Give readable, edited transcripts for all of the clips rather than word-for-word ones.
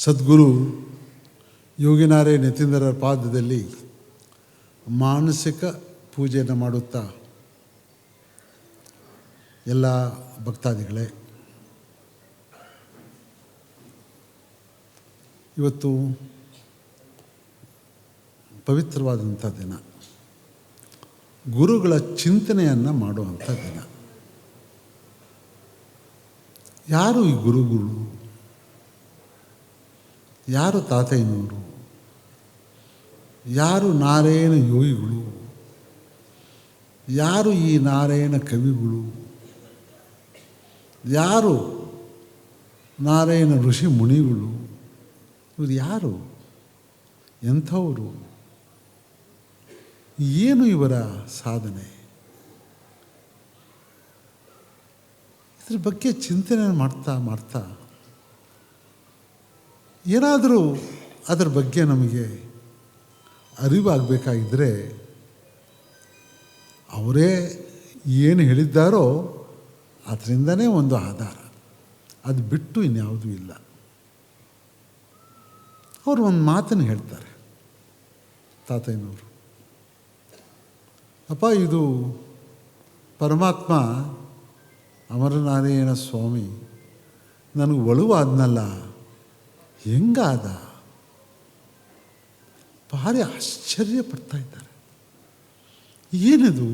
ಸದ್ಗುರು ಯೋಗಿನಾರಾಯಣ ಯತೀಂದ್ರರ ಪಾದದಲ್ಲಿ ಮಾನಸಿಕ ಪೂಜೆಯನ್ನು ಮಾಡುತ್ತಾ ಎಲ್ಲ ಭಕ್ತಾದಿಗಳೇ, ಇವತ್ತು ಪವಿತ್ರವಾದಂಥ ದಿನ, ಗುರುಗಳ ಚಿಂತನೆಯನ್ನು ಮಾಡುವಂಥ ದಿನ. ಯಾರು ಈ ಗುರುಗಳು? ಯಾರು ತಾತಯ್ಯನವರು? ಯಾರು ನಾರಾಯಣ ಯೋಗಿಗಳು? ಯಾರು ಈ ನಾರಾಯಣ ಕವಿಗಳು? ಯಾರು ನಾರಾಯಣ ಋಷಿ ಮುನಿಗಳು? ಇವರು ಯಾರು? ಎಂಥವರು? ಏನು ಇವರ ಸಾಧನೆ? ಇದ್ರ ಬಗ್ಗೆ ಚಿಂತನೆ ಮಾಡ್ತಾ ಏನಾದರೂ ಅದರ ಬಗ್ಗೆ ನಮಗೆ ಅರಿವಾಗಬೇಕಾಗಿದ್ದರೆ ಅವರೇ ಏನು ಹೇಳಿದ್ದಾರೋ ಅದರಿಂದನೇ ಒಂದು ಆಧಾರ, ಅದು ಬಿಟ್ಟು ಇನ್ಯಾವುದೂ ಇಲ್ಲ. ಅವರು ಒಂದು ಮಾತನ್ನು ಹೇಳ್ತಾರೆ ತಾತಯ್ಯನವರು. ಅಪ್ಪ, ಇದು ಪರಮಾತ್ಮ ಅಮರನಾರಾಯಣ ಸ್ವಾಮಿ ನನಗೆ ಒಳುವಾದ್ನಲ್ಲ, ಹೆಂಗಾದ? ಭಾರಿ ಆಶ್ಚರ್ಯಪಡ್ತಾ ಇದ್ದಾರೆ. ಏನಿದು?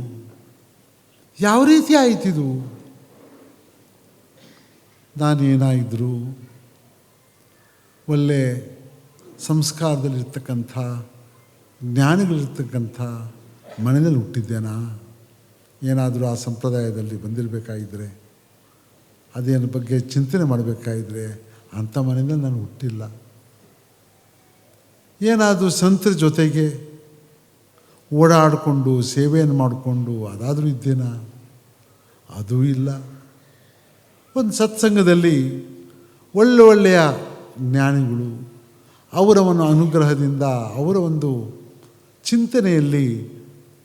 ಯಾವ ರೀತಿ ಆಯ್ತಿದು? ನಾನೇನಾಯಿದ್ರು ಒಳ್ಳೆ ಸಂಸ್ಕಾರದಲ್ಲಿರ್ತಕ್ಕಂಥ ಜ್ಞಾನಿಗಳಿರ್ತಕ್ಕಂಥ ಮನೆಯಲ್ಲಿ ಹುಟ್ಟಿದ್ದೇನಾ? ಏನಾದರೂ ಆ ಸಂಪ್ರದಾಯದಲ್ಲಿ ಬಂದಿರಬೇಕಾಗಿದ್ದರೆ, ಅದೇನ ಬಗ್ಗೆ ಚಿಂತನೆ ಮಾಡಬೇಕಾಗಿದ್ರೆ ಅಂಥ ಮನೆಯಲ್ಲಿ ನಾನು ಹುಟ್ಟಿಲ್ಲ. ಏನಾದರೂ ಸಂತರ ಜೊತೆಗೆ ಓಡಾಡಿಕೊಂಡು ಸೇವೆಯನ್ನು ಮಾಡಿಕೊಂಡು ಅದಾದರೂ ಇದ್ದೇನಾ? ಅದೂ ಇಲ್ಲ. ಒಂದು ಸತ್ಸಂಗದಲ್ಲಿ ಒಳ್ಳೆಯ ಜ್ಞಾನಿಗಳು ಅವರ ಒಂದು ಅನುಗ್ರಹದಿಂದ ಅವರ ಒಂದು ಚಿಂತನೆಯಲ್ಲಿ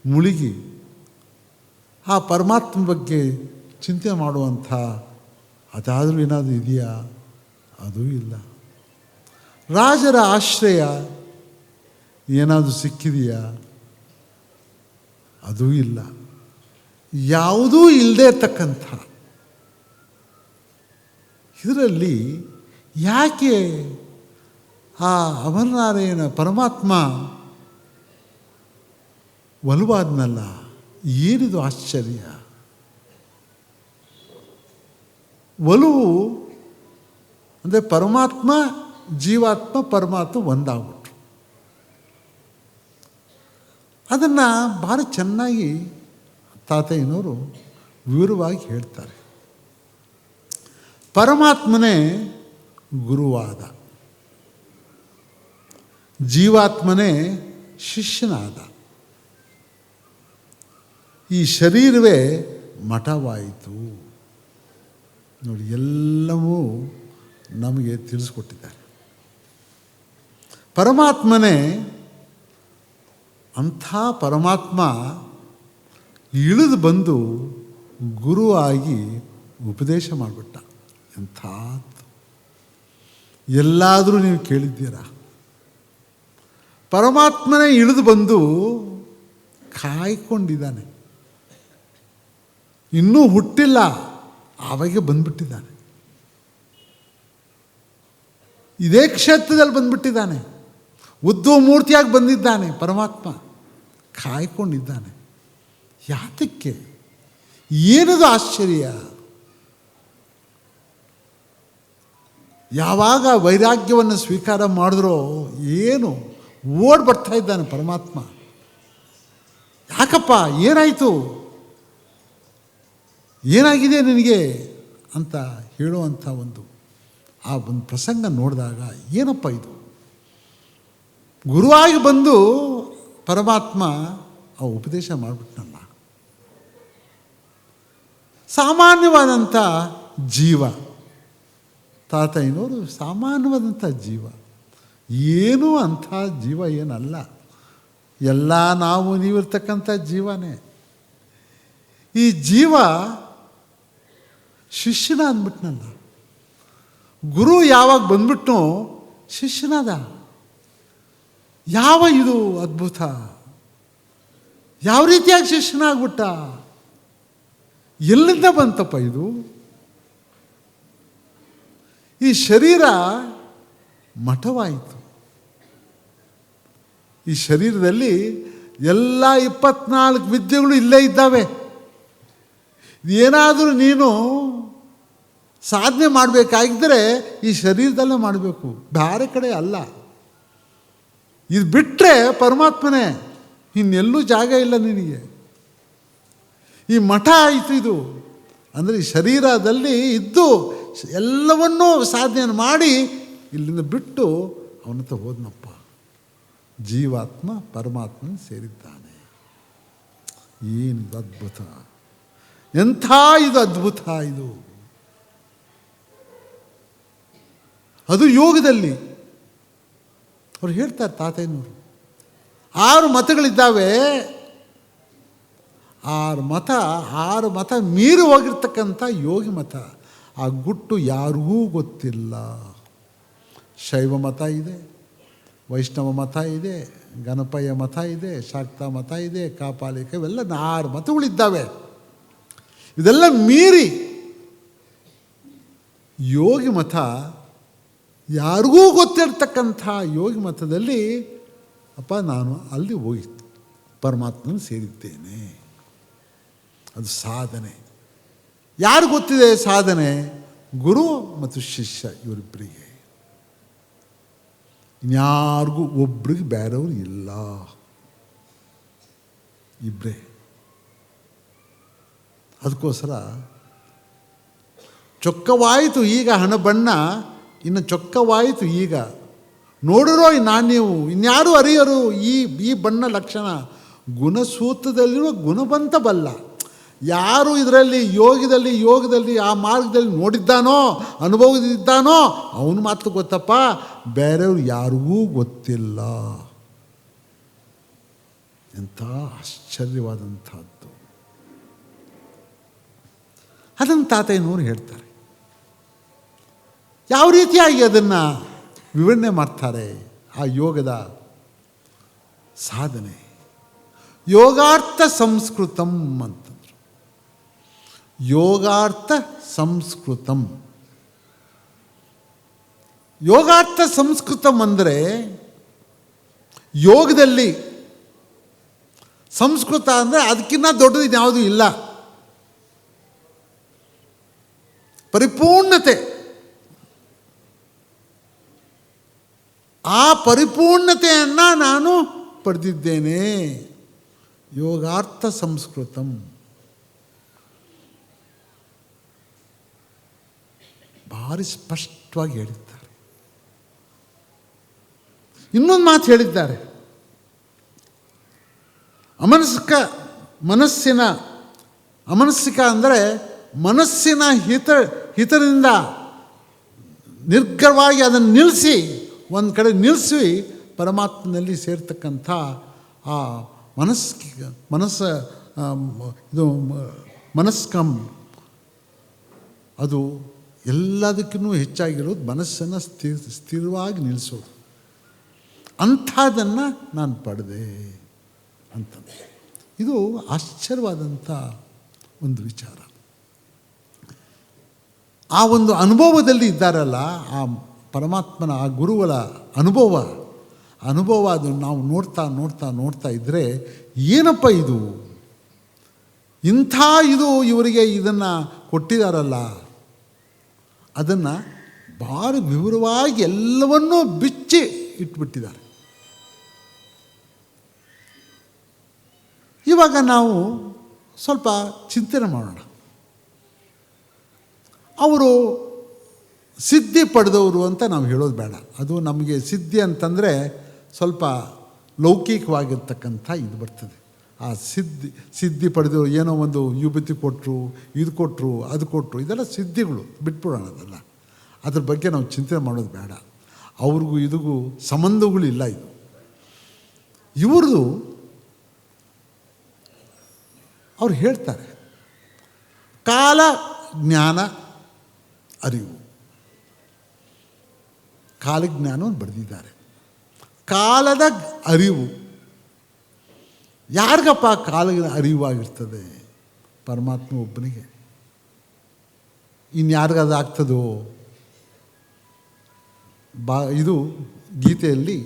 ಮುಳುಗಿ ಆ ಪರಮಾತ್ಮ ಬಗ್ಗೆ ಚಿಂತನೆ ಮಾಡುವಂಥ ಅದಾದರೂ ಏನಾದರೂ ಇದೆಯಾ? ಅದೂ ಇಲ್ಲ. ರಾಜರ ಆಶ್ರಯ ಏನಾದರೂ ಸಿಕ್ಕಿದೆಯಾ? ಅದೂ ಇಲ್ಲ. ಯಾವುದೂ ಇಲ್ಲದೆ ಇರ್ತಕ್ಕಂಥ ಇದರಲ್ಲಿ ಯಾಕೆ ಆ ಅಮರನಾರಾಯಣ ಪರಮಾತ್ಮ ಒಲವಾದ್ನಲ್ಲ? ಏನಿದು ಆಶ್ಚರ್ಯ? ಒಲವು ಅಂದರೆ ಪರಮಾತ್ಮ ಜೀವಾತ್ಮ ಪರಮಾತ್ಮ ಒಂದಾಗ್ಬಿಟ್ರು. ಅದನ್ನು ಭಾಳ ಚೆನ್ನಾಗಿ ತಾತಯ್ಯನವರು ವಿವರವಾಗಿ ಹೇಳ್ತಾರೆ. ಪರಮಾತ್ಮನೇ ಗುರುವಾದ, ಜೀವಾತ್ಮನೇ ಶಿಷ್ಯನಾದ, ಈ ಶರೀರವೇ ಮಠವಾಯಿತು. ನೋಡಿ, ಎಲ್ಲವೂ ನಮಗೆ ತಿಳಿಸ್ಕೊಟ್ಟಿದ್ದಾರೆ. ಪರಮಾತ್ಮನೇ ಅಂಥ ಪರಮಾತ್ಮ ಇಳಿದು ಬಂದು ಗುರುವಾಗಿ ಉಪದೇಶ ಮಾಡಿಬಿಟ್ಟ. ಎಂಥದ್ದು! ಎಲ್ಲಾದರೂ ನೀವು ಕೇಳಿದ್ದೀರಾ? ಪರಮಾತ್ಮನೇ ಇಳಿದು ಬಂದು ಕಾಯ್ಕೊಂಡಿದ್ದಾನೆ. ಇನ್ನೂ ಹುಟ್ಟಿಲ್ಲ, ಆವಾಗೆ ಬಂದ್ಬಿಟ್ಟಿದ್ದಾನೆ. ಇದೇ ಕ್ಷೇತ್ರದಲ್ಲಿ ಬಂದ್ಬಿಟ್ಟಿದ್ದಾನೆ. ಉದ್ಧವ ಮೂರ್ತಿಯಾಗಿ ಬಂದಿದ್ದಾನೆ. ಪರಮಾತ್ಮ ಕಾಯ್ಕೊಂಡಿದ್ದಾನೆ. ಯಾತಕ್ಕೆ? ಏನದು ಆಶ್ಚರ್ಯ? ಯಾವಾಗ ವೈರಾಗ್ಯವನ್ನು ಸ್ವೀಕಾರ ಮಾಡಿದ್ರೋ ಏನು ಓಡಿ ಬರ್ತಾ ಇದ್ದಾನೆ ಪರಮಾತ್ಮ. ಯಾಕಪ್ಪ, ಏನಾಯಿತು, ಏನಾಗಿದೆ ನಿನಗೆ ಅಂತ ಹೇಳುವಂಥ ಆ ಒಂದು ಪ್ರಸಂಗ ನೋಡಿದಾಗ, ಏನಪ್ಪ ಇದು? ಗುರುವಾಗಿ ಬಂದು ಪರಮಾತ್ಮ ಆ ಉಪದೇಶ ಮಾಡಿಬಿಟ್ನಲ್ಲ. ಸಾಮಾನ್ಯವಾದಂಥ ಜೀವ, ತಾತಯ್ಯನವರು ಸಾಮಾನ್ಯವಾದಂಥ ಜೀವ, ಏನೂ ಅಂಥ ಜೀವ ಏನಲ್ಲ. ಎಲ್ಲ ನಾವು ನೀವಿರ್ತಕ್ಕಂಥ ಜೀವನೇ. ಈ ಜೀವ ಶಿಷ್ಯನ ಅಂದ್ಬಿಟ್ನಲ್ಲ. ಗುರು ಯಾವಾಗ ಬಂದ್ಬಿಟ್ಟು ಶಿಷ್ಯನಾದ. ಯಾವ ಇದು ಅದ್ಭುತ! ಯಾವ ರೀತಿಯಾಗಿ ಶಿಷ್ಯನಾಗ್ಬಿಟ್ಟ? ಎಲ್ಲಿಂದ ಬಂತಪ್ಪ ಇದು? ಈ ಶರೀರ ಮಠವಾಯಿತು. ಈ ಶರೀರದಲ್ಲಿ ಎಲ್ಲ 24 ವಿದ್ಯೆಗಳು ಇಲ್ಲೇ ಇದ್ದಾವೆ. ಏನಾದರೂ ನೀನು ಸಾಧನೆ ಮಾಡಬೇಕಾಗಿದ್ದರೆ ಈ ಶರೀರದಲ್ಲೇ ಮಾಡಬೇಕು, ಬೇರೆ ಕಡೆ ಅಲ್ಲ. ಇದು ಬಿಟ್ಟರೆ ಪರಮಾತ್ಮನೇ, ಇನ್ನೆಲ್ಲೂ ಜಾಗ ಇಲ್ಲ ನಿನಗೆ. ಈ ಮಠ ಆಯಿತು ಇದು. ಅಂದರೆ ಈ ಶರೀರದಲ್ಲಿ ಇದ್ದು ಎಲ್ಲವನ್ನೂ ಸಾಧನೆಯನ್ನು ಮಾಡಿ ಇಲ್ಲಿಂದ ಬಿಟ್ಟು ಅವನತ್ತ ಹೋದ್ನಪ್ಪ. ಜೀವಾತ್ಮ ಪರಮಾತ್ಮನ ಸೇರಿದ್ದಾನೆ. ಏನಿದು ಅದ್ಭುತ! ಎಂಥ ಇದು ಅದ್ಭುತ! ಇದು ಅದು ಯೋಗದಲ್ಲಿ. ಅವ್ರು ಹೇಳ್ತಾರೆ ತಾತಯ್ಯನವರು, 6 ಮತಗಳಿದ್ದಾವೆ. 6 ಮತ ಮೀರಿ ಹೋಗಿರ್ತಕ್ಕಂಥ ಯೋಗಿ ಮತ. ಆ ಗುಟ್ಟು ಯಾರಿಗೂ ಗೊತ್ತಿಲ್ಲ. ಶೈವ ಮತ ಇದೆ, ವೈಷ್ಣವ ಮತ ಇದೆ, ಗಣಪಯ್ಯ ಮತ ಇದೆ, ಶಾಕ್ತ ಮತ ಇದೆ, ಕಾಪಾಲಿಕ, ಇವೆಲ್ಲ 6 ಮತಗಳಿದ್ದಾವೆ. ಇದೆಲ್ಲ ಮೀರಿ ಯೋಗಿ ಮತ, ಯಾರಿಗೂ ಗೊತ್ತಿರ್ತಕ್ಕಂಥ ಯೋಗಿ ಮತದಲ್ಲಿ ಅಪ್ಪ ನಾನು ಅಲ್ಲಿ ಹೋಗಿ ಪರಮಾತ್ಮನ ಸೇರಿದ್ದೇನೆ. ಅದು ಸಾಧನೆ. ಯಾರು ಗೊತ್ತಿದೆ ಸಾಧನೆ? ಗುರು ಮತ್ತು ಶಿಷ್ಯ, ಇವರಿಬ್ಬರಿಗೆ. ಇನ್ಯಾರಿಗೂ ಒಬ್ರಿಗೆ ಬೇರೆಯವರು ಇಲ್ಲ, ಇಬ್ಬರೇ. ಅದಕ್ಕೋಸ್ಕರ ಚೊಕ್ಕವಾಯಿತು ಈಗ ಹಣ ಬಣ್ಣ, ಇನ್ನು ಚೊಕ್ಕವಾಯಿತು ಈಗ. ನೋಡಿರೋ ನೀವು ಇನ್ಯಾರು ಅರಿಯರು ಈ ಬಣ್ಣ ಲಕ್ಷಣ. ಗುಣಸೂತ್ರದಲ್ಲಿರುವ ಗುಣವಂತ ಬಲ್ಲ. ಯಾರು ಇದರಲ್ಲಿ ಯೋಗದಲ್ಲಿ ಆ ಮಾರ್ಗದಲ್ಲಿ ನೋಡಿದ್ದಾನೋ, ಅನುಭವದಿದ್ದಾನೋ ಅವನು ಮಾತ್ರ ಗೊತ್ತಪ್ಪ, ಬೇರೆಯವ್ರು ಯಾರಿಗೂ ಗೊತ್ತಿಲ್ಲ. ಎಂಥ ಆಶ್ಚರ್ಯವಾದಂಥದ್ದು! ಅದನ್ನು ತಾತಯ್ಯನವರು ಹೇಳ್ತಾರೆ. ಯಾವ ರೀತಿಯಾಗಿ ಅದನ್ನು ವಿವರಣೆ ಮಾಡ್ತಾರೆ? ಆ ಯೋಗದ ಸಾಧನೆ ಯೋಗಾರ್ಥ ಸಂಸ್ಕೃತಂ ಅಂತಂದರು. ಯೋಗಾರ್ಥ ಸಂಸ್ಕೃತಂ. ಯೋಗಾರ್ಥ ಸಂಸ್ಕೃತಂ ಅಂದರೆ ಯೋಗದಲ್ಲಿ ಸಂಸ್ಕೃತ ಅಂದರೆ ಅದಕ್ಕಿಂತ ದೊಡ್ಡದು ಇನ್ಯಾವುದೂ ಇಲ್ಲ. ಪರಿಪೂರ್ಣತೆ. ಆ ಪರಿಪೂರ್ಣತೆಯನ್ನು ನಾನು ಪಡೆದಿದ್ದೇನೆ. ಯೋಗಾರ್ಥ ಸಂಸ್ಕೃತಂ. ಭಾರಿ ಸ್ಪಷ್ಟವಾಗಿ ಹೇಳಿದ್ದಾರೆ. ಇನ್ನೊಂದು ಮಾತು ಹೇಳಿದ್ದಾರೆ. ಅಮನಸ್ಸಿಕ ಅಂದರೆ ಮನಸ್ಸಿನ ಹಿತದಿಂದ ನಿರ್ಗವಾಗಿ ಅದನ್ನು ನಿಲ್ಲಿಸಿ, ಒಂದು ಕಡೆ ನಿಲ್ಲಿಸಿ ಪರಮಾತ್ಮನಲ್ಲಿ ಸೇರ್ತಕ್ಕಂಥ ಆ ಮನಸ್ಕಂ, ಅದು ಎಲ್ಲದಕ್ಕೂ ಹೆಚ್ಚಾಗಿರೋದು ಮನಸ್ಸನ್ನು ಸ್ಥಿರವಾಗಿ ನಿಲ್ಲಿಸೋದು. ಅಂಥದ್ದನ್ನು ನಾನು ಪಡೆದೆ ಅಂತಂದರೆ ಇದು ಆಶ್ಚರ್ಯವಾದಂಥ ಒಂದು ವಿಚಾರ. ಆ ಒಂದು ಅನುಭವದಲ್ಲಿ ಇದ್ದಾರಲ್ಲ, ಆ ಪರಮಾತ್ಮನ ಆ ಗುರುಗಳ ಅನುಭವ ಅದು ನಾವು ನೋಡ್ತಾ ಇದ್ದರೆ ಏನಪ್ಪ ಇದು, ಇಂಥ ಇದು ಇವರಿಗೆ ಇದನ್ನು ಕೊಟ್ಟಿದ್ದಾರಲ್ಲ, ಅದನ್ನು ಭಾರಿ ವಿವರವಾಗಿ ಎಲ್ಲವನ್ನೂ ಬಿಚ್ಚಿ ಇಟ್ಬಿಟ್ಟಿದ್ದಾರೆ. ಇವಾಗ ನಾವು ಸ್ವಲ್ಪ ಚಿಂತನೆ ಮಾಡೋಣ. ಅವರು ಸಿದ್ಧಿ ಪಡೆದವರು ಅಂತ ನಾವು ಹೇಳೋದು ಬೇಡ. ಅದು ನಮಗೆ ಸಿದ್ಧಿ ಅಂತಂದರೆ ಸ್ವಲ್ಪ ಲೌಕಿಕವಾಗಿರ್ತಕ್ಕಂಥ ಇದು ಬರ್ತದೆ. ಆ ಸಿದ್ಧಿ ಪಡೆದವರು ಏನೋ ಒಂದು ಯುವತಿ ಕೊಟ್ಟರು, ಇದು ಕೊಟ್ಟರು, ಅದು ಕೊಟ್ಟರು, ಇದೆಲ್ಲ ಸಿದ್ಧಿಗಳು, ಬಿಟ್ಬಿಡೋಣ ಅದೆಲ್ಲ. ಅದ್ರ ಬಗ್ಗೆ ನಾವು ಚಿಂತನೆ ಮಾಡೋದು ಬೇಡ. ಅವ್ರಿಗೂ ಇದಕ್ಕೂ ಸಂಬಂಧಗಳಿಲ್ಲ. ಇದು ಇವ್ರದ್ದು ಅವ್ರು ಹೇಳ್ತಾರೆ ಕಾಲ ಜ್ಞಾನ ಅರಿವು. ಕಾಲಜ್ಞಾನವನ್ನು ಬರೆದಿದ್ದಾರೆ. ಕಾಲದ ಅರಿವು ಯಾರಿಗಪ್ಪ ಕಾಲದ ಅರಿವಾಗಿರ್ತದೆ? ಪರಮಾತ್ಮ ಒಬ್ಬನಿಗೆ. ಇನ್ಯಾರಿಗದು ಆಗ್ತದೋ? ಇದು ಗೀತೆಯಲ್ಲಿ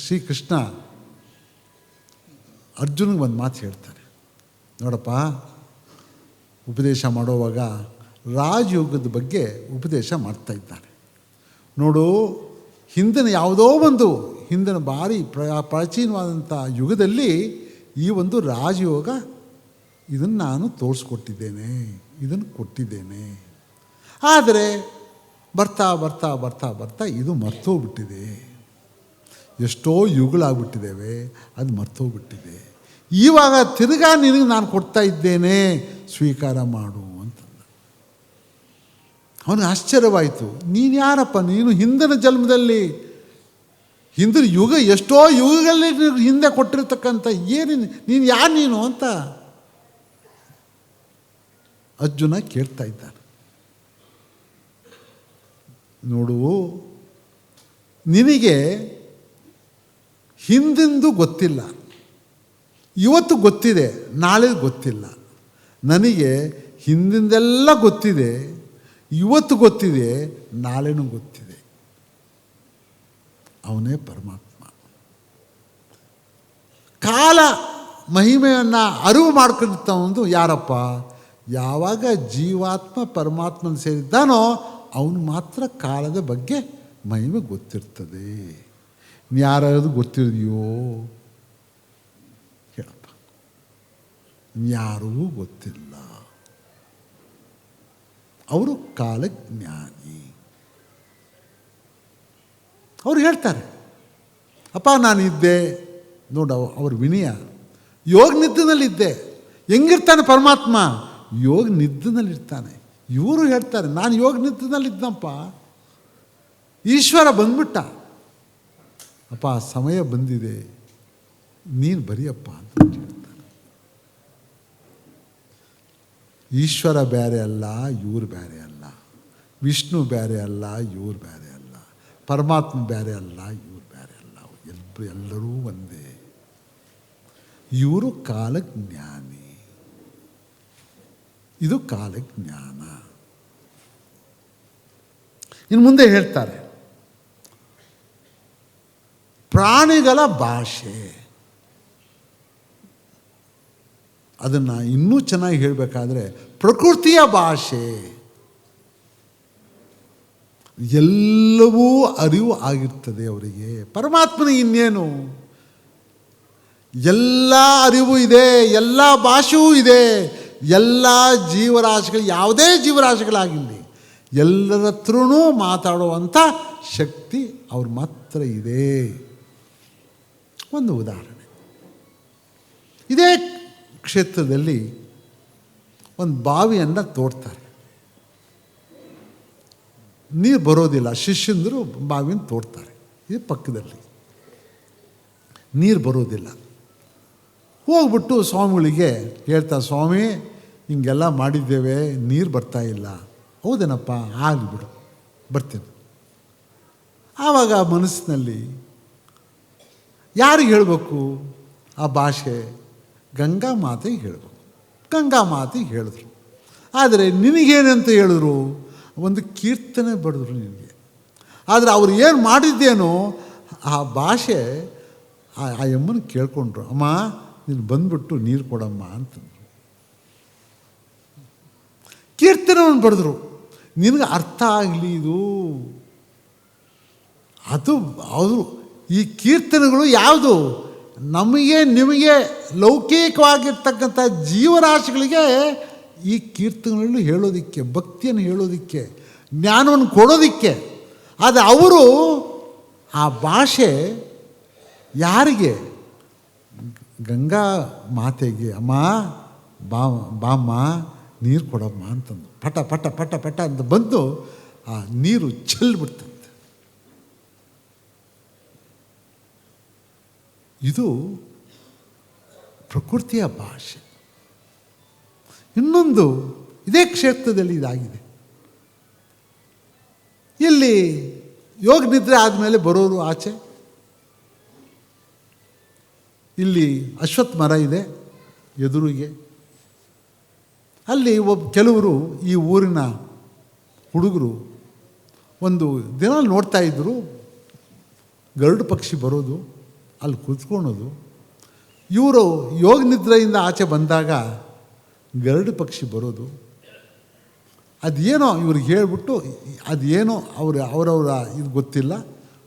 ಶ್ರೀಕೃಷ್ಣ ಅರ್ಜುನಿಗೆ ಒಂದು ಮಾತು ಹೇಳ್ತಾರೆ. ನೋಡಪ್ಪ, ಉಪದೇಶ ಮಾಡೋವಾಗ ರಾಜಯೋಗದ ಬಗ್ಗೆ ಉಪದೇಶ ಮಾಡ್ತಾ ಇದ್ದಾನೆ. ನೋಡು, ಹಿಂದಿನ ಯಾವುದೋ ಒಂದು ಹಿಂದಿನ ಭಾರಿ ಪ್ರಾಚೀನವಾದಂಥ ಯುಗದಲ್ಲಿ ಈ ಒಂದು ರಾಜಯೋಗ ಇದನ್ನು ನಾನು ತೋರಿಸ್ಕೊಟ್ಟಿದ್ದೇನೆ, ಇದನ್ನು ಕೊಟ್ಟಿದ್ದೇನೆ. ಆದರೆ ಬರ್ತಾ ಬರ್ತಾ ಬರ್ತಾ ಬರ್ತಾ ಇದು ಮರ್ತೋಗ್ಬಿಟ್ಟಿದೆ. ಎಷ್ಟೋ ಯುಗಗಳಾಗ್ಬಿಟ್ಟಿದ್ದೇವೆ, ಅದು ಮರ್ತೋಗ್ಬಿಟ್ಟಿದೆ. ಇವಾಗ ತಿರ್ಗಾ ನಿನಗೆ ನಾನು ಕೊಡ್ತಾ ಇದ್ದೇನೆ, ಸ್ವೀಕಾರ ಮಾಡು ಅಂತಂದ. ಅವನಿಗೆ ಆಶ್ಚರ್ಯವಾಯಿತು. ನೀನು ಯಾರಪ್ಪ? ನೀನು ಹಿಂದಿನ ಜನ್ಮದಲ್ಲಿ, ಹಿಂದಿನ ಯುಗ, ಎಷ್ಟೋ ಯುಗಗಳಲ್ಲಿ ಹಿಂದೆ ಕೊಟ್ಟಿರ್ತಕ್ಕಂಥ ನೀನು ಯಾರು ನೀನು ಅಂತ ಅರ್ಜುನ ಕೇಳ್ತಾ ಇದ್ದಾನೆ. ನೋಡು, ನಿನಗೆ ಹಿಂದಿಂದು ಗೊತ್ತಿಲ್ಲ, ಇವತ್ತು ಗೊತ್ತಿದೆ, ನಾಳೆ ಗೊತ್ತಿಲ್ಲ. ನನಗೆ ಹಿಂದಿಂದೆಲ್ಲ ಗೊತ್ತಿದೆ, ಇವತ್ತು ಗೊತ್ತಿದೆ, ನಾಳೆನೂ ಗೊತ್ತಿದೆ. ಅವನೇ ಪರಮಾತ್ಮ. ಕಾಲ ಮಹಿಮೆಯನ್ನು ಅರಿವು ಮಾಡ್ಕೊಂಡಿರ್ತಾವೊಂದು ಯಾರಪ್ಪ? ಯಾವಾಗ ಜೀವಾತ್ಮ ಪರಮಾತ್ಮನ ಸೇರಿದ್ದಾನೋ ಅವನು ಮಾತ್ರ ಕಾಲದ ಬಗ್ಗೆ ಮಹಿಮೆ ಗೊತ್ತಿರ್ತದೆ. ಯಾರಾದ್ರು ಗೊತ್ತಿದೆಯೋ ಹೇಳಪ್ಪ? ಯಾರೂ ಗೊತ್ತಿಲ್ಲ. ಅವರು ಕಾಲಜ್ಞಾನಿ. ಅವ್ರು ಹೇಳ್ತಾರೆ, ಅಪ್ಪ ನಾನಿದ್ದೆ ನೋಡು. ಅವ್ರ ವಿನಯ, ಯೋಗ ನಿದ್ದೆನಲ್ಲಿದ್ದೆ. ಹೆಂಗಿರ್ತಾನೆ ಪರಮಾತ್ಮ? ಯೋಗ ನಿದ್ದೆನಲ್ಲಿರ್ತಾನೆ. ಇವರು ಹೇಳ್ತಾರೆ, ನಾನು ಯೋಗ ನಿದ್ದೆನಲ್ಲಿದ್ದನಪ್ಪ, ಈಶ್ವರ ಬಂದ್ಬಿಟ್ಟ. ಅಪ್ಪ ಸಮಯ ಬಂದಿದೆ, ನೀನು ಬರೀಯಪ್ಪ ಅಂತ ಹೇಳ್ತಾರೆ. ಈಶ್ವರ ಬೇರೆ ಅಲ್ಲ, ಇವ್ರು ಬೇರೆ ಅಲ್ಲ. ವಿಷ್ಣು ಬೇರೆ ಅಲ್ಲ, ಇವ್ರು ಬೇರೆ ಅಲ್ಲ. ಪರಮಾತ್ಮ ಬೇರೆ ಅಲ್ಲ, ಇವ್ರು ಬೇರೆ ಅಲ್ಲ. ಎಲ್ಲರೂ ಒಂದೇ. ಇವರು ಕಾಲಜ್ಞಾನಿ, ಇದು ಕಾಲಜ್ಞಾನ. ಇನ್ನು ಮುಂದೆ ಹೇಳ್ತಾರೆ, ಪ್ರಾಣಿಗಳ ಭಾಷೆ. ಅದನ್ನು ಇನ್ನೂ ಚೆನ್ನಾಗಿ ಹೇಳಬೇಕಾದ್ರೆ ಪ್ರಕೃತಿಯ ಭಾಷೆ. ಎಲ್ಲವೂ ಅರಿವು ಆಗಿರ್ತದೆ ಅವರಿಗೆ. ಪರಮಾತ್ಮನ ಇನ್ನೇನು? ಎಲ್ಲ ಅರಿವು ಇದೆ, ಎಲ್ಲ ಭಾಷೆಯೂ ಇದೆ. ಎಲ್ಲ ಜೀವರಾಶಿಗಳು, ಯಾವುದೇ ಜೀವರಾಶಿಗಳಾಗಿರಲಿ, ಎಲ್ಲರ ಹತ್ರನೂ ಮಾತಾಡುವಂಥ ಶಕ್ತಿ ಅವ್ರ ಮಾತ್ರ ಇದೆ. ಒಂದು ಉದಾಹರಣೆ, ಇದೇ ಕ್ಷೇತ್ರದಲ್ಲಿ ಒಂದು ಬಾವಿಯನ್ನು ತೋಡ್ತಾರೆ. ನೀರು ಬರೋದಿಲ್ಲ, ಶಿಷ್ಯಂದರು ಬಾವಿಯನ್ನು ತೋಡ್ತಾರೆ. ಇದು ಪಕ್ಕದಲ್ಲಿ ನೀರು ಬರೋದಿಲ್ಲ. ಹೋಗ್ಬಿಟ್ಟು ಸ್ವಾಮಿಗಳಿಗೆ ಹೇಳ್ತಾರೆ, ಸ್ವಾಮಿ ಹಿಂಗೆಲ್ಲ ಮಾಡಿದ್ದೇವೆ, ನೀರು ಬರ್ತಾ ಇಲ್ಲ. ಹೌದೇನಪ್ಪ, ಆಗಲಿ ಬಿಡು, ಬರ್ತೀನಿ. ಆವಾಗ ಮನಸ್ಸಿನಲ್ಲಿ ಯಾರಿಗೆ ಹೇಳಬೇಕು ಆ ಭಾಷೆ? ಗಂಗಾ ಮಾತೆಗೆ ಹೇಳಬೇಕು. ಗಂಗಾ ಮಾತೆಗೆ ಹೇಳಿದ್ರು. ಆದರೆ ನಿನಗೇನಂತ ಹೇಳಿದ್ರು? ಒಂದು ಕೀರ್ತನೆ ಬರೆದ್ರು ನಿನಗೆ. ಆದರೆ ಅವ್ರು ಏನು ಮಾಡಿದ್ದೇನೋ ಆ ಭಾಷೆ ಆ ಯಮ್ಮನ ಕೇಳ್ಕೊಂಡ್ರು. ಅಮ್ಮ ನೀನು ಬಂದ್ಬಿಟ್ಟು ನೀರು ಕೊಡಮ್ಮ ಅಂತಂದರು. ಕೀರ್ತನೆಯನ್ನು ಬರೆದ್ರು. ನಿನಗೆ ಅರ್ಥ ಆಗಲಿ ಇದು. ಅದು ಅವರು ಈ ಕೀರ್ತನೆಗಳು ಯಾವುದು? ನಮಗೆ ನಿಮಗೆ ಲೌಕಿಕವಾಗಿರ್ತಕ್ಕಂಥ ಜೀವರಾಶಿಗಳಿಗೆ ಈ ಕೀರ್ತನೆಗಳನ್ನು ಹೇಳೋದಕ್ಕೆ, ಭಕ್ತಿಯನ್ನು ಹೇಳೋದಕ್ಕೆ, ಜ್ಞಾನವನ್ನು ಕೊಡೋದಕ್ಕೆ. ಆದರೆ ಅವರು ಆ ಭಾಷೆ ಯಾರಿಗೆ? ಗಂಗಾ ಮಾತೆಗೆ. ಅಮ್ಮ ಬಾಮ್ಮ ನೀರು ಕೊಡಮ್ಮ ಅಂತಂದು ಪಟ ಪಟ ಪಟ ಪಟ ಅಂತ ಬಂದು ಆ ನೀರು ಚೆಲ್ಬಿಡ್ತಂತೆ. ಇದು ಪ್ರಕೃತಿಯ ಭಾಷೆ. ಇನ್ನೊಂದು ಇದೇ ಕ್ಷೇತ್ರದಲ್ಲಿ ಇದಾಗಿದೆ. ಇಲ್ಲಿ ಯೋಗ ನಿದ್ರೆ ಆದಮೇಲೆ ಬರೋರು ಆಚೆ. ಇಲ್ಲಿ ಅಶ್ವತ್ಥ ಮರ ಇದೆ ಎದುರಿಗೆ. ಅಲ್ಲಿ ಕೆಲವರು ಈ ಊರಿನ ಹುಡುಗರು ಒಂದು ದಿನ ನೋಡ್ತಾ ಇದ್ದರು, ಗರುಡು ಪಕ್ಷಿ ಬರೋದು, ಅಲ್ಲಿ ಕೂತ್ಕೊಳ್ಳೋದು. ಇವರು ಯೋಗ ನಿದ್ರೆಯಿಂದ ಆಚೆ ಬಂದಾಗ ಗರುಡು ಪಕ್ಷಿ ಬರೋದು. ಅದೇನೋ ಇವ್ರಿಗೆ ಹೇಳ್ಬಿಟ್ಟು, ಅದೇನೋ ಅವರವರ ಇದು ಗೊತ್ತಿಲ್ಲ,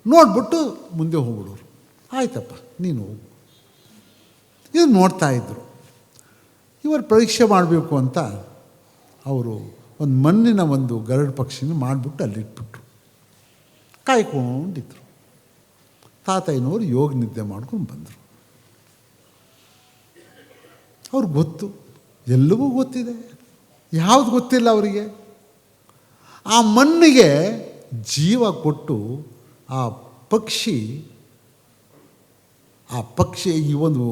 ನೋಡ್ಬಿಟ್ಟು ಮುಂದೆ ಹೋಗ್ಬಿಡೋರು. ಆಯ್ತಪ್ಪ ನೀನು ಹೋಗು. ಇದು ನೋಡ್ತಾಯಿದ್ರು. ಇವರು ಪರೀಕ್ಷೆ ಮಾಡಬೇಕು ಅಂತ ಅವರು ಒಂದು ಮಣ್ಣಿನ ಒಂದು ಗರುಡು ಪಕ್ಷಿನ ಮಾಡಿಬಿಟ್ಟು ಅಲ್ಲಿಟ್ಬಿಟ್ರು. ಕಾಯ್ಕೊಂಡಿದ್ರು. ತಾತಯ್ಯನವರು ಯೋಗ ನಿದ್ದೆ ಮಾಡ್ಕೊಂಡು ಬಂದರು. ಅವ್ರಿಗೆ ಗೊತ್ತು, ಎಲ್ಲವೂ ಗೊತ್ತಿದೆ. ಯಾವುದು ಗೊತ್ತಿಲ್ಲ ಅವರಿಗೆ. ಆ ಮಣ್ಣಿಗೆ ಜೀವ ಕೊಟ್ಟು ಆ ಪಕ್ಷಿ ಈ ಒಂದು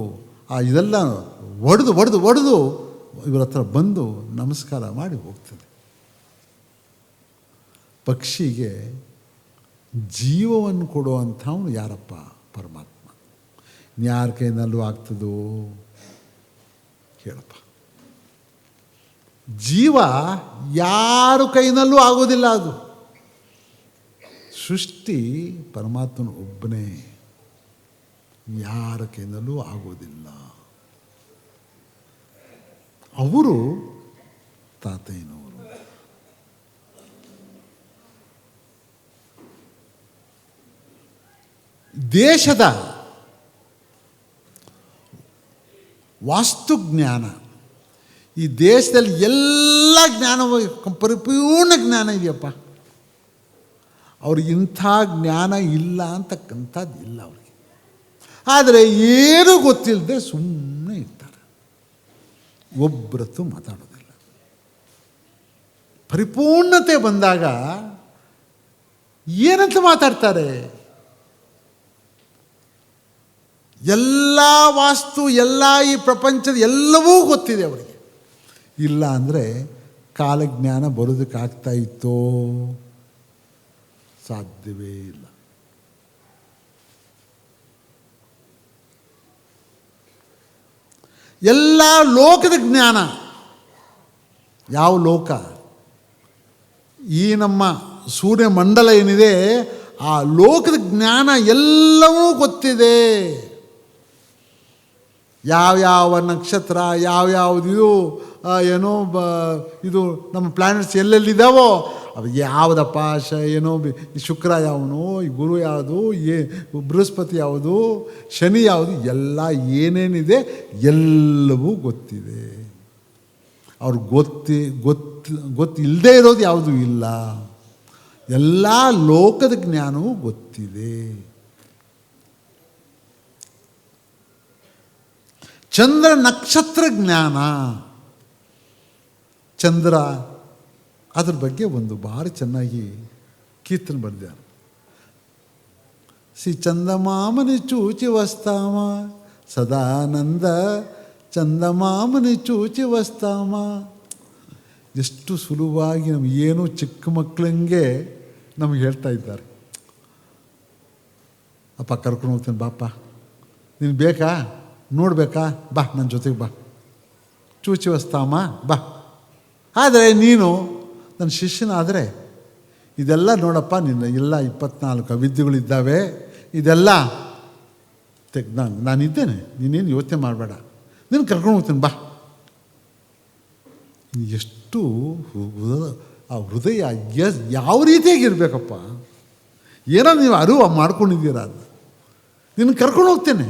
ಇದೆಲ್ಲ ಒಡೆದು ಇವರ ಹತ್ರ ಬಂದು ನಮಸ್ಕಾರ ಮಾಡಿ ಹೋಗ್ತದೆ. ಪಕ್ಷಿಗೆ ಜೀವವನ್ನು ಕೊಡುವಂಥವನು ಯಾರಪ್ಪ? ಪರಮಾತ್ಮ. ಯಾರ ಕೈನಲ್ಲೂ ಆಗ್ತದೋ ಹೇಳಪ್ಪ. ಜೀವ ಯಾರ ಕೈನಲ್ಲೂ ಆಗೋದಿಲ್ಲ. ಅದು ಸೃಷ್ಟಿ ಪರಮಾತ್ಮನ ಒಬ್ಬನೇ, ಯಾರ ಕೈನಲ್ಲೂ ಆಗೋದಿಲ್ಲ. ಅವರು ತಾತಯ್ಯನವರು. ದೇಶದ ವಾಸ್ತುಜ್ಞಾನ, ಈ ದೇಶದಲ್ಲಿ ಎಲ್ಲ ಜ್ಞಾನವೂ ಪರಿಪೂರ್ಣ ಜ್ಞಾನ ಇದೆಯಪ್ಪ. ಅವ್ರಿಗೆ ಇಂಥ ಜ್ಞಾನ ಇಲ್ಲ ಅಂತಕ್ಕಂಥದ್ದು ಇಲ್ಲ ಅವ್ರಿಗೆ. ಆದರೆ ಏನೂ ಗೊತ್ತಿಲ್ಲದೆ ಸುಮ್ಮನೆ ಇರ್ತಾರೆ, ಒಬ್ಬರತ್ತು ಮಾತಾಡೋದಿಲ್ಲ. ಪರಿಪೂರ್ಣತೆ ಬಂದಾಗ ಏನಂತ ಮಾತಾಡ್ತಾರೆ? ಎಲ್ಲ ವಾಸ್ತು, ಎಲ್ಲ ಈ ಪ್ರಪಂಚದ ಎಲ್ಲವೂ ಗೊತ್ತಿದೆ ಅವರಿಗೆ. ಇಲ್ಲ ಅಂದರೆ ಕಾಲಜ್ಞಾನ ಬರೋದಕ್ಕಾಗ್ತಾ ಇತ್ತೋ? ಸಾಧ್ಯವೇ ಇಲ್ಲ. ಎಲ್ಲ ಲೋಕದ ಜ್ಞಾನ. ಯಾವ ಲೋಕ? ಈ ನಮ್ಮ ಸೂರ್ಯಮಂಡಲ ಏನಿದೆ, ಆ ಲೋಕದ ಜ್ಞಾನ ಎಲ್ಲವೂ ಗೊತ್ತಿದೆ. ಯಾವ್ಯಾವ ನಕ್ಷತ್ರ, ಯಾವ್ಯಾವುದು ಏನೋ ಇದು ನಮ್ಮ ಪ್ಲ್ಯಾನೆಟ್ಸ್ ಎಲ್ಲೆಲ್ಲಿದ್ದಾವೋ ಅವು ಯಾವುದಪ್ಪ, ಏನೋ ಶುಕ್ರ ಯಾವನು, ಗುರು ಯಾವುದು, ಬೃಹಸ್ಪತಿ ಯಾವುದು, ಶನಿ ಯಾವುದು, ಎಲ್ಲ ಏನೇನಿದೆ ಎಲ್ಲವೂ ಗೊತ್ತಿದೆ. ಅವ್ರಿಗೆ ಗೊತ್ತಿಲ್ಲದೆ ಇರೋದು ಯಾವುದೂ ಇಲ್ಲ. ಎಲ್ಲ ಲೋಕದ ಜ್ಞಾನವೂ ಗೊತ್ತಿದೆ. ಚಂದ್ರ ನಕ್ಷತ್ರ ಜ್ಞಾನ. ಚಂದ್ರ, ಅದ್ರ ಬಗ್ಗೆ ಒಂದು ಭಾರಿ ಚೆನ್ನಾಗಿ ಕೀರ್ತನೆ ಬರೆದಿದ್ದಾರೆ. ಚಂದಮಾಮನಿ ಚೂಚಿ ವಸ್ತಾಮ ಸದಾನಂದ, ಚಂದಮಾಮನಿ ಚೂಚಿ ವಸ್ತಾಮ. ಎಷ್ಟು ಸುಲಭವಾಗಿ ಏನೋ ಚಿಕ್ಕ ಮಕ್ಕಳಂಗೆ ನಮಗೆ ಹೇಳ್ತಾ ಇದ್ದಾರೆ. ಅಪ್ಪ ಕರ್ಕೊಂಡು ಹೋಗ್ತೇನೆ, ಬಾಪ್ಪ ನೀನು ಬೇಕಾ ನೋಡಬೇಕಾ, ಬಾ ನನ್ನ ಜೊತೆಗೆ ಬಾ, ಚೂಚಿ ವಸ್ತಾಮ ಬಾ. ಆದರೆ ನೀನು ನನ್ನ ಶಿಷ್ಯನಾದರೆ ಇದೆಲ್ಲ ನೋಡಪ್ಪ, ನಿನ್ನ ಎಲ್ಲ 24 ಅವಿದ್ಯೆಗಳಿದ್ದಾವೆ, ಇದೆಲ್ಲ ನಾನಿದ್ದೇನೆ, ನೀನೇನು ಯೋಚನೆ ಮಾಡಬೇಡ, ನೀನು ಕರ್ಕೊಂಡು ಹೋಗ್ತೀನಿ ಬಾ. ಎಷ್ಟು ಆ ಹೃದಯ ಯಾವ ರೀತಿಯಾಗಿರ್ಬೇಕಪ್ಪ. ಏನೋ ನೀವು ಅರಿವು ಮಾಡ್ಕೊಂಡಿದ್ದೀರ, ಅದು ನಿನ್ನ ಕರ್ಕೊಂಡು ಹೋಗ್ತೇನೆ.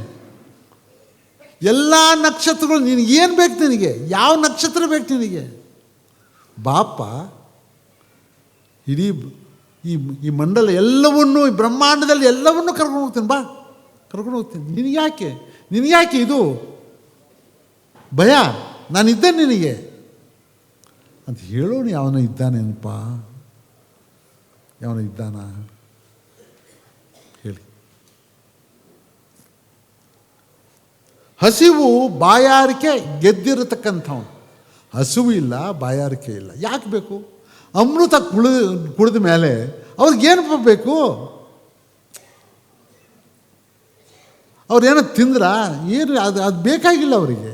ಎಲ್ಲ ನಕ್ಷತ್ರಗಳು, ನಿನಗೆ ಏನು ಬೇಕು, ನಿನಗೆ ಯಾವ ನಕ್ಷತ್ರ ಬೇಕು ನಿನಗೆ, ಬಾಪ. ಇಡೀ ಈ ಮಂಡಲ ಎಲ್ಲವನ್ನೂ, ಈ ಬ್ರಹ್ಮಾಂಡದಲ್ಲಿ ಎಲ್ಲವನ್ನೂ ಕರ್ಕೊಂಡು ಹೋಗ್ತೀನಿ, ಬಾ ಕರ್ಕೊಂಡು ಹೋಗ್ತೀನಿ. ನಿನಗ್ಯಾಕೆ ಇದು ಭಯ? ನಾನಿದ್ದೇನೆ ನಿನಗೆ ಅಂತ ಹೇಳೋನು ಯಾವನ ಇದ್ದಾನೇನಪ್ಪ? ಯಾವನ ಇದ್ದಾನ ಹೇಳಿ? ಹಸಿವು ಬಾಯಾರಿಕೆ ಗೆದ್ದಿರತಕ್ಕಂಥವನು. ಹಸಿವು ಇಲ್ಲ, ಬಾಯಾರಿಕೆ ಇಲ್ಲ, ಯಾಕೆ ಬೇಕು? ಅಮೃತ ಕುಡಿದ ಮೇಲೆ ಅವ್ರಿಗೇನಪ್ಪ ಬೇಕು? ಅವ್ರೇನೋ ತಿಂದ್ರ ಏನು ಅದು ಬೇಕಾಗಿಲ್ಲ ಅವರಿಗೆ,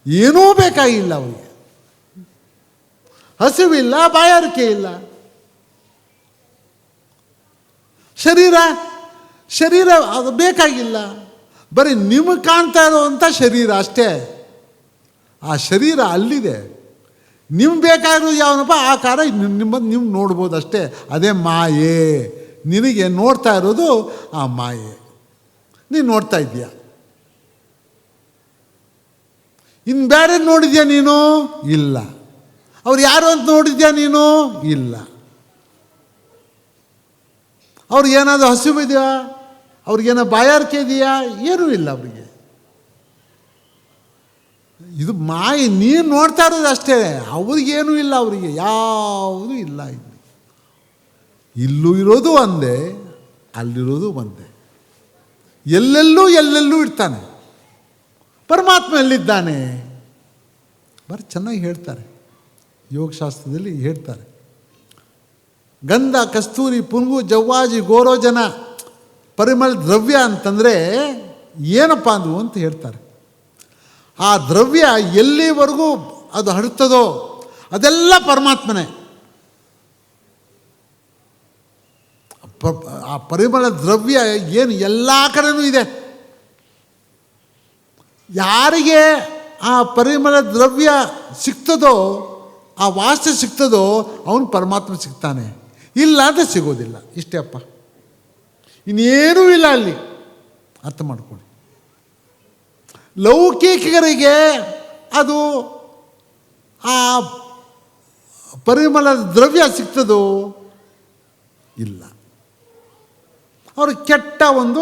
ಏನೂ ಬೇಕಾಗಿಲ್ಲ ಅವರಿಗೆ. ಹಸಿವಿಲ್ಲ, ಬಾಯಾರಿಕೆ ಇಲ್ಲ. ಶರೀರ ಅದು ಬೇಕಾಗಿಲ್ಲ. ಬರೀ ನಿಮಗೆ ಕಾಣ್ತಾ ಇರುವಂಥ ಶರೀರ ಅಷ್ಟೇ. ಆ ಶರೀರ ಅಲ್ಲಿದೆ. ನಿಮ್ಗೆ ಬೇಕಾಗಿರೋದು ಯಾವನಪ್ಪ ಆಕಾರ ನೀವು ನೋಡ್ಬೋದು ಅಷ್ಟೇ. ಅದೇ ಮಾಯೆ. ನಿನಗೆ ನೋಡ್ತಾ ಇರೋದು ಆ ಮಾಯೆ. ನೀನು ನೋಡ್ತಾ ಇದ್ದೀಯ. ಇನ್ನು ಬೇರೆ ನೋಡಿದ್ಯಾ ನೀನು? ಇಲ್ಲ. ಅವ್ರು ಯಾರು ಅಂತ ನೋಡಿದ್ಯಾ ನೀನು? ಇಲ್ಲ. ಅವ್ರಿಗೇನಾದರೂ ಹಸಿವಿದೆಯಾ? ಅವ್ರಿಗೇನೋ ಬಾಯಾರಿಕೆ ಇದೆಯಾ? ಏನೂ ಇಲ್ಲ ಅವರಿಗೆ. ಇದು ಮಾಯೆ. ನೀನು ನೋಡ್ತಾ ಇರೋದು ಅಷ್ಟೇ. ಅವ್ರಿಗೇನೂ ಇಲ್ಲ, ಅವರಿಗೆ ಯಾವುದೂ ಇಲ್ಲ. ಇಲ್ಲೂ ಇರೋದು ಒಂದೇ, ಅಲ್ಲಿರೋದು ಒಂದೇ. ಎಲ್ಲೆಲ್ಲೂ ಇರ್ತಾನೆ. ಪರಮಾತ್ಮ ಎಲ್ಲಿದ್ದಾನೆ? ಬರೀ ಚೆನ್ನಾಗಿ ಹೇಳ್ತಾರೆ, ಯೋಗಶಾಸ್ತ್ರದಲ್ಲಿ ಹೇಳ್ತಾರೆ. ಗಂಧ, ಕಸ್ತೂರಿ, ಪುಂಗು, ಜವ್ವಾಜಿ, ಗೋರೋಜನ, ಪರಿಮಳ ದ್ರವ್ಯ ಅಂತಂದರೆ ಏನಪ್ಪ ಅದು ಅಂತ ಹೇಳ್ತಾರೆ. ಆ ದ್ರವ್ಯ ಎಲ್ಲಿವರೆಗೂ ಅದು ಹರಡ್ತದೋ ಅದೆಲ್ಲ ಪರಮಾತ್ಮನೇ. ಆ ಪರಿಮಳ ದ್ರವ್ಯ ಏನು ಎಲ್ಲ ಕಡೆನೂ ಇದೆ. ಯಾರಿಗೆ ಆ ಪರಿಮಳ ದ್ರವ್ಯ ಸಿಗ್ತದೋ, ಆ ವಾಸನೆ ಸಿಗ್ತದೋ ಅವನು ಪರಮಾತ್ಮ ಸಿಗ್ತಾನೆ. ಇಲ್ಲ ಅಂತ ಸಿಗೋದಿಲ್ಲ. ಇಷ್ಟೇ ಅಪ್ಪ, ಇನ್ನೇನೂ ಇಲ್ಲ ಅಲ್ಲಿ. ಅರ್ಥ ಮಾಡ್ಕೊಳ್ಳಿ. ಲೌಕಿಕರಿಗೆ ಅದು ಆ ಪರಿಮಳ ದ್ರವ್ಯ ಸಿಗ್ತದೋ? ಇಲ್ಲ. ಅವ್ರಿಗೆ ಕೆಟ್ಟ ಒಂದು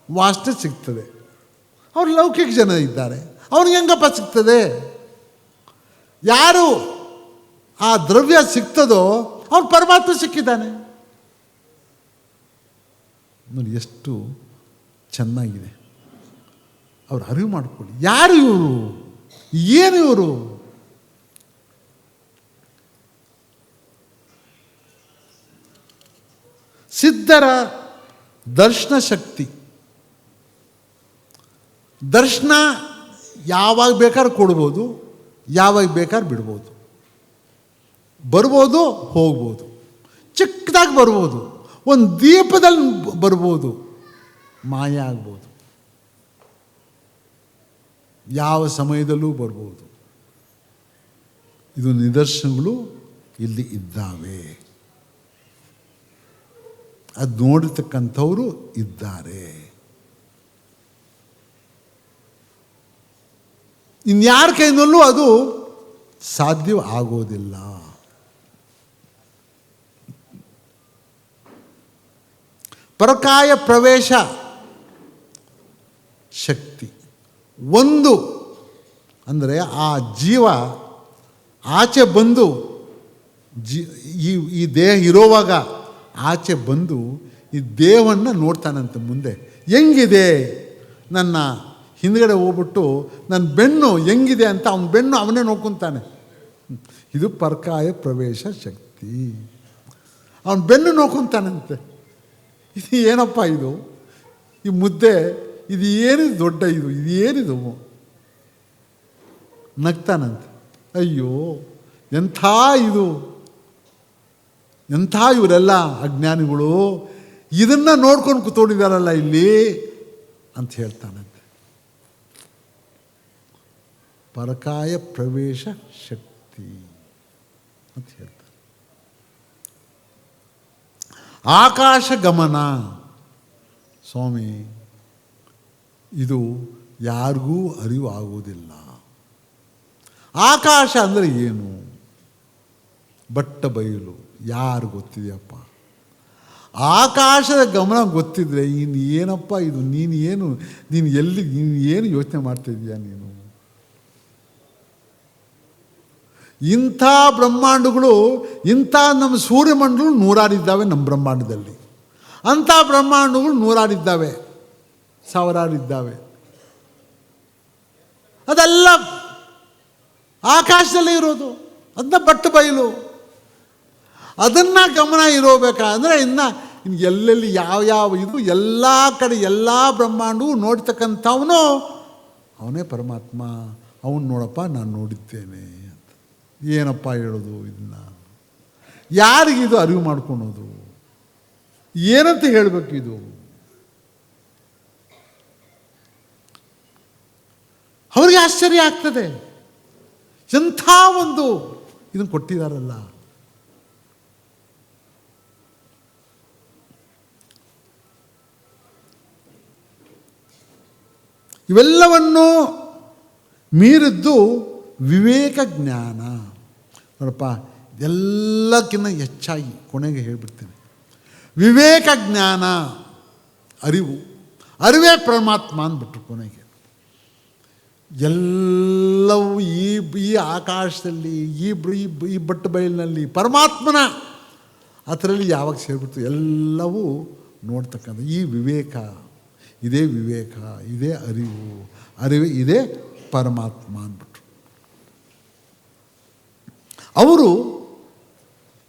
ವಾಸನೆ ಸಿಗ್ತದೆ. ಅವ್ರು ಲೌಕಿಕ ಜನ ಇದ್ದಾರೆ, ಅವ್ರಿಗೆ ಹೆಂಗಪ್ಪ ಸಿಗ್ತದೆ? ಯಾರು ಆ ದ್ರವ್ಯ ಸಿಗ್ತದೋ ಅವ್ನು ಪರಮಾತ್ಮ ಸಿಕ್ಕಿದ್ದಾನೆ. ನೋಡಿ ಎಷ್ಟು ಚೆನ್ನಾಗಿದೆ. ಅವ್ರು ಅರಿವು ಮಾಡಿಕೊಳ್ಳಿ. ಯಾರು ಇವರು? ಏನು ಇವರು? ಸಿದ್ಧರ ದರ್ಶನ ಶಕ್ತಿ. ದರ್ಶನ ಯಾವಾಗ ಬೇಕಾದ್ರೂ ಕೊಡ್ಬೋದು, ಯಾವಾಗ ಬೇಕಾದ್ರೂ ಬಿಡ್ಬೋದು. ಬರ್ಬೋದು, ಹೋಗ್ಬೋದು. ಚಿಕ್ಕದಾಗಿ ಬರ್ಬೋದು, ಒಂದು ದೀಪದಲ್ಲಿ ಬರ್ಬೋದು, ಮಾಯ ಆಗ್ಬೋದು. ಯಾವ ಸಮಯದಲ್ಲೂ ಬರ್ಬೋದು. ಇದು ನಿದರ್ಶನಗಳು ಇಲ್ಲಿ ಇದ್ದಾವೆ. ಅದು ನೋಡಿರ್ತಕ್ಕಂಥವರು ಇದ್ದಾರೆ. ಇನ್ಯಾರ ಕೈನಲ್ಲೂ ಅದು ಸಾಧ್ಯ ಆಗೋದಿಲ್ಲ. ಪರಕಾಯ ಪ್ರವೇಶ ಶಕ್ತಿ ಒಂದು ಅಂದರೆ ಆ ಜೀವ ಆಚೆ ಬಂದು ಈ ದೇಹ ಇರೋವಾಗ ಆಚೆ ಬಂದು ಈ ದೇಹವನ್ನು ನೋಡ್ತಾನಂತೆ. ಮುಂದೆ ಹೆಂಗಿದೆ, ನನ್ನ ಹಿಂದ್ಗಡೆ ಹೋಗ್ಬಿಟ್ಟು ನನ್ನ ಬೆನ್ನು ಹೆಂಗಿದೆ ಅಂತ ಅವನ ಬೆನ್ನು ಅವನೇ ನೋಡ್ಕೊತಾನೆ. ಇದು ಪರಕಾಯ ಪ್ರವೇಶ ಶಕ್ತಿ. ಅವನ ಬೆನ್ನು ನೋಡ್ಕೊತಾನಂತೆ. ಇದು ಏನಪ್ಪ ಇದು? ಈ ಮುದ್ದೆ ಇದು ಏನಿದು? ದೊಡ್ಡ ಇದು ಏನಿದು? ನಗ್ತಾನಂತೆ. ಅಯ್ಯೋ ಎಂಥ ಇದು, ಎಂಥ ಇವರೆಲ್ಲ ಅಜ್ಞಾನಿಗಳು ಇದನ್ನು ನೋಡ್ಕೊಂಡು ಕೂತ್ಕೊಂಡಿದ್ದಾರಲ್ಲ ಇಲ್ಲಿ ಅಂತ ಹೇಳ್ತಾನಂತೆ. ಪರಕಾಯ ಪ್ರವೇಶ ಶಕ್ತಿ ಅಂತ ಹೇಳ್ತಾರೆ. ಆಕಾಶ ಗಮನ. ಸ್ವಾಮಿ, ಇದು ಯಾರಿಗೂ ಅರಿವು ಆಗುವುದಿಲ್ಲ. ಆಕಾಶ ಅಂದರೆ ಏನು? ಬಟ್ಟ ಬಯಲು. ಯಾರು ಗೊತ್ತಿದೆಯಪ್ಪ? ಆಕಾಶದ ಗಮನ ಗೊತ್ತಿದ್ರೆ ಇನ್ನು ಏನಪ್ಪ ಇದು? ನೀನು ಏನು ಯೋಚನೆ ಮಾಡ್ತಾಯಿದ್ದೀಯ ನೀನು? ಇಂಥ ಬ್ರಹ್ಮಾಂಡಗಳು, ಇಂಥ ನಮ್ಮ ಸೂರ್ಯಮಂಡಲಗಳು ನೂರಾರಿದ್ದಾವೆ ನಮ್ಮ ಬ್ರಹ್ಮಾಂಡದಲ್ಲಿ. ಅಂಥ ಬ್ರಹ್ಮಾಂಡಗಳು ನೂರಾರಿದ್ದಾವೆ, ಸಾವಿರಾರಿದ್ದಾವೆ. ಅದೆಲ್ಲ ಆಕಾಶದಲ್ಲೇ ಇರೋದು. ಅದನ್ನ ಬಟ್ಟ ಬಯಲು. ಅದನ್ನು ಗಮನ ಇರೋಬೇಕಾದ್ರೆ ಇನ್ನು ಇನ್ನು ಎಲ್ಲೆಲ್ಲಿ ಯಾವ್ಯಾವ ಇದು ಎಲ್ಲ ಕಡೆ ಎಲ್ಲ ಬ್ರಹ್ಮಾಂಡವೂ ನೋಡ್ತಕ್ಕಂಥವನು ಅವನೇ ಪರಮಾತ್ಮ. ಅವನು ನೋಡಪ್ಪ ನಾನು ನೋಡಿದ್ದೇನೆ ಅಂತ. ಏನಪ್ಪ ಹೇಳೋದು ಇದನ್ನು? ಯಾರಿಗಿದು ಅರಿವು ಮಾಡ್ಕೊಳೋದು? ಏನಂತ ಹೇಳಬೇಕು ಇದು? ಅವ್ರಿಗೆ ಆಶ್ಚರ್ಯ ಆಗ್ತದೆ, ಎಂಥ ಒಂದು ಇದನ್ನು ಕೊಟ್ಟಿದ್ದಾರಲ್ಲ. ಇವೆಲ್ಲವನ್ನು ಮೀರಿದ್ದು ವಿವೇಕ ಜ್ಞಾನ. ನೋಡಪ್ಪ, ಎಲ್ಲಕ್ಕಿಂತ ಹೆಚ್ಚಾಗಿ ಕೊನೆಗೆ ಹೇಳ್ಬಿಡ್ತೀನಿ, ವಿವೇಕ ಜ್ಞಾನ, ಅರಿವು. ಅರಿವೇ ಪರಮಾತ್ಮ ಅಂದ್ಬಿಟ್ರು ಕೊನೆಗೆ. ಎಲ್ಲವೂ ಈ ಆಕಾಶದಲ್ಲಿ, ಈ ಬಟ್ಟು ಬಯಲಿನಲ್ಲಿ ಪರಮಾತ್ಮನ ಅದರಲ್ಲಿ ಯಾವಾಗ ಸೇರಿಬಿಡ್ತು ಎಲ್ಲವೂ ನೋಡ್ತಕ್ಕಂಥ ಈ ವಿವೇಕ, ಇದೇ ವಿವೇಕ, ಇದೇ ಅರಿವು, ಅರಿವು ಇದೇ ಪರಮಾತ್ಮ ಅಂದ್ಬಿಟ್ರು. ಅವರು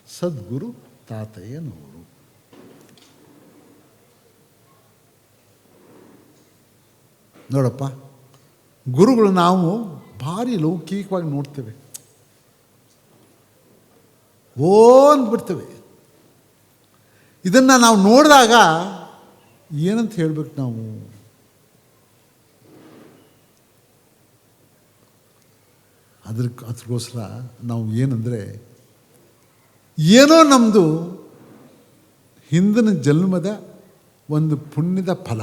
ಸದ್ಗುರು ತಾತಯ್ಯನವರು. ನೋಡಪ್ಪ, ಗುರುಗಳು ನಾವು ಭಾರಿ ಲೌಕಿಕವಾಗಿ ನೋಡ್ತೇವೆ, ಓ ಅಂದ್ಬಿಡ್ತೇವೆ. ಇದನ್ನು ನಾವು ನೋಡಿದಾಗ ಏನಂತ ಹೇಳ್ಬೇಕು ನಾವು? ಅದಕ್ಕೋಸ್ಕರ ನಾವು ಏನಂದರೆ, ಏನೋ ನಮ್ಮದು ಹಿಂದಿನ ಜನ್ಮದ ಒಂದು ಪುಣ್ಯದ ಫಲ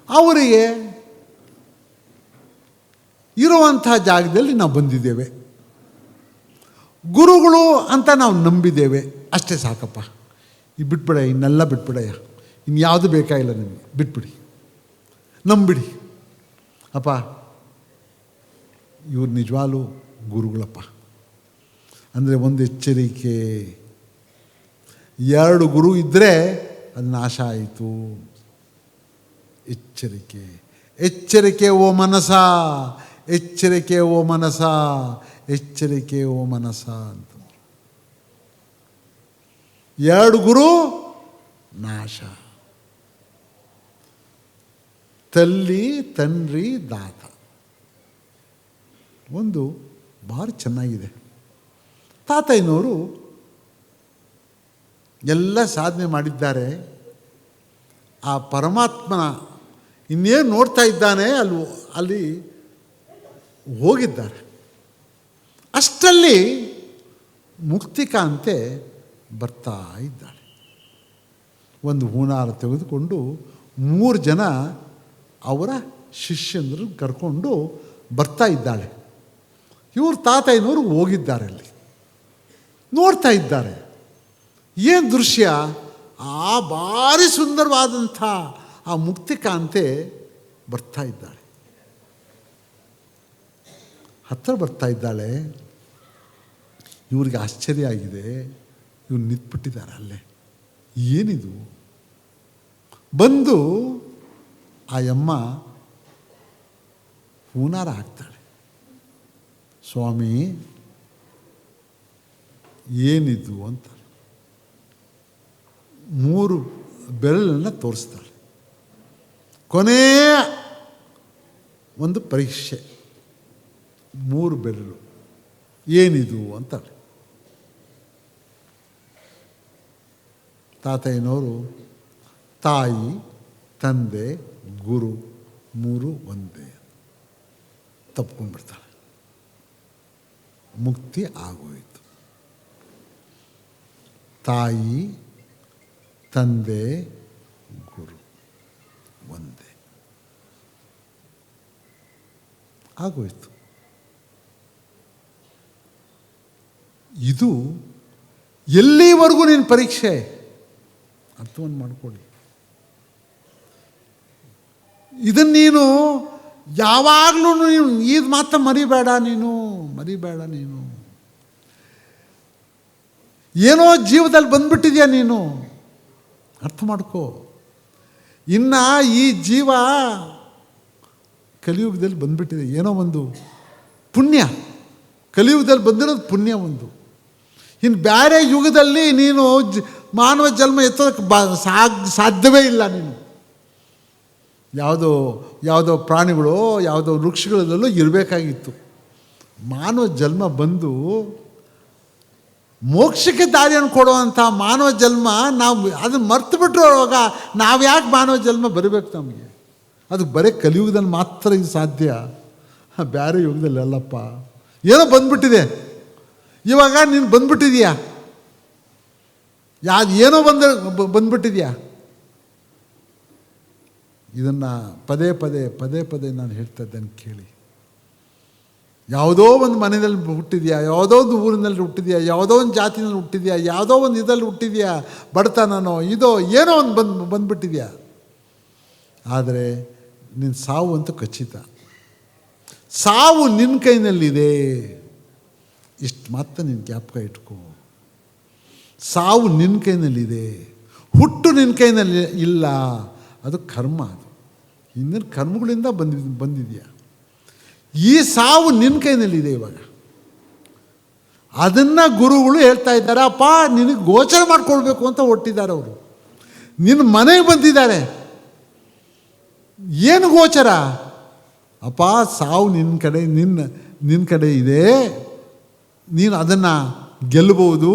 ಅವರಿಗೆ ಇರುವಂಥ ಜಾಗದಲ್ಲಿ ನಾವು ಬಂದಿದ್ದೇವೆ, ಗುರುಗಳು ಅಂತ ನಾವು ನಂಬಿದ್ದೇವೆ. ಅಷ್ಟೇ ಸಾಕಪ್ಪ, ಈ ಬಿಟ್ಬಿಡ, ಇನ್ನೆಲ್ಲ ಬಿಟ್ಬಿಡಯ್ಯ, ಇನ್ಯಾವುದು ಬೇಕಾಗಿಲ್ಲ ನಿಮಗೆ, ಬಿಟ್ಬಿಡಿ, ನಂಬಿಡಿ. ಅಪ್ಪ, ಇವ್ರು ನಿಜವಾಗ್ಲೂ ಗುರುಗಳಪ್ಪ ಅಂದರೆ ಒಂದು ಎಚ್ಚರಿಕೆ. 2 ಗುರು ಇದ್ದರೆ ಅದು ನಾಶ ಆಯಿತು. ಎಚ್ಚರಿಕೆ, ಎಚ್ಚರಿಕೆ ಓ ಮನಸ, ಎಚ್ಚರಿಕೆ ಓ ಮನಸ, ಎಚ್ಚರಿಕೆ ಓ ಮನಸ ಅಂತ. 2 ಗುರು ನಾಶ. ತಲ್ಲಿ ತಂಡ್ರಿ ದಾತ. ಒಂದು ಭಾರಿ ಚೆನ್ನಾಗಿದೆ. ತಾತಯ್ಯನವರು ಎಲ್ಲ ಸಾಧನೆ ಮಾಡಿದ್ದಾರೆ. ಆ ಪರಮಾತ್ಮನ ಇನ್ನೇನು ನೋಡ್ತಾ ಇದ್ದಾನೆ ಅಲ್ಲಿ ಹೋಗಿದ್ದಾರೆ. ಅಷ್ಟರಲ್ಲಿ ಮುಕ್ತಿಕಾಂತೆ ಬರ್ತಾ ಇದ್ದಾಳೆ. ಒಂದು ಹೂನಾರ ತೆಗೆದುಕೊಂಡು 3 ಜನ ಅವರ ಶಿಷ್ಯಂದರು ಕರ್ಕೊಂಡು ಬರ್ತಾ ಇದ್ದಾಳೆ. ಇವರು ತಾತಯ್ಯನವರು ಹೋಗಿದ್ದಾರೆ, ಅಲ್ಲಿ ನೋಡ್ತಾ ಇದ್ದಾರೆ. ಏನು ದೃಶ್ಯ! ಆ ಭಾರಿ ಸುಂದರವಾದಂಥ ಆ ಮುಕ್ತಿಕಾಂತೆ ಬರ್ತಾ ಇದ್ದಾಳೆ, ಹತ್ತಿರ ಬರ್ತಾ ಇದ್ದಾಳೆ. ಇವ್ರಿಗೆ ಆಶ್ಚರ್ಯ ಆಗಿದೆ. ಇವ್ರು ನಿಂತ್ಬಿಟ್ಟಿದ್ದಾರೆ ಅಲ್ಲೇ. ಏನಿದು? ಬಂದು ಆ ಅಮ್ಮ ಹೂನಾರ ಹಾಕ್ತಾಳೆ. ಸ್ವಾಮಿ, ಏನಿದು ಅಂತ 3 ಬೆರಳನ್ನು ತೋರಿಸ್ತಾಳೆ. ಕೊನೆಯ ಒಂದು ಪರೀಕ್ಷೆ, 3 ಬೆರಳು. ಏನಿದು ಅಂತಾಳೆ. ತಾತಯ್ಯನವರು ತಾಯಿ, ತಂದೆ, ಗುರು 3 ಒಂದೇ ತಪ್ಕೊಂಡ್ಬಿಡ್ತಾಳೆ. ಮುಕ್ತಿ ಆಗೋಯಿತು. ತಾಯಿ, ತಂದೆ, ಗುರು ಒಂದೇ ಆಗೋಯಿತು. ಇದು ಎಲ್ಲಿವರೆಗೂ ನಿನ್ನ ಪರೀಕ್ಷೆ? ಅರ್ಥವನ್ನು ಮಾಡಿಕೊಳ್ಳಿ. ಇದನ್ನು ನೀನು ಯಾವಾಗಲೂ ನೀನು ಇದು ಮಾತ್ರ ಮರಿಬೇಡ ನೀನು. ಏನೋ ಜೀವದಲ್ಲಿ ಬಂದ್ಬಿಟ್ಟಿದ್ಯಾ ನೀನು, ಅರ್ಥ ಮಾಡ್ಕೋ. ಇನ್ನು ಈ ಜೀವ ಕಲಿಯುಗದಲ್ಲಿ ಬಂದ್ಬಿಟ್ಟಿದೆ. ಏನೋ ಒಂದು ಪುಣ್ಯ, ಕಲಿಯುಗದಲ್ಲಿ ಬಂದಿರೋದು ಪುಣ್ಯ ಒಂದು. ಇನ್ನು ಬೇರೆ ಯುಗದಲ್ಲಿ ನೀನು ಮಾನವ ಜನ್ಮ ಎತ್ತೋದಕ್ಕೆ ಸಾಧ್ಯವೇ ಇಲ್ಲ ನೀನು. ಯಾವುದೋ ಪ್ರಾಣಿಗಳು ಯಾವುದೋ ವೃಕ್ಷಗಳಲ್ಲೂ ಇರಬೇಕಾಗಿತ್ತು. ಮಾನವ ಜನ್ಮ ಬಂದು ಮೋಕ್ಷಕ್ಕೆ ದಾರಿಯನ್ನು ಕೊಡುವಂಥ ಮಾನವ ಜನ್ಮ ನಾವು ಅದನ್ನು ಮರ್ತು ಬಿಟ್ಟರುವಾಗ ನಾವು ಯಾಕೆ ಮಾನವ ಜನ್ಮ ಬರಬೇಕು ನಮಗೆ? ಅದು ಬರೀ ಕಲಿಯುಗದಲ್ಲಿ ಮಾತ್ರ ಇದು ಸಾಧ್ಯ, ಬೇರೆ ಯುಗದಲ್ಲಿ ಅಲ್ಲಪ್ಪ. ಏನೋ ಬಂದ್ಬಿಟ್ಟಿದೆ ಇವಾಗ, ನೀನು ಬಂದ್ಬಿಟ್ಟಿದೀಯಾ, ಏನೋ ಬಂದ್ಬಿಟ್ಟಿದೆಯಾ. ಇದನ್ನು ಪದೇ ಪದೇ ನಾನು ಹೇಳ್ತಾ ಇದ್ದೇನೆ ಕೇಳಿ. ಯಾವುದೋ ಒಂದು ಮನೆಯಲ್ಲಿ ಹುಟ್ಟಿದೆಯಾ, ಯಾವುದೋ ಒಂದು ಊರಿನಲ್ಲಿ ಹುಟ್ಟಿದೆಯಾ, ಯಾವುದೋ ಒಂದು ಜಾತಿನಲ್ಲಿ ಹುಟ್ಟಿದೆಯಾ, ಯಾವುದೋ ಒಂದು ಇದರಲ್ಲಿ ಹುಟ್ಟಿದೆಯಾ, ಬಡತನನೋ ಇದೋ ಏನೋ ಒಂದು ಬಂದ್ಬಿಟ್ಟಿದೆಯಾ. ಆದರೆ ನಿನ್ನ ಸಾವು ಅಂತೂ ಖಚಿತ. ಸಾವು ನಿನ್ನ ಕೈನಲ್ಲಿದೆ, ಇಷ್ಟು ಮಾತ್ರ ನಿನ್ನ ಜ್ಞಾಪಕ ಇಟ್ಕೋ. ಸಾವು ನಿನ್ನ ಕೈನಲ್ಲಿದೆ, ಹುಟ್ಟು ನಿನ್ನ ಕೈನಲ್ಲಿ ಇಲ್ಲ. ಅದು ಕರ್ಮ, ಅದು ಹಿಂದಿನ ಕರ್ಮಗಳಿಂದ ಬಂದಿದೆಯಾ. ಈ ಸಾವು ನಿನ್ನ ಕೈನಲ್ಲಿದೆ ಇವಾಗ. ಅದನ್ನು ಗುರುಗಳು ಹೇಳ್ತಾ ಇದ್ದಾರೆ. ಅಪ್ಪ ನಿನಗೆ ಗೋಚರ ಮಾಡಿಕೊಳ್ಬೇಕು ಅಂತ ಹೊಟ್ಟಿದ್ದಾರೆ ಅವರು. ನಿನ್ನ ಮನೆಗೆ ಬಂದಿದ್ದಾರೆ. ಏನು ಗೋಚರ? ಅಪ್ಪ ಸಾವು ನಿನ್ನ ಕಡೆ ಇದೆ, ನೀನು ಅದನ್ನು ಗೆಲ್ಲಬಹುದು,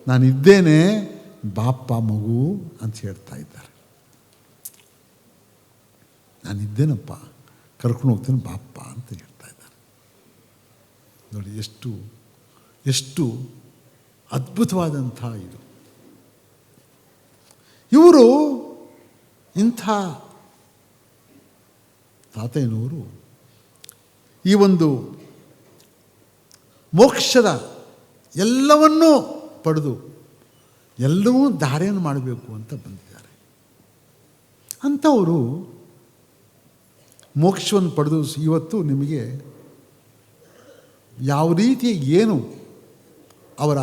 ನಾನಿದ್ದೇನೆ, ಬಾಪ್ಪ ಮಗು ಅಂತ ಹೇಳ್ತಾ ಇದ್ದಾರೆ. ನಾನಿದ್ದೇನಪ್ಪ, ಕರ್ಕೊಂಡು ಹೋಗ್ತೇನೆ ಬಾಪ್ಪ ಅಂತ ಹೇಳ್ತಾ ಇದ್ದಾರೆ. ನೋಡಿ ಎಷ್ಟು ಅದ್ಭುತವಾದಂಥ ಇದು. ಇವರು ಇಂಥ ತಾತಯ್ಯನವರು ಈ ಒಂದು ಮೋಕ್ಷದ ಎಲ್ಲವನ್ನೂ ಪಡೆದು ಎಲ್ಲವೂ ಧಾರೆಯನ್ನು ಮಾಡಬೇಕು ಅಂತ ಬಂದಿದ್ದಾರೆ. ಅಂಥವರು ಮೋಕ್ಷವನ್ನು ಪಡೆದು ಇವತ್ತು ನಿಮಗೆ ಯಾವ ರೀತಿ ಏನು ಅವರ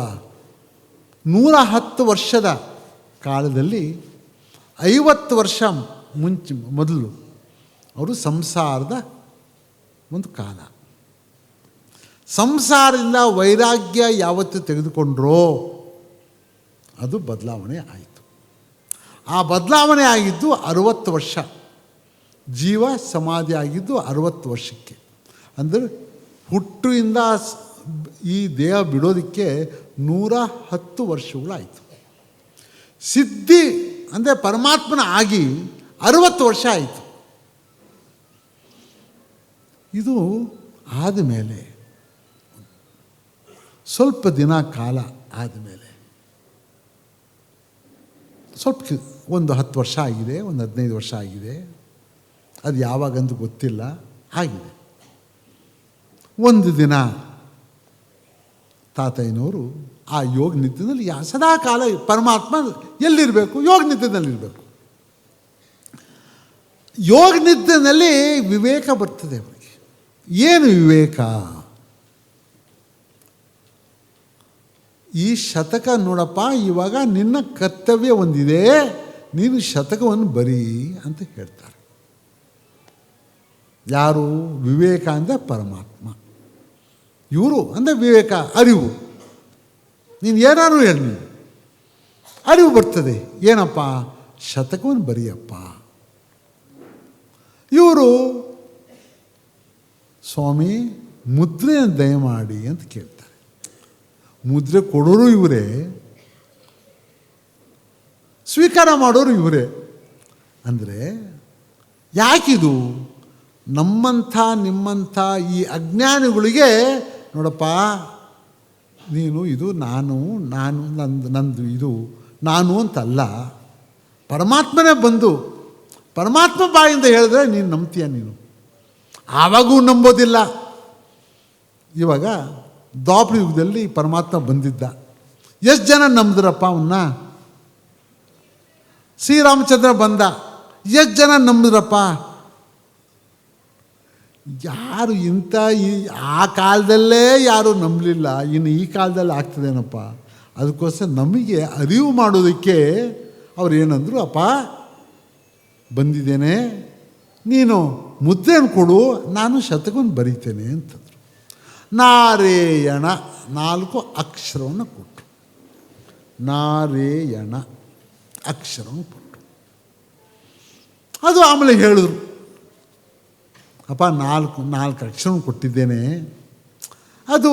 110 ವರ್ಷದ ಕಾಲದಲ್ಲಿ 50 ವರ್ಷ ಮೊದಲು ಅವರು ಸಂಸಾರದ ಒಂದು ಕಾಲ, ಸಂಸಾರದಿಂದ ವೈರಾಗ್ಯ ಯಾವತ್ತು ತೆಗೆದುಕೊಂಡ್ರೋ ಅದು ಬದಲಾವಣೆ ಆಯಿತು. ಆ ಬದಲಾವಣೆ ಆಗಿದ್ದು 60 ವರ್ಷ. ಜೀವ ಸಮಾಧಿ ಆಗಿದ್ದು 60 ವರ್ಷಕ್ಕೆ. ಅಂದರೆ ಹುಟ್ಟಿನಿಂದ ಈ ದೇಹ ಬಿಡೋದಕ್ಕೆ 110 ವರ್ಷಗಳಾಯಿತು. ಸಿದ್ಧಿ ಅಂದರೆ ಪರಮಾತ್ಮನ ಆಗಿ 60 ವರ್ಷ ಆಯಿತು. ಇದು ಆದಮೇಲೆ ಸ್ವಲ್ಪ ದಿನ ಕಾಲ ಆದಮೇಲೆ ಒಂದು 10 ವರ್ಷ ಆಗಿದೆ, ಒಂದು 15 ವರ್ಷ ಆಗಿದೆ, ಅದು ಯಾವಾಗಂತ ಗೊತ್ತಿಲ್ಲ, ಆಗಿದೆ. ಒಂದು ದಿನ ತಾತಯ್ಯನವರು ಆ ಯೋಗ ನಿದ್ಯೆಯಲ್ಲಿ ಸದಾ ಕಾಲ ಪರಮಾತ್ಮ ಎಲ್ಲಿರಬೇಕು? ಯೋಗ ನಿದ್ಯೆಯಲ್ಲಿರಬೇಕು. ಯೋಗ ನಿದ್ಯೆಯಲ್ಲಿ ವಿವೇಕ ಬರ್ತದೆ ಅವರಿಗೆ. ಏನು ವಿವೇಕ? ಈ ಶತಕ ನೋಡಪ್ಪ, ಇವಾಗ ನಿನ್ನ ಕರ್ತವ್ಯ ಒಂದಿದೆ, ನೀನು ಶತಕವನ್ನು ಬರೀ ಅಂತ ಹೇಳ್ತಾರೆ. ಯಾರು? ವಿವೇಕ ಅಂದರೆ ಪರಮಾತ್ಮ. ಇವರು ಅಂದರೆ ವಿವೇಕ, ಅರಿವು. ನೀನು ಏನಾದ್ರು ಹೇಳಿ, ನೀನು ಅರಿವು ಬರ್ತದೆ. ಏನಪ್ಪ? ಶತಕವನ್ನು ಬರೀಯಪ್ಪ. ಇವರು ಸ್ವಾಮಿ ಮುದ್ರೆಯನ್ನು ದಯಮಾಡಿ ಅಂತ ಕೇಳ್ತಾರೆ. ಮುದ್ರೆ ಕೊಡೋರು ಇವರೇ, ಸ್ವೀಕಾರ ಮಾಡೋರು ಇವರೇ. ಅಂದರೆ ಯಾಕಿದು? ನಮ್ಮಂಥ ನಿಮ್ಮಂಥ ಈ ಅಜ್ಞಾನಿಗಳಿಗೆ ನೋಡಪ್ಪ, ನೀನು ಇದು ನಾನು ನಂದು ಇದು ನಾನು ಅಂತಲ್ಲ, ಪರಮಾತ್ಮನೇ ಬಂದು ಪರಮಾತ್ಮ ಬಾಯಿಂದ ಹೇಳಿದ್ರೆ ನೀನು ನಂಬ್ತೀಯ. ನೀನು ಆವಾಗೂ ನಂಬೋದಿಲ್ಲ. ಇವಾಗ ದ್ವಾಪರ ಯುಗದಲ್ಲಿ ಪರಮಾತ್ಮ ಬಂದಿದ್ದ, ಎಷ್ಟು ಜನ ನಂಬಿದ್ರಪ್ಪ ಅವನ್ನ? ಶ್ರೀರಾಮಚಂದ್ರ ಬಂದ, ಎಷ್ಟು ಜನ ನಂಬಿದ್ರಪ್ಪ? ಯಾರು ಆ ಕಾಲದಲ್ಲೇ ಯಾರೂ ನಂಬಲಿಲ್ಲ, ಇನ್ನು ಈ ಕಾಲದಲ್ಲಿ ಆಗ್ತದೇನಪ್ಪ? ಅದಕ್ಕೋಸ್ಕರ ನಮಗೆ ಅರಿವು ಮಾಡೋದಕ್ಕೆ ಅವ್ರು ಏನಂದರು, ಅಪ್ಪ ಬಂದಿದ್ದೇನೆ, ನೀನು ಮುದ್ರೆಯನ್ನು ಕೊಡು, ನಾನು ಶತಕವನ್ನು ಬರೀತೇನೆ ಅಂತಂದರು. ನಾರಾಯಣ 4 ಅಕ್ಷರವನ್ನು ಕೊಟ್ಟರು. ನಾರಾಯಣ ಅಕ್ಷರವನ್ನು ಕೊಟ್ಟರು. ಅದು ಆಮೇಲೆ ಹೇಳಿದ್ರು, ಅಪ್ಪ ನಾಲ್ಕು ಅಕ್ಷರ ಕೊಟ್ಟಿದ್ದೇನೆ, ಅದು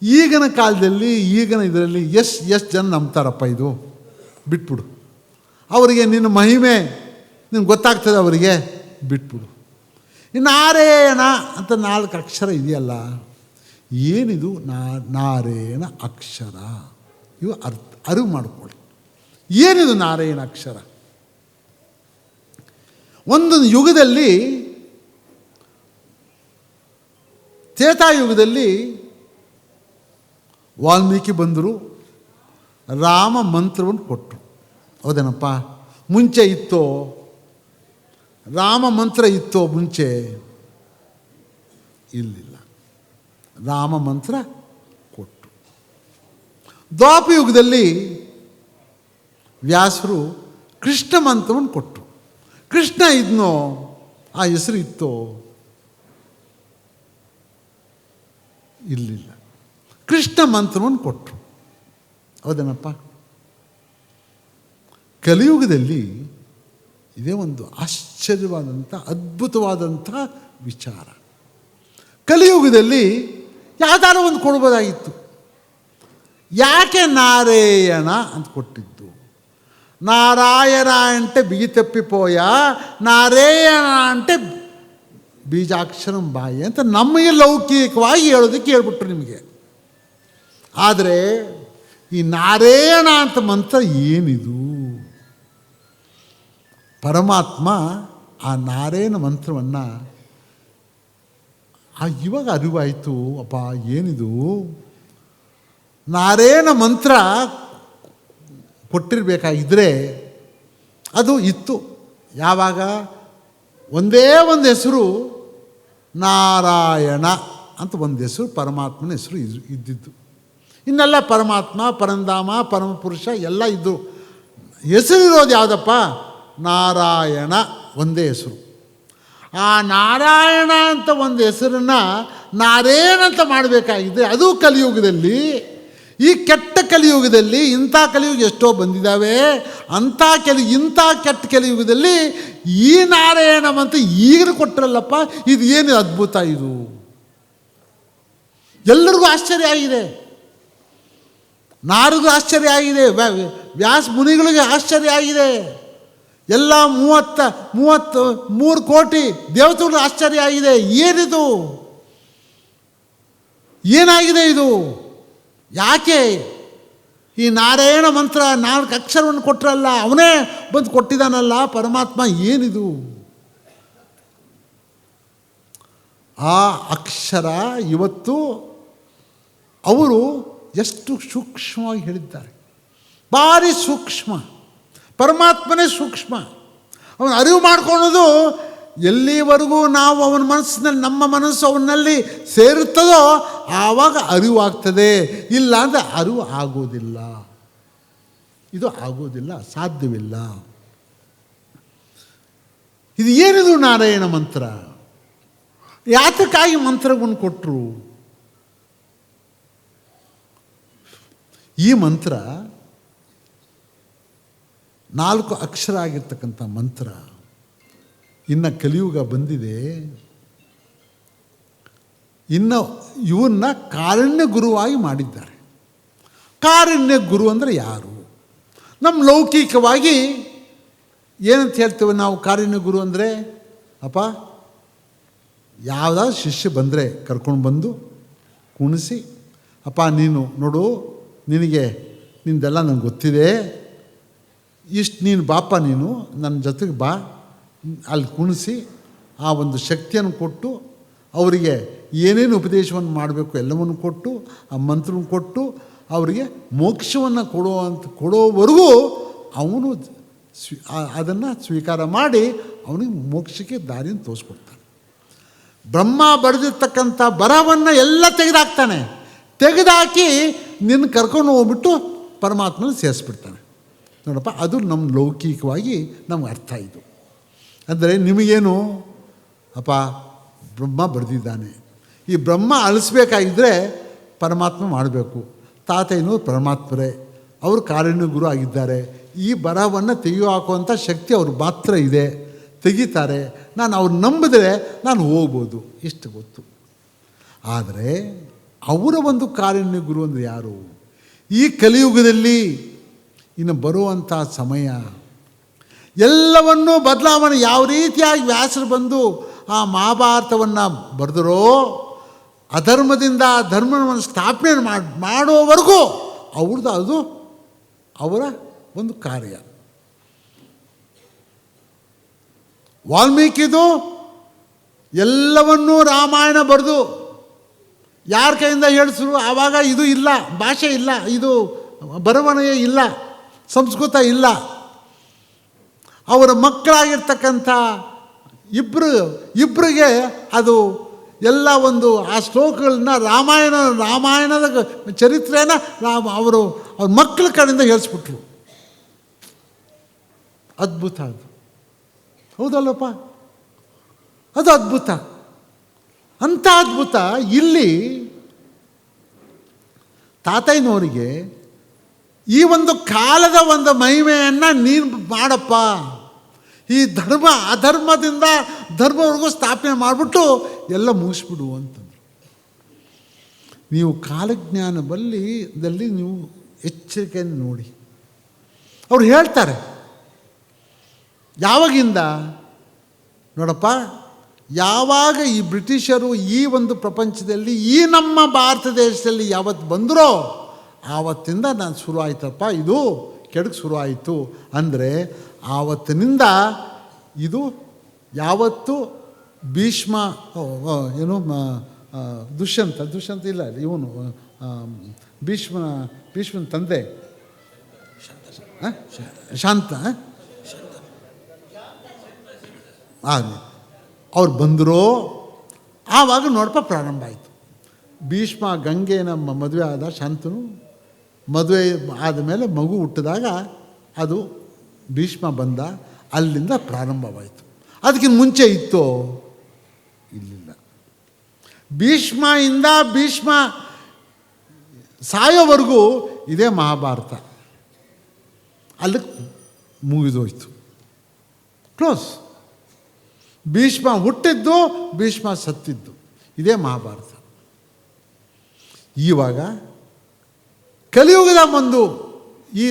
ಈಗಿನ ಕಾಲದಲ್ಲಿ ಈಗಿನ ಇದರಲ್ಲಿ ಎಷ್ಟು ಜನ ನಂಬ್ತಾರಪ್ಪ, ಇದು ಬಿಟ್ಬಿಡು, ಅವರಿಗೆ ನಿನ್ನ ಮಹಿಮೆ ನಿನ್ಗೆ ಗೊತ್ತಾಗ್ತದೆ, ಅವರಿಗೆ ಬಿಟ್ಬಿಡು. ನಾರಾಯಣ ಅಂತ 4 ಅಕ್ಷರ ಇದೆಯಲ್ಲ, ಏನಿದು ನಾರಾಯಣ ಅಕ್ಷರ, ಇವು ಅರಿವು ಮಾಡಿಕೊಳ್ಳಿ. ಏನಿದು ನಾರಾಯಣ ಅಕ್ಷರ? ಒಂದೊಂದು ಯುಗದಲ್ಲಿ, ತ್ರೇತಾಯುಗದಲ್ಲಿ ವಾಲ್ಮೀಕಿ ಬಂದರು, ರಾಮ ಮಂತ್ರವನ್ನು ಕೊಟ್ಟರು. ಹೌದೇನಪ್ಪ? ಮುಂಚೆ ಇತ್ತೋ ರಾಮ ಮಂತ್ರ ಇತ್ತೋ? ಮುಂಚೆ ಇಲ್ಲಿಲ್ಲ, ರಾಮ ಮಂತ್ರ ಕೊಟ್ಟರು. ದ್ವಾಪರಯುಗದಲ್ಲಿ ವ್ಯಾಸರು ಕೃಷ್ಣ ಮಂತ್ರವನ್ನು ಕೊಟ್ಟರು. ಕೃಷ್ಣ ಇದ್ನೋ? ಆ ಹೆಸರು ಇತ್ತೋ? ಇರಲಿಲ್ಲ. ಕೃಷ್ಣ ಮಂತ್ರವನ್ನು ಕೊಟ್ಟರು. ಹೌದೇನಪ್ಪ? ಕಲಿಯುಗದಲ್ಲಿ ಇದೇ ಒಂದು ಆಶ್ಚರ್ಯವಾದಂಥ ಅದ್ಭುತವಾದಂಥ ವಿಚಾರ. ಕಲಿಯುಗದಲ್ಲಿ ಯಾವ್ದಾರು ಒಂದು ಕೊಡ್ಬೋದಾಗಿತ್ತು. ಯಾಕೆ ನಾರಾಯಣ ಅಂತ ಕೊಟ್ಟಿದ್ದು? ನಾರಾಯಣ ಅಂಟೆ ಬಿಗಿ ತಪ್ಪಿಪೋಯ, ನಾರಾಯಣ ಅಂಟೆ ಬೀಜಾಕ್ಷರಂ ಬಾಯಿ ಅಂತ ನಮಗೆ ಲೌಕಿಕವಾಗಿ ಹೇಳೋದಕ್ಕೆ ಹೇಳ್ಬಿಟ್ರು ನಿಮಗೆ. ಆದರೆ ಈ ನಾರಾಯಣ ಅಂತ ಮಂತ್ರ ಏನಿದು? ಪರಮಾತ್ಮ ಆ ನಾರಾಯಣ ಮಂತ್ರವನ್ನು ಇವಾಗ ಅರಿವಾಯಿತು. ಅಪ್ಪ ಏನಿದು ನಾರಾಯಣ ಮಂತ್ರ ಕೊಟ್ಟಿರಬೇಕಾಗಿದ್ದರೆ ಅದು ಇತ್ತು. ಯಾವಾಗ? ಒಂದೇ ಒಂದು ಹೆಸರು ನಾರಾಯಣ ಅಂತ ಒಂದು ಹೆಸರು, ಪರಮಾತ್ಮನ ಹೆಸರು ಇದ್ದಿದ್ದು. ಇನ್ನೆಲ್ಲ ಪರಮಾತ್ಮ, ಪರಂಧಾಮ, ಪರಮಪುರುಷ ಎಲ್ಲ ಇದ್ದು. ಹೆಸರಿರೋದು ಯಾವುದಪ್ಪ? ನಾರಾಯಣ ಒಂದೇ ಹೆಸರು. ಆ ನಾರಾಯಣ ಅಂತ ಒಂದು ಹೆಸರನ್ನು ನಾರಾಯಣ ಅಂತ ಮಾಡಬೇಕಾಗಿದೆ. ಅದು ಕಲಿಯುಗದಲ್ಲಿ, ಈ ಕೆಟ್ಟ ಕಲಿಯುಗದಲ್ಲಿ, ಇಂಥ ಕಲಿಯುಗ ಎಷ್ಟೋ ಬಂದಿದ್ದಾವೆ. ಇಂಥ ಕೆಟ್ಟ ಕಲಿಯುಗದಲ್ಲಿ ಈ ನಾರಾಯಣ ಅಂತ ಈಗಲೂ ಕೊಟ್ಟರಲ್ಲಪ್ಪ, ಇದು ಏನು ಅದ್ಭುತ! ಇದು ಎಲ್ಲರಿಗೂ ಆಶ್ಚರ್ಯ ಆಗಿದೆ. ನಾರಿಗೂ ಆಶ್ಚರ್ಯ ಆಗಿದೆ, ವ್ಯಾಸ ಮುನಿಗಳಿಗೆ ಆಶ್ಚರ್ಯ ಆಗಿದೆ, ಎಲ್ಲ 33 ಕೋಟಿ ದೇವತೆಗಳು ಆಶ್ಚರ್ಯ ಆಗಿದೆ. ಏನಿದು? ಏನಾಗಿದೆ ಇದು? ಯಾಕೆ ಈ ನಾರಾಯಣ ಮಂತ್ರ 4 ಅಕ್ಷರವನ್ನು ಕೊಟ್ಟರಲ್ಲ, ಅವನೇ ಬಂದು ಕೊಟ್ಟಿದ್ದಾನಲ್ಲ ಪರಮಾತ್ಮ, ಏನಿದು? ಆ ಅಕ್ಷರ ಇವತ್ತು ಅವರು ಎಷ್ಟು ಸೂಕ್ಷ್ಮವಾಗಿ ಹೇಳಿದ್ದಾರೆ. ಭಾರಿ ಸೂಕ್ಷ್ಮ. ಪರಮಾತ್ಮನೇ ಸೂಕ್ಷ್ಮ. ಅವನು ಅರಿವು ಮಾಡ್ಕೊಳ್ಳೋದು ಎಲ್ಲಿವರೆಗೂ ನಾವು ಅವನ ಮನಸ್ಸಿನಲ್ಲಿ, ನಮ್ಮ ಮನಸ್ಸು ಅವನಲ್ಲಿ ಸೇರುತ್ತದೋ ಆವಾಗ ಅರಿವಾಗ್ತದೆ. ಇಲ್ಲ ಅಂದರೆ ಅರಿವು ಆಗೋದಿಲ್ಲ. ಇದು ಆಗೋದಿಲ್ಲ, ಸಾಧ್ಯವಿಲ್ಲ. ಇದು ಏನಿದು ನಾರಾಯಣ ಮಂತ್ರ? ಯಾತಕ್ಕಾಗಿ ಮಂತ್ರವನ್ನು ಕೊಟ್ಟರು? ಈ ಮಂತ್ರ 4 ಅಕ್ಷರ ಆಗಿರ್ತಕ್ಕಂಥ ಮಂತ್ರ. ಇನ್ನು ಕಲಿಯುಗ ಬಂದಿದೆ, ಇನ್ನು ಇವನ್ನ ಕಾರುಣ್ಯ ಗುರುವಾಗಿ ಮಾಡಿದ್ದಾರೆ. ಕಾರುಣ್ಯ ಗುರು ಅಂದರೆ ಯಾರು? ನಮ್ಮ ಲೌಕಿಕವಾಗಿ ಏನಂತ ಹೇಳ್ತೇವೆ ನಾವು? ಕಾರುಣ್ಯ ಗುರು ಅಂದರೆ, ಅಪ್ಪ ಯಾವುದಾದ್ರು ಶಿಷ್ಯ ಬಂದರೆ ಕರ್ಕೊಂಡು ಬಂದು ಕುಣಿಸಿ, ಅಪ್ಪ ನೀನು ನೋಡು, ನಿಂದೆಲ್ಲ ನನಗೆ ಗೊತ್ತಿದೆ, ಇಷ್ಟು ನೀನು ಬಾಪ, ನೀನು ನನ್ನ ಜೊತೆಗೆ ಬಾ, ಅಲ್ಲಿ ಕುಣಿಸಿ ಆ ಒಂದು ಶಕ್ತಿಯನ್ನು ಕೊಟ್ಟು ಅವರಿಗೆ ಏನೇನು ಉಪದೇಶವನ್ನು ಮಾಡಬೇಕು ಎಲ್ಲವನ್ನು ಕೊಟ್ಟು ಆ ಮಂತ್ರವನ್ನು ಕೊಟ್ಟು ಅವರಿಗೆ ಮೋಕ್ಷವನ್ನು ಕೊಡೋವರೆಗೂ ಅವನು ಅದನ್ನು ಸ್ವೀಕಾರ ಮಾಡಿ ಅವನಿಗೆ ಮೋಕ್ಷಕ್ಕೆ ದಾರಿಯನ್ನು ತೋರಿಸ್ಕೊಡ್ತಾನೆ. ಬ್ರಹ್ಮ ಬರೆದಿರ್ತಕ್ಕಂಥ ಬರಹವನ್ನು ಎಲ್ಲ ತೆಗೆದಾಕ್ತಾನೆ. ತೆಗೆದಾಕಿ ನಿನ್ನ ಕರ್ಕೊಂಡು ಹೋಗ್ಬಿಟ್ಟು ಪರಮಾತ್ಮನ ಸೇರಿಸ್ಬಿಡ್ತಾನೆ. ನೋಡಪ್ಪ, ಅದು ನಮ್ಮ ಲೌಕಿಕವಾಗಿ ನಮ್ಗೆ ಅರ್ಥ ಇದು. ಅಂದರೆ ನಿಮಗೇನು, ಅಪ್ಪ ಬ್ರಹ್ಮ ಬರೆದಿದ್ದಾನೆ, ಈ ಬ್ರಹ್ಮ ಅಳಿಸ್ಬೇಕಾಗಿದ್ದರೆ ಪರಮಾತ್ಮ ಮಾಡಬೇಕು. ತಾತಯ್ಯನೂ ಪರಮಾತ್ಮರೇ, ಅವರು ಕಾರುಣ್ಯ ಗುರು ಆಗಿದ್ದಾರೆ. ಈ ಬರಹವನ್ನು ತೆಗೆಯೋ ಹಾಕುವಂಥ ಶಕ್ತಿ ಅವ್ರ ಮಾತ್ರ ಇದೆ, ತೆಗಿತಾರೆ. ನಾನು ಅವ್ರು ನಂಬಿದ್ರೆ ನಾನು ಹೋಗ್ಬೋದು, ಇಷ್ಟು ಗೊತ್ತು. ಆದರೆ ಅವರ ಒಂದು ಕಾರುಣ್ಯ ಗುರು ಅಂದರೆ ಯಾರು? ಈ ಕಲಿಯುಗದಲ್ಲಿ ಇನ್ನು ಬರುವಂಥ ಸಮಯ ಎಲ್ಲವನ್ನೂ ಬದಲಾವಣೆ. ಯಾವ ರೀತಿಯಾಗಿ ವ್ಯಾಸರು ಬಂದು ಆ ಮಹಾಭಾರತವನ್ನು ಬರೆದರೋ, ಅಧರ್ಮದಿಂದ ಧರ್ಮವನ್ನು ಸ್ಥಾಪನೆ ಮಾಡೋವರೆಗೂ ಅವ್ರದ್ದು ಅದು ಅವರ ಒಂದು ಕಾರ್ಯ. ವಾಲ್ಮೀಕಿದು ಎಲ್ಲವನ್ನೂ ರಾಮಾಯಣ ಬರೆದು ಯಾರ ಕೈಯಿಂದ ಹೇಳಿಸ್ರು? ಆವಾಗ ಇದು ಇಲ್ಲ, ಭಾಷೆ ಇಲ್ಲ, ಇದು ಬರವಣಿಗೆ ಇಲ್ಲ, ಸಂಸ್ಕೃತ ಇಲ್ಲ. ಅವರ ಮಕ್ಕಳಾಗಿರ್ತಕ್ಕಂಥ ಇಬ್ಬರಿಗೆ ಅದು ಎಲ್ಲ ಒಂದು ಆ ಶ್ಲೋಕಗಳನ್ನ ರಾಮಾಯಣದ ಚರಿತ್ರೆನ ಅವ್ರ ಮಕ್ಕಳ ಕಡೆಯಿಂದ ಹೇಳಿಸ್ಬಿಟ್ರು. ಅದ್ಭುತ ಅದು, ಹೌದಲ್ಲಪ್ಪ? ಅದು ಅದ್ಭುತ. ಅಂಥ ಅದ್ಭುತ ಇಲ್ಲಿ ತಾತಯ್ಯನವರಿಗೆ ಈ ಒಂದು ಕಾಲದ ಒಂದು ಮಹಿಮೆಯನ್ನು ನೀನು ಮಾಡಪ್ಪ, ಈ ಅಧರ್ಮದಿಂದ ಧರ್ಮವರೆಗೂ ಸ್ಥಾಪನೆ ಮಾಡಿಬಿಟ್ಟು ಎಲ್ಲ ಮುಗಿಸ್ಬಿಡು ಅಂತಂದರು. ನೀವು ಕಾಲಜ್ಞಾನದಲ್ಲಿ ನೀವು ಎಚ್ಚರಿಕೆಯನ್ನು ನೋಡಿ. ಅವ್ರು ಹೇಳ್ತಾರೆ, ಯಾವಾಗಿಂದ ನೋಡಪ್ಪ, ಯಾವಾಗ ಈ ಬ್ರಿಟಿಷರು ಈ ಒಂದು ಪ್ರಪಂಚದಲ್ಲಿ ಈ ನಮ್ಮ ಭಾರತ ದೇಶದಲ್ಲಿ ಯಾವತ್ತು ಬಂದರೋ ಆವತ್ತಿಂದ ನಾನು ಶುರು ಆಯ್ತಪ್ಪ, ಇದು ಕೆಡಕ್ಕೆ ಶುರು ಆಯಿತು. ಅಂದರೆ ಆವತ್ತಿನಿಂದ ಇದು ಯಾವತ್ತು ಭೀಷ್ಮ ಏನು ದುಷ್ಯಂತ ಇಲ್ಲ, ಇವನು ಭೀಷ್ಮನ ತಂದೆ ಶಾಂತ ಅವ್ರು ಬಂದರು. ಆವಾಗ ನೋಡಪ್ಪ ಪ್ರಾರಂಭ ಆಯಿತು. ಭೀಷ್ಮ ಗಂಗೆನ ಮದುವೆ ಆದ, ಶಾಂತನು ಮದುವೆ ಆದಮೇಲೆ ಮಗು ಹುಟ್ಟಿದಾಗ ಅದು ಭೀಷ್ಮ ಬಂದ, ಅಲ್ಲಿಂದ ಪ್ರಾರಂಭವಾಯಿತು. ಅದಕ್ಕಿಂತ ಮುಂಚೆ ಇತ್ತು ಇಲ್ಲಿಲ್ಲ. ಭೀಷ್ಮ ಸಾಯೋವರೆಗೂ ಇದೇ ಮಹಾಭಾರತ, ಅಲ್ಲಿಗೆ ಮುಗಿದೋಯ್ತು, ಕ್ಲೋಸ್. ಭೀಷ್ಮ ಹುಟ್ಟಿದ್ದು, ಭೀಷ್ಮ ಸತ್ತಿದ್ದು, ಇದೇ ಮಹಾಭಾರತ. ಇವಾಗ ಕಲಿಯುಗದ ಒಂದು ಈ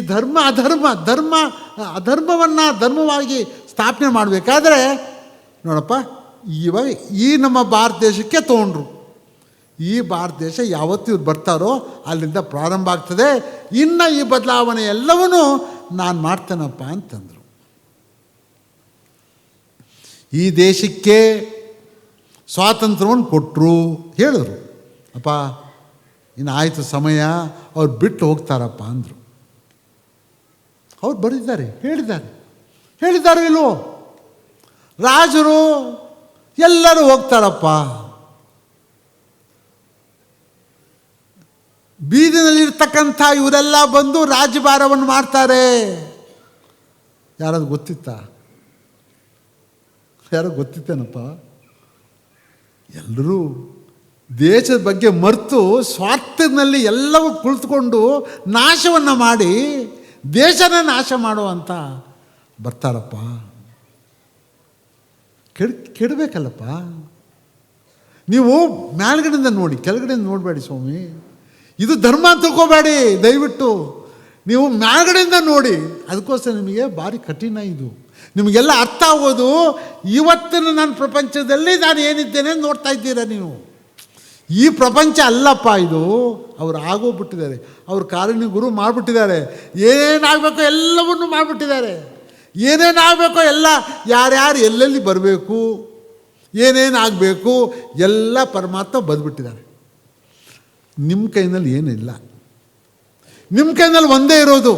ಅಧರ್ಮವನ್ನು ಧರ್ಮವಾಗಿ ಸ್ಥಾಪನೆ ಮಾಡಬೇಕಾದ್ರೆ ನೋಡಪ್ಪ, ಇವಾಗ ಈ ನಮ್ಮ ಭಾರತ ದೇಶಕ್ಕೆ ತೊಗೊಂಡ್ರು. ಈ ಭಾರತ ದೇಶ ಯಾವತ್ತು ಇವ್ರು ಬರ್ತಾರೋ ಅಲ್ಲಿಂದ ಪ್ರಾರಂಭ ಆಗ್ತದೆ. ಇನ್ನು ಈ ಬದಲಾವಣೆ ಎಲ್ಲವನ್ನೂ ನಾನು ಮಾಡ್ತೇನಪ್ಪ ಅಂತಂದರು. ಈ ದೇಶಕ್ಕೆ ಸ್ವಾತಂತ್ರ್ಯವನ್ನು ಕೊಟ್ಟರು, ಹೇಳಿದ್ರು, ಅಪ್ಪ ಇನ್ನು ಆಯಿತು ಸಮಯ, ಅವ್ರು ಬಿಟ್ಟು ಹೋಗ್ತಾರಪ್ಪ ಅಂದರು. ಅವ್ರು ಬರೆದಿದ್ದಾರೆ, ಹೇಳಿದ್ದಾರೆ ಇಲ್ವೋ? ರಾಜರು ಎಲ್ಲರೂ ಹೋಗ್ತಾರಪ್ಪ, ಬೀದಿನಲ್ಲಿರ್ತಕ್ಕಂಥ ಇವರೆಲ್ಲ ಬಂದು ರಾಜ್ಯಭಾರವನ್ನು ಮಾಡ್ತಾರೆ. ಯಾರಾದ್ರು ಗೊತ್ತಿತ್ತಾ? ಯಾರೋ ಗೊತ್ತಿತ್ತೇನಪ್ಪ? ಎಲ್ಲರೂ ದೇಶದ ಬಗ್ಗೆ ಮರೆತು ಸ್ವಾರ್ಥದಲ್ಲಿ ಎಲ್ಲವೂ ಕುಳಿತುಕೊಂಡು ನಾಶವನ್ನು ಮಾಡಿ ದೇಶನ ನಾಶ ಮಾಡುವಂಥ ಬರ್ತಾರಪ್ಪ. ಕೆಡಬೇಕಲ್ಲಪ್ಪ. ನೀವು ಮೇಲ್ಗಡೆಯಿಂದ ನೋಡಿ, ಕೆಳಗಡೆಯಿಂದ ನೋಡಬೇಡಿ ಸ್ವಾಮಿ. ಇದು ಧರ್ಮ ಅಂತ ತಿಳ್ಕೋಬೇಡಿ ದಯವಿಟ್ಟು. ನೀವು ಮೇಲ್ಗಡೆಯಿಂದ ನೋಡಿ. ಅದಕ್ಕೋಸ್ಕರ ನಿಮಗೆ ಭಾರಿ ಕಠಿಣ ಇದು. ನಿಮಗೆಲ್ಲ ಅರ್ಥ ಆಗೋದು ಇವತ್ತಿನ ನನ್ನ ಪ್ರಪಂಚದಲ್ಲಿ ನಾನು ಏನಿದ್ದೇನೆ ನೋಡ್ತಾ ಇದ್ದೀರಾ ನೀವು. ಈ ಪ್ರಪಂಚ ಅಲ್ಲಪ್ಪ ಇದು. ಅವ್ರು ಆಗೋಗ್ಬಿಟ್ಟಿದ್ದಾರೆ, ಅವ್ರ ಕಾರುಣ್ಯ ಗುರು ಮಾಡಿಬಿಟ್ಟಿದ್ದಾರೆ. ಏನೇನಾಗಬೇಕೋ ಎಲ್ಲವನ್ನೂ ಮಾಡಿಬಿಟ್ಟಿದ್ದಾರೆ. ಏನೇನಾಗಬೇಕೋ ಎಲ್ಲ, ಯಾರ್ಯಾರು ಎಲ್ಲೆಲ್ಲಿ ಬರಬೇಕು, ಏನೇನಾಗಬೇಕು ಎಲ್ಲ ಪರಮಾತ್ಮ ಬದ್ಬಿಟ್ಟಿದ್ದಾರೆ. ನಿಮ್ಮ ಕೈನಲ್ಲಿ ಏನಿಲ್ಲ. ನಿಮ್ಮ ಕೈನಲ್ಲಿ ಒಂದೇ ಇರೋದು,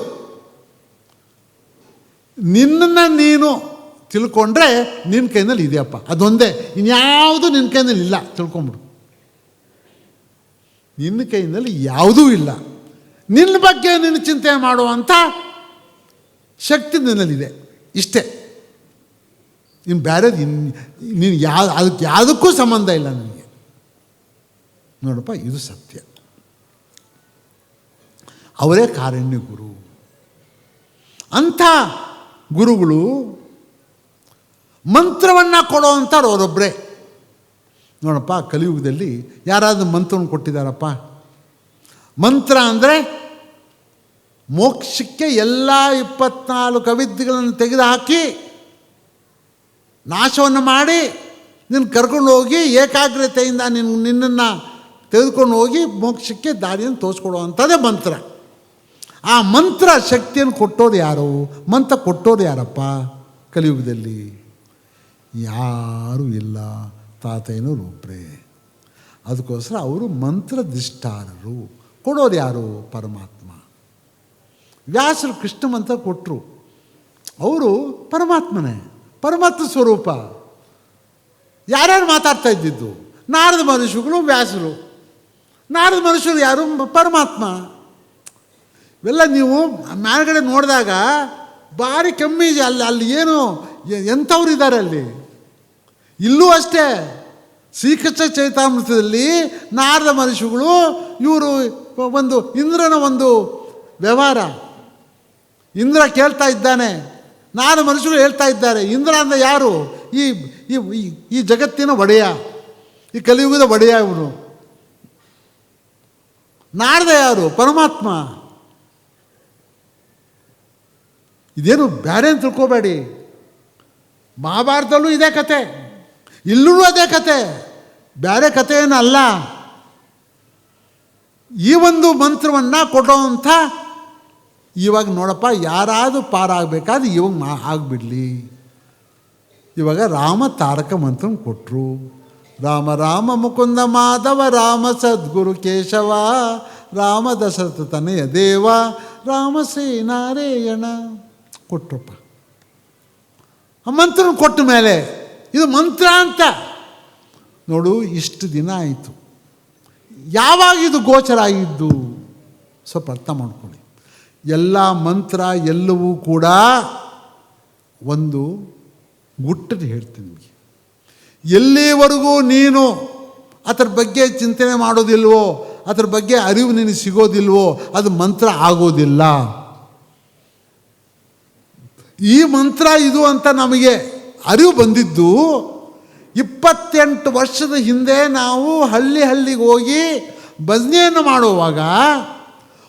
ನಿನ್ನನ್ನು ನೀನು ತಿಳ್ಕೊಂಡ್ರೆ ನಿನ್ನ ಕೈನಲ್ಲಿ ಇದೆಯಪ್ಪ, ಅದೊಂದೇ. ಇನ್ಯಾವುದು ನಿನ್ನ ಕೈನಲ್ಲಿ ಇಲ್ಲ, ತಿಳ್ಕೊಂಬಿಡು. ನಿನ್ನ ಕೈನಲ್ಲಿ ಯಾವುದೂ ಇಲ್ಲ. ನಿನ್ನ ಬಗ್ಗೆ ನಿನ್ನ ಚಿಂತೆ ಮಾಡುವಂಥ ಶಕ್ತಿ ನಿನ್ನಲ್ಲಿದೆ, ಇಷ್ಟೇ. ಇನ್ನು ಬೇರೆದು ನೀನು ಅದಕ್ಕೆ ಯಾವುದಕ್ಕೂ ಸಂಬಂಧ ಇಲ್ಲ ನನಗೆ. ನೋಡಪ್ಪ, ಇದು ಸತ್ಯ. ಅವರೇ ಕಾರುಣ್ಯ ಗುರು. ಅಂಥ ಗುರುಗಳು ಮಂತ್ರವನ್ನು ಕೊಡೋವಂಥವ್ರು ಅವರೊಬ್ಬರೇ. ನೋಡಪ್ಪ, ಕಲಿಯುಗದಲ್ಲಿ ಯಾರಾದರೂ ಮಂತ್ರವನ್ನು ಕೊಟ್ಟಿದ್ದಾರಪ್ಪ? ಮಂತ್ರ ಅಂದರೆ ಮೋಕ್ಷಕ್ಕೆ ಎಲ್ಲ 24 ಅವಿದ್ಯೆಗಳನ್ನು ತೆಗೆದುಹಾಕಿ ನಾಶವನ್ನು ಮಾಡಿ ನಿನ್ನ ಕರ್ಕೊಂಡು ಹೋಗಿ ಏಕಾಗ್ರತೆಯಿಂದ ನಿನ್ನನ್ನು ತೆಗೆದುಕೊಂಡು ಹೋಗಿ ಮೋಕ್ಷಕ್ಕೆ ದಾರಿಯನ್ನು ತೋರಿಸ್ಕೊಡುವಂಥದ್ದೇ ಮಂತ್ರ. ಆ ಮಂತ್ರ ಶಕ್ತಿಯನ್ನು ಕೊಟ್ಟೋರು ಯಾರು? ಮಂತ್ರ ಕೊಟ್ಟೋರು ಯಾರಪ್ಪ ಕಲಿಯುಗದಲ್ಲಿ? ಯಾರೂ ಇಲ್ಲ, ತಾತಯ್ಯನವರು ಒಬ್ಬರೇ. ಅದಕ್ಕೋಸ್ಕರ ಅವರು ಮಂತ್ರದಿಷ್ಟಾರರು. ಕೊಡೋರು ಯಾರು? ಪರಮಾತ್ಮ. ವ್ಯಾಸರು ಕೃಷ್ಣ ಮಂತ್ರ ಕೊಟ್ಟರು, ಅವರು ಪರಮಾತ್ಮನೇ, ಪರಮಾತ್ಮ ಸ್ವರೂಪ. ಯಾರ್ಯಾರು ಮಾತಾಡ್ತಾ ಇದ್ದಿದ್ದು? ನಾರದ ಮನುಷ್ಯಗಳು, ವ್ಯಾಸರು. ನಾರದ ಮನುಷ್ಯರು ಯಾರು? ಪರಮಾತ್ಮ. ಇವೆಲ್ಲ ನೀವು ಮೇಲ್ಗಡೆ ನೋಡಿದಾಗ ಭಾರಿ ಕಮ್ಮಿ. ಅಲ್ಲಿ ಏನು ಎಂಥವ್ರು ಇದ್ದಾರೆ ಅಲ್ಲಿ. ಇಲ್ಲೂ ಅಷ್ಟೇ, ಶ್ರೀಕೃಷ್ಣ ಚೈತಾಮೃತದಲ್ಲಿ ನಾರದ ಮನುಷ್ಯಗಳು ಇವರು ಒಂದು ಇಂದ್ರನ ಒಂದು ವ್ಯವಹಾರ. ಇಂದ್ರ ಕೇಳ್ತಾ ಇದ್ದಾನೆ, ನಾರದ ಮನುಷ್ಯರು ಹೇಳ್ತಾ ಇದ್ದಾರೆ. ಇಂದ್ರ ಅಂದರೆ ಯಾರು? ಈ ಜಗತ್ತಿನ ಒಡೆಯ, ಈ ಕಲಿಯುಗದ ಒಡೆಯ ಇವನು. ನಾರದ ಯಾರು? ಪರಮಾತ್ಮ. ಇದೇನು ಬೇರೆ ಅಂತ ತಿಳ್ಕೋಬೇಡಿ. ಮಹಾಭಾರತದಲ್ಲೂ ಇದೇ ಕತೆ, ಇಲ್ಲೂ ಅದೇ ಕತೆ, ಬೇರೆ ಕತೆ ಏನಲ್ಲ. ಈ ಒಂದು ಮಂತ್ರವನ್ನು ಕೊಡೋವಂಥ ಇವಾಗ ನೋಡಪ್ಪ, ಯಾರಾದರೂ ಪಾರಾಗಬೇಕಾದ್ರೆ ಇವಾಗ ಆಗಿಬಿಡಲಿ. ಇವಾಗ ರಾಮ ತಾರಕ ಮಂತ್ರ ಕೊಟ್ಟರು. ರಾಮ ರಾಮ ಮುಕುಂದ ಮಾಧವ, ರಾಮ ಸದ್ಗುರು ಕೇಶವ, ರಾಮ ದಶರಥ ತನಯ ದೇವ, ರಾಮ ಶ್ರೀನಾರಾಯಣ ಕೊಟ್ಟರಪ್ಪ. ಆ ಮಂತ್ರ ಕೊಟ್ಟ ಮೇಲೆ ಇದು ಮಂತ್ರ ಅಂತ ನೋಡು. ಇಷ್ಟು ದಿನ ಆಯಿತು. ಯಾವಾಗ ಇದು ಗೋಚರ ಆಗಿದ್ದು? ಸ್ವಲ್ಪ ಅರ್ಥ ಮಾಡ್ಕೊಳ್ಳಿ. ಎಲ್ಲ ಮಂತ್ರ ಎಲ್ಲವೂ ಕೂಡ ಒಂದು ಗುಟ್ಟನ್ನು ಹೇಳ್ತೀನಿ ನಿಮಗೆ. ಎಲ್ಲಿವರೆಗೂ ನೀನು ಅದರ ಬಗ್ಗೆ ಚಿಂತನೆ ಮಾಡೋದಿಲ್ವೋ, ಅದರ ಬಗ್ಗೆ ಅರಿವು ನಿನಗೆ ಸಿಗೋದಿಲ್ವೋ, ಅದು ಮಂತ್ರ ಆಗೋದಿಲ್ಲ. ಈ ಮಂತ್ರ ಇದು ಅಂತ ನಮಗೆ ಅರಿವು ಬಂದಿದ್ದು 28 ವರ್ಷದ ಹಿಂದೆ ನಾವು ಹಳ್ಳಿಗೆ ಹೋಗಿ ಭಜನೆಯನ್ನು ಮಾಡುವಾಗ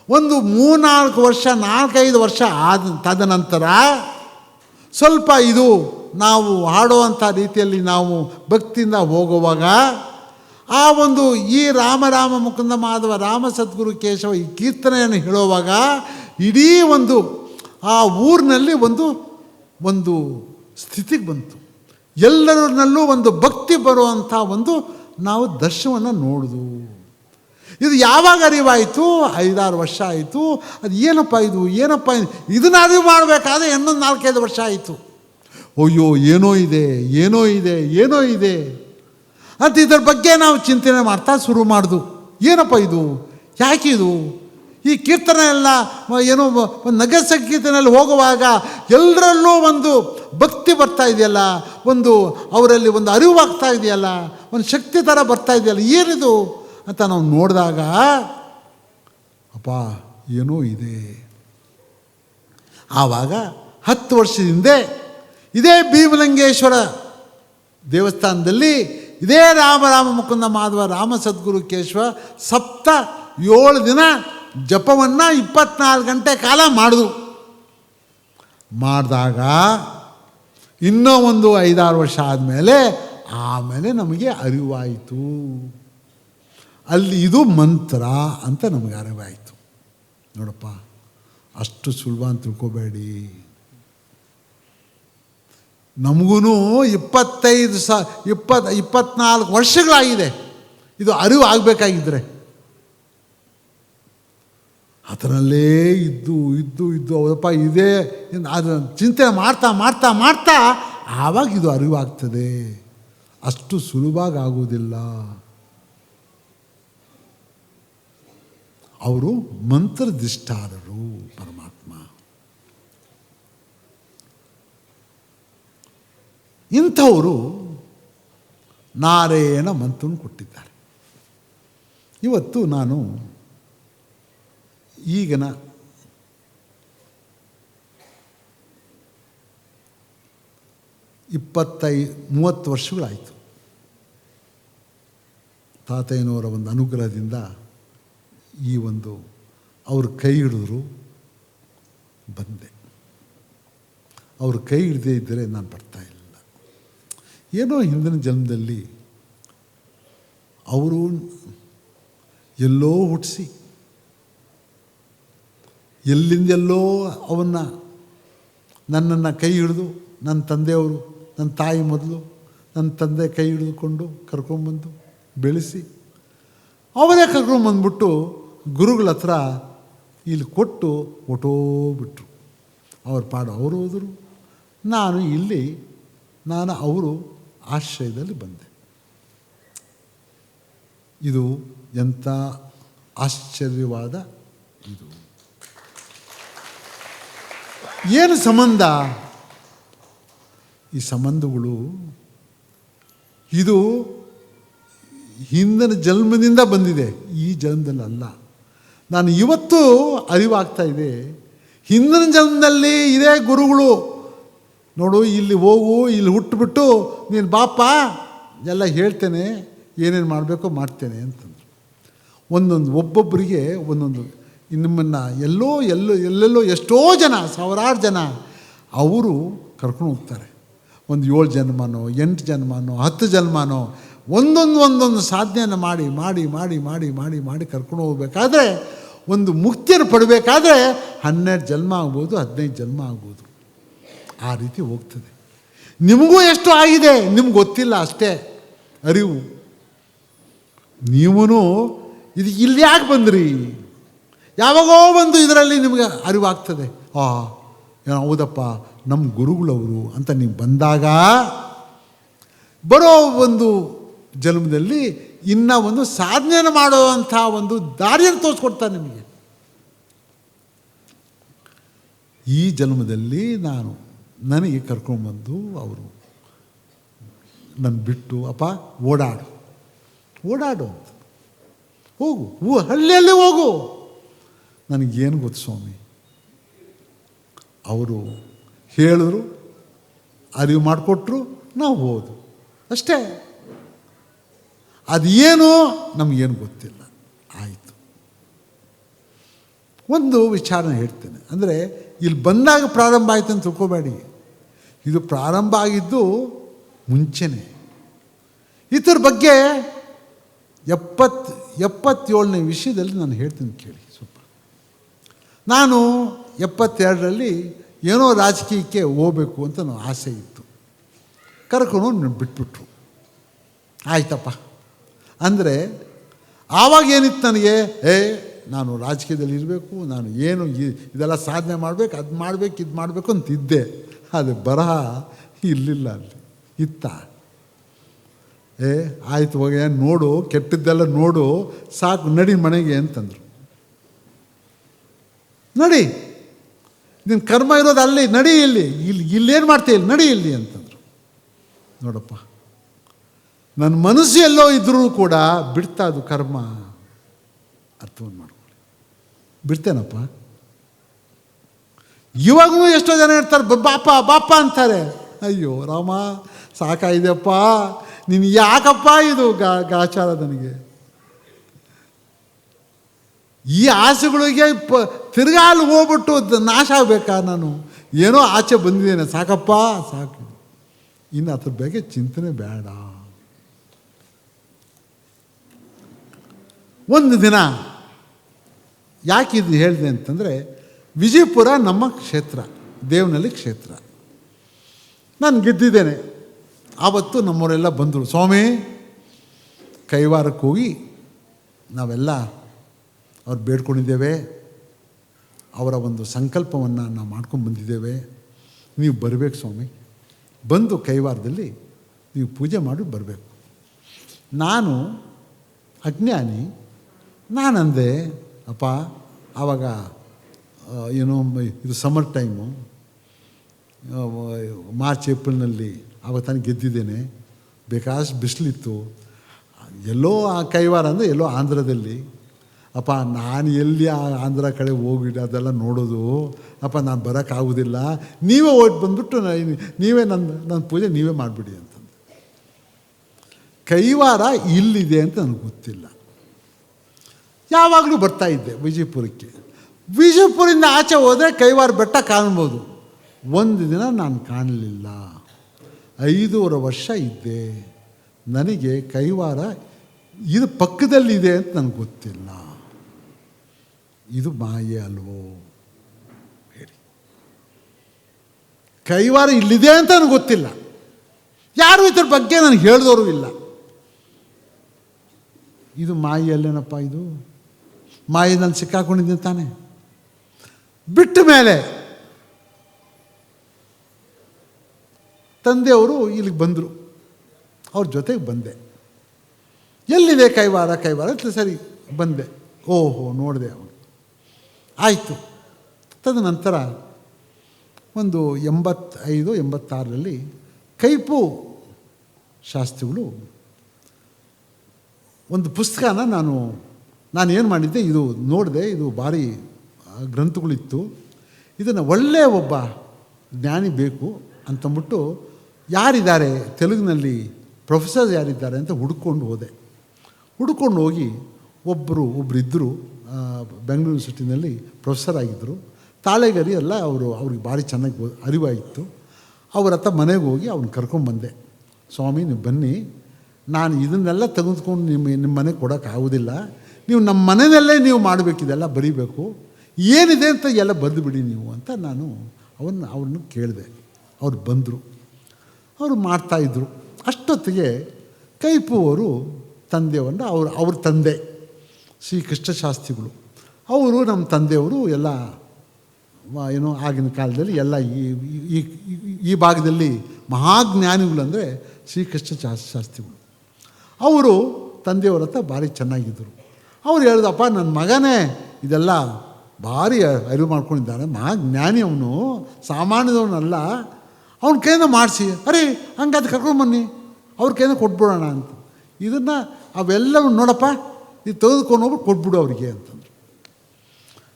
ಒಂದು 3-4 ವರ್ಷ, 4-5 ವರ್ಷ ತದನಂತರ ಸ್ವಲ್ಪ ಇದು ನಾವು ಹಾಡುವಂಥ ರೀತಿಯಲ್ಲಿ ನಾವು ಭಕ್ತಿಯಿಂದ ಹೋಗುವಾಗ ಆ ಒಂದು ಈ ರಾಮ ರಾಮ ಮುಕುಂದ ಮಾಧವ, ರಾಮ ಸದ್ಗುರು ಕೇಶವ ಈ ಕೀರ್ತನೆಯನ್ನು ಹೇಳುವಾಗ ಇಡೀ ಒಂದು ಆ ಊರಿನಲ್ಲಿ ಒಂದು ಸ್ಥಿತಿಗೆ ಬಂತು. ಎಲ್ಲರನ್ನಲ್ಲೂ ಒಂದು ಭಕ್ತಿ ಬರುವಂಥ ಒಂದು ನಾವು ದರ್ಶನವನ್ನು ನೋಡಿದು. ಇದು ಯಾವಾಗ ಅರಿವಾಯಿತು? 5-6 ವರ್ಷ ಆಯಿತು. ಅದು ಏನಪ್ಪ ಇದು, ಏನಪ್ಪ ಇದನ್ನು ಅರಿವು ಮಾಡಬೇಕಾದ್ರೆ ಇನ್ನೊಂದು 4-5 ವರ್ಷ ಆಯಿತು. ಅಯ್ಯೋ ಏನೋ ಇದೆ, ಏನೋ ಇದೆ, ಏನೋ ಇದೆ ಅಂತ ಇದರ ಬಗ್ಗೆ ನಾವು ಚಿಂತನೆ ಮಾಡ್ತಾ ಶುರು ಮಾಡಿದು. ಏನಪ್ಪ ಇದು, ಯಾಕೆ ಇದು? ಈ ಕೀರ್ತನೆ ಎಲ್ಲ ಏನೋ ಒಂದು ನಗರ ಸಂಕೀರ್ತನೆಯಲ್ಲಿ ಹೋಗುವಾಗ ಎಲ್ಲರಲ್ಲೂ ಒಂದು ಭಕ್ತಿ ಬರ್ತಾ ಇದೆಯಲ್ಲ, ಒಂದು ಅವರಲ್ಲಿ ಒಂದು ಅರಿವಾಗ್ತಾ ಇದೆಯಲ್ಲ, ಒಂದು ಶಕ್ತಿ ಥರ ಬರ್ತಾ ಇದೆಯಲ್ಲ, ಏನಿದು ಅಂತ ನಾವು ನೋಡಿದಾಗ ಅಪ್ಪ ಏನೋ ಇದೆ. ಆವಾಗ 10 ವರ್ಷದ ಹಿಂದೆ ಇದೇ ಭೀಮಲಿಂಗೇಶ್ವರ ದೇವಸ್ಥಾನದಲ್ಲಿ ಇದೇ ರಾಮ ರಾಮ ಮುಕುಂದ ಮಾಧವ, ರಾಮ ಸದ್ಗುರು ಕೇಶವ 7 ದಿನ ಜಪವನ್ನು 24 ಗಂಟೆ ಕಾಲ ಮಾಡಿದಾಗ ಇನ್ನೂ ಒಂದು 5-6 ವರ್ಷ ಆಮೇಲೆ ನಮಗೆ ಅರಿವಾಯಿತು. ಅಲ್ಲಿ ಇದು ಮಂತ್ರ ಅಂತ ನಮಗೆ ಅರಿವಾಯಿತು. ನೋಡಪ್ಪ, ಅಷ್ಟು ಸುಲಭ ಅಂತ ತಿಳ್ಕೊಬೇಡಿ. ನಮಗೂ 24 ವರ್ಷಗಳಾಗಿದೆ ಇದು ಅರಿವು ಆಗಬೇಕಾಗಿದ್ದರೆ. ಅದರಲ್ಲೇ ಇದ್ದು ಅವಪ್ಪ ಇದೇ ಅದನ್ನು ಚಿಂತನೆ ಮಾಡ್ತಾ ಆವಾಗ ಇದು ಅರಿವಾಗ್ತದೆ. ಅಷ್ಟು ಸುಲಭವಾಗಿ ಆಗೋದಿಲ್ಲ. ಅವರು ಮಂತ್ರದಿಷ್ಟಾರರು ಪರಮಾತ್ಮ. ಇಂಥವರು ನಾರಾಯಣ ಮಂತ್ರವನ್ನು ಕೊಟ್ಟಿದ್ದಾರೆ. ಇವತ್ತು ನಾನು ಈಗಿನ 30 ವರ್ಷಗಳಾಯಿತು. ತಾತಯ್ಯನವರ ಒಂದು ಅನುಗ್ರಹದಿಂದ ಈ ಒಂದು ಅವ್ರ ಕೈ ಹಿಡಿದ್ರು ಬಂದೆ. ಅವ್ರ ಕೈ ಹಿಡದೇ ಇದ್ದರೆ ನಾನು ಬರ್ತಾಯಿಲ್ಲ. ಏನೋ ಹಿಂದಿನ ಜನ್ಮದಲ್ಲಿ ಅವರು ಎಲ್ಲೋ ಹುಟ್ಟಿಸಿ ಎಲ್ಲಿಂದೆಲ್ಲೋ ನನ್ನನ್ನು ಕೈ ಹಿಡಿದು, ನನ್ನ ತಂದೆಯವರು, ನನ್ನ ತಾಯಿ ಮೊದಲು ನನ್ನ ತಂದೆ ಕೈ ಹಿಡಿದುಕೊಂಡು ಕರ್ಕೊಂಬಂದು ಬೆಳೆಸಿ ಅವರೇ ಕರ್ಕೊಂಬಂದ್ಬಿಟ್ಟು ಗುರುಗಳ ಹತ್ರ ಇಲ್ಲಿ ಕೊಟ್ಟು ಹೊಟ್ಟೋಗ್ಬಿಟ್ರು. ಅವ್ರ ಪಾಡು ಅವರು ಹೋದರು, ನಾನು ಅವರು ಆಶ್ರಯದಲ್ಲಿ ಬಂದೆ. ಇದು ಎಂಥ ಆಶ್ಚರ್ಯವಾದ ಇದು. ಏನು ಸಂಬಂಧ? ಈ ಸಂಬಂಧಗಳು ಇದು ಹಿಂದಿನ ಜನ್ಮದಿಂದ ಬಂದಿದೆ, ಈ ಜನ್ಮದಲ್ಲಿ ಅಲ್ಲ. ನಾನು ಇವತ್ತು ಅರಿವಾಗ್ತಾ ಇದೆ, ಹಿಂದಿನ ಜನ್ಮದಲ್ಲಿ ಇದೇ ಗುರುಗಳು ನೋಡು ಇಲ್ಲಿ ಹೋಗು, ಇಲ್ಲಿ ಹುಟ್ಟುಬಿಟ್ಟು ನೀನು ಬಾಪ ಎಲ್ಲ ಹೇಳ್ತೇನೆ, ಏನೇನು ಮಾಡಬೇಕೋ ಮಾಡ್ತೇನೆ ಅಂತಂದರು. ಒಬ್ಬೊಬ್ಬರಿಗೆ ಒಂದೊಂದು ನಿಮ್ಮನ್ನು ಎಲ್ಲೆಲ್ಲೋ ಎಷ್ಟೋ ಜನ, ಸಾವಿರಾರು ಜನ ಅವರು ಕರ್ಕೊಂಡು ಹೋಗ್ತಾರೆ. ಒಂದು 7 ಜನ್ಮನೋ 8 ಜನ್ಮನೋ 10 ಜನ್ಮನೋ ಒಂದೊಂದು ಸಾಧನೆಯನ್ನು ಮಾಡಿ ಮಾಡಿ ಮಾಡಿ ಮಾಡಿ ಮಾಡಿ ಮಾಡಿ ಕರ್ಕೊಂಡು ಹೋಗ್ಬೇಕಾದ್ರೆ, ಒಂದು ಮುಕ್ತಿಯನ್ನು ಪಡಬೇಕಾದ್ರೆ 12 ಜನ್ಮ ಆಗ್ಬೋದು, 15 ಜನ್ಮ ಆಗ್ಬೋದು. ಆ ರೀತಿ ಹೋಗ್ತದೆ. ನಿಮಗೂ ಎಷ್ಟು ಆಗಿದೆ ನಿಮ್ಗೆ ಗೊತ್ತಿಲ್ಲ ಅಷ್ಟೇ ಅರಿವು. ನೀವೂ ಇದು ಇಲ್ಲಿ ಯಾಕೆ ಬಂದ್ರಿ, ಯಾವಾಗೋ ಒಂದು ಇದರಲ್ಲಿ ನಿಮಗೆ ಅರಿವಾಗ್ತದೆ. ಏನೋ ಹೌದಪ್ಪ ನಮ್ಮ ಗುರುಗಳವರು ಅಂತ ನೀವು ಬಂದಾಗ ಬರೋ ಒಂದು ಜನ್ಮದಲ್ಲಿ ಇನ್ನೂ ಒಂದು ಸಾಧನೆಯನ್ನು ಮಾಡುವಂಥ ಒಂದು ದಾರಿಯನ್ನು ತೋರಿಸ್ಕೊಡ್ತಾರೆ ನಿಮಗೆ. ಈ ಜನ್ಮದಲ್ಲಿ ನನಗೆ ಕರ್ಕೊಂಡ್ಬಂದು ಅವರು ನನ್ನ ಬಿಟ್ಟು ಅಪ್ಪ ಓಡಾಡು ಅಂತ, ಹೋಗು ಹಳ್ಳಿಯಲ್ಲಿ ಹೋಗು. ನನಗೇನು ಗೊತ್ತು ಸ್ವಾಮಿ, ಅವರು ಹೇಳಿದ್ರು, ಅರಿವು ಮಾಡಿಕೊಟ್ರು, ನಾವು ಹೋದು ಅಷ್ಟೇ. ಅದೇನು ನಮಗೇನು ಗೊತ್ತಿಲ್ಲ. ಆಯಿತು. ಒಂದು ವಿಚಾರನ ಹೇಳ್ತೇನೆ, ಅಂದರೆ ಇಲ್ಲಿ ಬಂದಾಗ ಪ್ರಾರಂಭ ಆಯಿತು ಅಂತ ತಿಳ್ಕೊಬೇಡಿ. ಇದು ಪ್ರಾರಂಭ ಆಗಿದ್ದು ಮುಂಚೆನೇ. ಇದ್ರ ಬಗ್ಗೆ 77ನೇ ವಿಷಯದಲ್ಲಿ ನಾನು ಹೇಳ್ತೀನಿ ಕೇಳಿ ಸ್ವಲ್ಪ. ನಾನು 72ರಲ್ಲಿ ಏನೋ ರಾಜಕೀಯಕ್ಕೆ ಹೋಗಬೇಕು ಅಂತ ನಾನು ಆಸೆ ಇತ್ತು. ಕರ್ಕೊಂಡು ಬಿಟ್ಬಿಟ್ರು. ಆಯ್ತಪ್ಪ ಅಂದರೆ ಆವಾಗ ಏನಿತ್ತು ನನಗೆ, ನಾನು ರಾಜಕೀಯದಲ್ಲಿ ಇರಬೇಕು, ನಾನು ಏನು ಇದೆಲ್ಲ ಸಾಧನೆ ಮಾಡಬೇಕು, ಅದು ಮಾಡಬೇಕು, ಇದು ಮಾಡಬೇಕು ಅಂತಿದ್ದೆ. ಅದು ಬರಹ ಇರಲಿಲ್ಲ, ಅಲ್ಲಿ ಇತ್ತ. ಆಯ್ತು ಹೋಗಿ ನೋಡು, ಕೆಟ್ಟದ್ದೆಲ್ಲ ನೋಡು, ಸಾಕು, ನಡಿ ಮನೆಗೆ ಅಂತಂದರು. ನಡಿ, ನಿನ್ನ ಕರ್ಮ ಇರೋದು ಅಲ್ಲಿ, ನಡಿ, ಇಲ್ಲೇನು ಮಾಡ್ತೀಯ, ನಡಿ ಇಲ್ಲಿ ಅಂತಂದರು. ನೋಡಪ್ಪ, ನನ್ನ ಮನಸ್ಸು ಎಲ್ಲೋ ಇದ್ದರೂ ಕೂಡ ಬಿಡ್ತಾ ಅದು ಕರ್ಮ. ಅರ್ಥವನ್ನು ಮಾಡ್ಕೊಳ್ಳಿ. ಬಿಡ್ತೇನಪ್ಪ. ಇವಾಗೂ ಎಷ್ಟೋ ಜನ ಇರ್ತಾರೆ, ಬಾಪ ಅಂತಾರೆ. ಅಯ್ಯೋ ರಾಮ, ಸಾಕಾಯಿದೆಯಪ್ಪ, ನೀನು ಯಾಕಪ್ಪ ಇದು ಗಾಚಾರ ನನಗೆ. ಈ ಆಸೆಗಳಿಗೆ ತಿರ್ಗಾ ಅಲ್ಲಿ ಹೋಗ್ಬಿಟ್ಟು ನಾಶ ಆಗಬೇಕಾ? ನಾನು ಏನೋ ಆಚೆ ಬಂದಿದ್ದೇನೆ, ಸಾಕಪ್ಪ, ಸಾಕು, ಇನ್ನು ಅದ್ರ ಬಗ್ಗೆ ಚಿಂತನೆ ಬೇಡ. ಒಂದು ದಿನ ಯಾಕಿದು ಹೇಳಿದೆ ಅಂತಂದರೆ, ವಿಜಯಪುರ ನಮ್ಮ ಕ್ಷೇತ್ರ, ದೇವನಹಳ್ಳಿ ಕ್ಷೇತ್ರ. ನಾನು ಗೆದ್ದಿದ್ದೇನೆ. ಆವತ್ತು ನಮ್ಮವರೆಲ್ಲ ಬಂದರು, ಸ್ವಾಮಿ ಕೈವಾರಕ್ಕೆ ಹೋಗಿ ನಾವೆಲ್ಲ ಅವ್ರು ಬೇಡ್ಕೊಂಡಿದ್ದೇವೆ, ಅವರ ಒಂದು ಸಂಕಲ್ಪವನ್ನು ನಾವು ಮಾಡ್ಕೊಂಡು ಬಂದಿದ್ದೇವೆ, ನೀವು ಬರಬೇಕು ಸ್ವಾಮಿ, ಬಂದು ಕೈವಾರದಲ್ಲಿ ನೀವು ಪೂಜೆ ಮಾಡಿ ಬರಬೇಕು. ನಾನು ಅಜ್ಞಾನಿ, ನಾನಂದೆ, ಅಪ್ಪ ಆವಾಗ ಏನೋ ಇದು ಸಮ್ಮರ್ ಟೈಮು, ಮಾರ್ಚ್ ಏಪ್ರಿಲ್ನಲ್ಲಿ ಆವಾಗ ತಾನೇ ಗೆದ್ದಿದ್ದೇನೆ, ಬೇಕಾದಷ್ಟು ಬಿಸಿಲಿತ್ತು. ಎಲ್ಲೋ ಆ ಕೈವಾರ ಅಂದರೆ ಎಲ್ಲೋ ಆಂಧ್ರದಲ್ಲಿ. ಅಪ್ಪ ನಾನು ಎಲ್ಲಿ ಆಂಧ್ರ ಕಡೆ ಹೋಗಿದ್ದು ಅದೆಲ್ಲ ನೋಡೋದು, ಅಪ್ಪ ನಾನು ಬರೋಕ್ಕಾಗೋದಿಲ್ಲ, ನೀವೇ ಓಟ್ ಬಂದುಬಿಟ್ಟು ನೀವೇ ನನ್ನ ಪೂಜೆ ನೀವೇ ಮಾಡಿಬಿಡಿ ಅಂತಂದು. ಕೈವಾರ ಇಲ್ಲಿದೆ ಅಂತ ನನಗೆ ಗೊತ್ತಿಲ್ಲ. ಯಾವಾಗಲೂ ಬರ್ತಾಯಿದ್ದೆ ವಿಜಯಪುರಕ್ಕೆ. ವಿಜಯಪುರದಿಂದ ಆಚೆ ಹೋದರೆ ಕೈವಾರ ಬೆಟ್ಟ ಕಾಣ್ಬೋದು. ಒಂದು ದಿನ ನಾನು ಕಾಣಲಿಲ್ಲ. 5.5 ವರ್ಷ ಇದ್ದೆ. ನನಗೆ ಕೈವಾರ ಇದು ಪಕ್ಕದಲ್ಲಿದೆ ಅಂತ ನನಗೆ ಗೊತ್ತಿಲ್ಲ. ಇದು ಮಾಯೆ ಅಲ್ವೋ ಹೇಳಿ? ಕೈವಾರ ಇಲ್ಲಿದೆ ಅಂತ ನನಗೆ ಗೊತ್ತಿಲ್ಲ. ಯಾರು ಇದ್ರ ಬಗ್ಗೆ ನನಗೆ ಹೇಳಿದವರು ಇಲ್ಲ. ಇದು ಮಾಯೆಯಲ್ಲೇನಪ್ಪ? ಇದು ಮಾಯೆ ನಾನು ಸಿಕ್ಕಾಕೊಂಡಿದ್ದೀನಿ ತಾನೆ. ಬಿಟ್ಟ ಮೇಲೆ ತಂದೆಯವರು ಇಲ್ಲಿಗೆ ಬಂದರು. ಅವ್ರ ಜೊತೆಗೆ ಬಂದೆ. ಎಲ್ಲಿದೆ ಕೈವಾರ ಅಂತ ಸರಿ ಬಂದೆ. ಓಹೋ ನೋಡಿದೆ. ಅವನು ಆಯಿತು. ತದನಂತರ ಒಂದು 85-86ರಲ್ಲಿ ಕೈಪು ಶಾಸ್ತ್ರಿಗಳು ಒಂದು ಪುಸ್ತಕನ ನಾನೇನು ಮಾಡಿದ್ದೆ, ಇದು ನೋಡಿದೆ, ಇದು ಭಾರಿ ಗ್ರಂಥಗಳಿತ್ತು, ಇದನ್ನು ಒಳ್ಳೆಯ ಒಬ್ಬ ಜ್ಞಾನಿ ಬೇಕು ಅಂತಂದ್ಬಿಟ್ಟು ಯಾರಿದ್ದಾರೆ ತೆಲುಗಿನಲ್ಲಿ ಪ್ರೊಫೆಸರ್ ಯಾರಿದ್ದಾರೆ ಅಂತ ಹುಡ್ಕೊಂಡು ಹೋದೆ. ಹುಡ್ಕೊಂಡು ಹೋಗಿ ಒಬ್ಬರು ಇದ್ದರು, ಬೆಂಗಳೂರು ಯೂನಿವರ್ಸಿಟಿನಲ್ಲಿ ಪ್ರೊಫೆಸರ್ ಆಗಿದ್ದರು. ತಾಳೆಗರಿ ಎಲ್ಲ ಅವ್ರಿಗೆ ಭಾರಿ ಚೆನ್ನಾಗಿ ಅರಿವಾಯಿತು. ಅವ್ರ ಹತ್ರ ಮನೆಗೆ ಹೋಗಿ ಅವ್ನು ಕರ್ಕೊಂಬಂದೆ. ಸ್ವಾಮಿ ನೀವು ಬನ್ನಿ, ನಾನು ಇದನ್ನೆಲ್ಲ ತೆಗೆದುಕೊಂಡು ನಿಮ್ಮ ಮನೆಗೆ ಕೊಡೋಕ್ಕಾಗೋದಿಲ್ಲ, ನೀವು ನಮ್ಮ ಮನೆಯಲ್ಲೇ ನೀವು ಮಾಡಬೇಕಿದೆಲ್ಲ ಬರೀಬೇಕು, ಏನಿದೆ ಅಂತ ಎಲ್ಲ ಬರೆದುಬಿಡಿ ನೀವು ಅಂತ ನಾನು ಅವ್ರನ್ನ ಕೇಳಿದೆ. ಅವ್ರು ಬಂದರು, ಅವರು ಮಾಡ್ತಾಯಿದ್ರು. ಅಷ್ಟೊತ್ತಿಗೆ ಕೈಪು ಅವರು ತಂದೆಯವ್ರನ್ನ ಅವ್ರ ತಂದೆ ಶ್ರೀ ಕೃಷ್ಣ ಶಾಸ್ತ್ರಿಗಳು ಅವರು ನಮ್ಮ ತಂದೆಯವರು ಎಲ್ಲ ಏನೋ ಆಗಿನ ಕಾಲದಲ್ಲಿ ಎಲ್ಲ ಈ ಭಾಗದಲ್ಲಿ ಮಹಾಜ್ಞಾನಿಗಳಂದರೆ ಶ್ರೀ ಕೃಷ್ಣ ಶಾಸ್ತ್ರಿಗಳು. ಅವರು ತಂದೆಯವ್ರ ಹತ್ರ ಭಾರಿ ಚೆನ್ನಾಗಿದ್ದರು. ಅವ್ರು ಹೇಳಿದಪ್ಪ ನನ್ನ ಮಗನೇ ಇದೆಲ್ಲ ಭಾರಿ ಅರಿವು ಮಾಡ್ಕೊಂಡಿದ್ದಾನೆ, ಮಹಾಜ್ಞಾನಿ ಅವನು, ಸಾಮಾನ್ಯದವನಲ್ಲ, ಅವನ ಕೈಯಿಂದ ಮಾಡಿಸಿ, ಅರೆ ಹಂಗಾದ ಕರ್ಕೊಂಡ್ಬನ್ನಿ, ಅವ್ರ ಕೈಯಿಂದ ಕೊಟ್ಬಿಡೋಣ ಅಂತ. ಇದನ್ನು ಅವೆಲ್ಲವೂ ನೋಡಪ್ಪ ಇದು ತೆಗೆದುಕೊಂಡು ಹೋಗ್ಬಿಟ್ಟು ಕೊಟ್ಬಿಡು ಅವರಿಗೆ ಅಂತಂದರು.